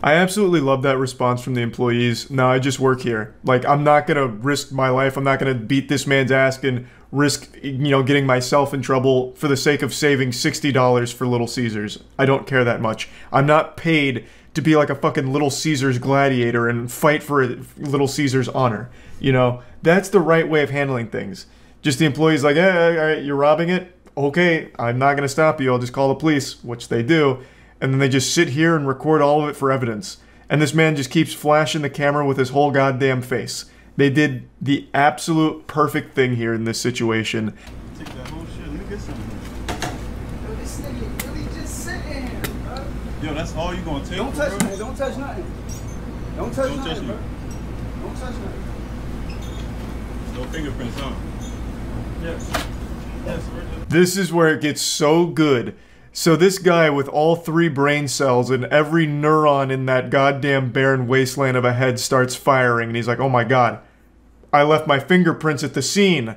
I absolutely love that response from the employees. No, I just work here. Like, I'm not gonna risk my life. I'm not gonna beat this man's ass and risk, you know, getting myself in trouble for the sake of saving $60 for Little Caesars. I don't care that much. I'm not paid to be like a fucking Little Caesars gladiator and fight for Little Caesars honor. You know, that's the right way of handling things. Just the employee's like, hey, all right, you're robbing it? Okay, I'm not gonna stop you. I'll just call the police, which they do. And then they just sit here and record all of it for evidence. And this man just keeps flashing the camera with his whole goddamn face. They did the absolute perfect thing here in this situation. Take that whole shit. Let me get some. Yo, this nigga really just sitting here, bro. Yo, that's all you gonna take? Don't touch me. Don't touch nothing. Don't touch nothing, bro. Don't touch nothing. No fingerprints on. Yes. Yes, this is where it gets so good. So this guy with all 3 brain cells and every neuron in that goddamn barren wasteland of a head starts firing, and he's like, oh my god, I left my fingerprints at the scene.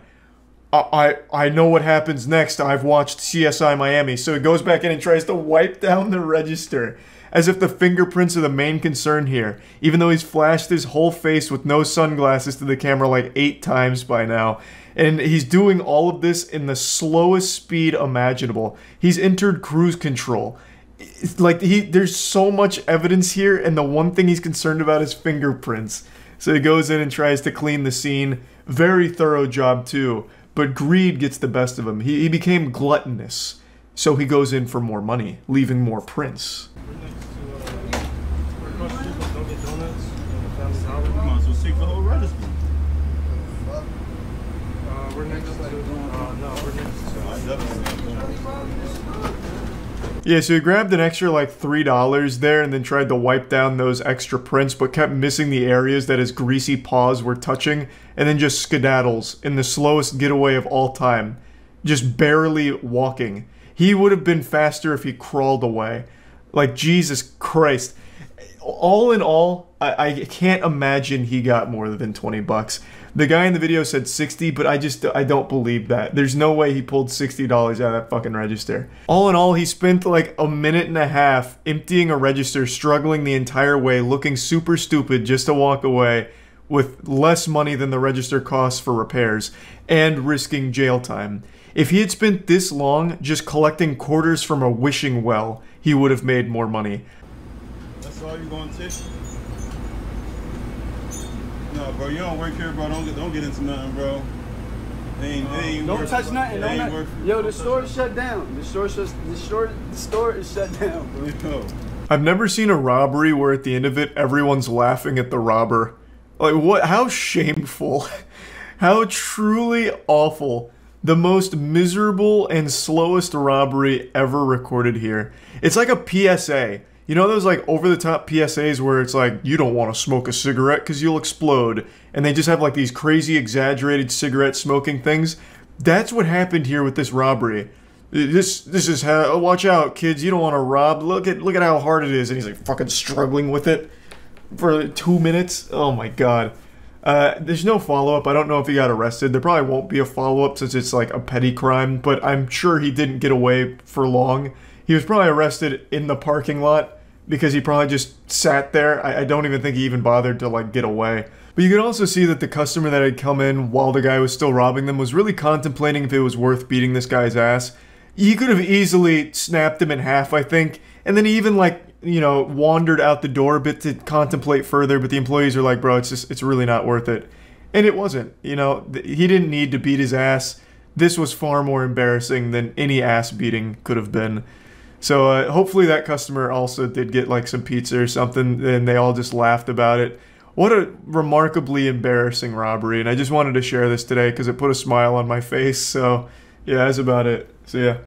I know what happens next. I've watched CSI Miami. So he goes back in and tries to wipe down the register, as if the fingerprints are the main concern here, even though he's flashed his whole face with no sunglasses to the camera like 8 times by now. And he's doing all of this in the slowest speed imaginable. He's entered cruise control. It's like, there's so much evidence here, and the one thing he's concerned about is fingerprints. So he goes in and tries to clean the scene. Very thorough job too. but greed gets the best of him. He became gluttonous, so he goes in for more money, leaving more prints. Yeah, so he grabbed an extra like $3 there and then tried to wipe down those extra prints, but kept missing the areas that his greasy paws were touching, and then just skedaddles in the slowest getaway of all time, just barely walking. He would have been faster if he crawled away. Like, Jesus Christ. All in all, I can't imagine he got more than 20 bucks. The guy in the video said 60, but I don't believe that. There's no way he pulled $60 out of that fucking register. All in all, he spent like a minute and a half emptying a register, struggling the entire way, looking super stupid just to walk away with less money than the register costs for repairs, and risking jail time. If he had spent this long just collecting quarters from a wishing well, he would have made more money. That's all you gonna take? No, bro, you don't work here, bro. Don't get into nothing, bro. They ain't don't touch nothing. Yo, the store is shut down. The store is shut down, bro. I've never seen a robbery where at the end of it everyone's laughing at the robber. Like, what? How shameful. How truly awful. The most miserable and slowest robbery ever recorded here. It's like a PSA. You know those like over-the-top PSAs where it's like, you don't want to smoke a cigarette because you'll explode. And they just have like these crazy exaggerated cigarette smoking things. That's what happened here with this robbery. This is how, watch out kids, you don't want to rob. Look at how hard it is. And he's like fucking struggling with it for 2 minutes. Oh my god. There's no follow-up. I don't know if he got arrested. There probably won't be a follow-up since it's like a petty crime, but I'm sure he didn't get away for long. He was probably arrested in the parking lot because he probably just sat there. I don't even think he even bothered to like get away. But you can also see that the customer that had come in while the guy was still robbing them was really contemplating if it was worth beating this guy's ass. He could have easily snapped him in half, I think, and then he even like, you know, wandered out the door a bit to contemplate further, but the employees are like, bro, it's really not worth it. And it wasn't, you know, he didn't need to beat his ass. This was far more embarrassing than any ass beating could have been. So hopefully that customer also did get like some pizza or something, and they all just laughed about it. What a remarkably embarrassing robbery, and I just wanted to share this today because it put a smile on my face. So yeah, that's about it. See ya.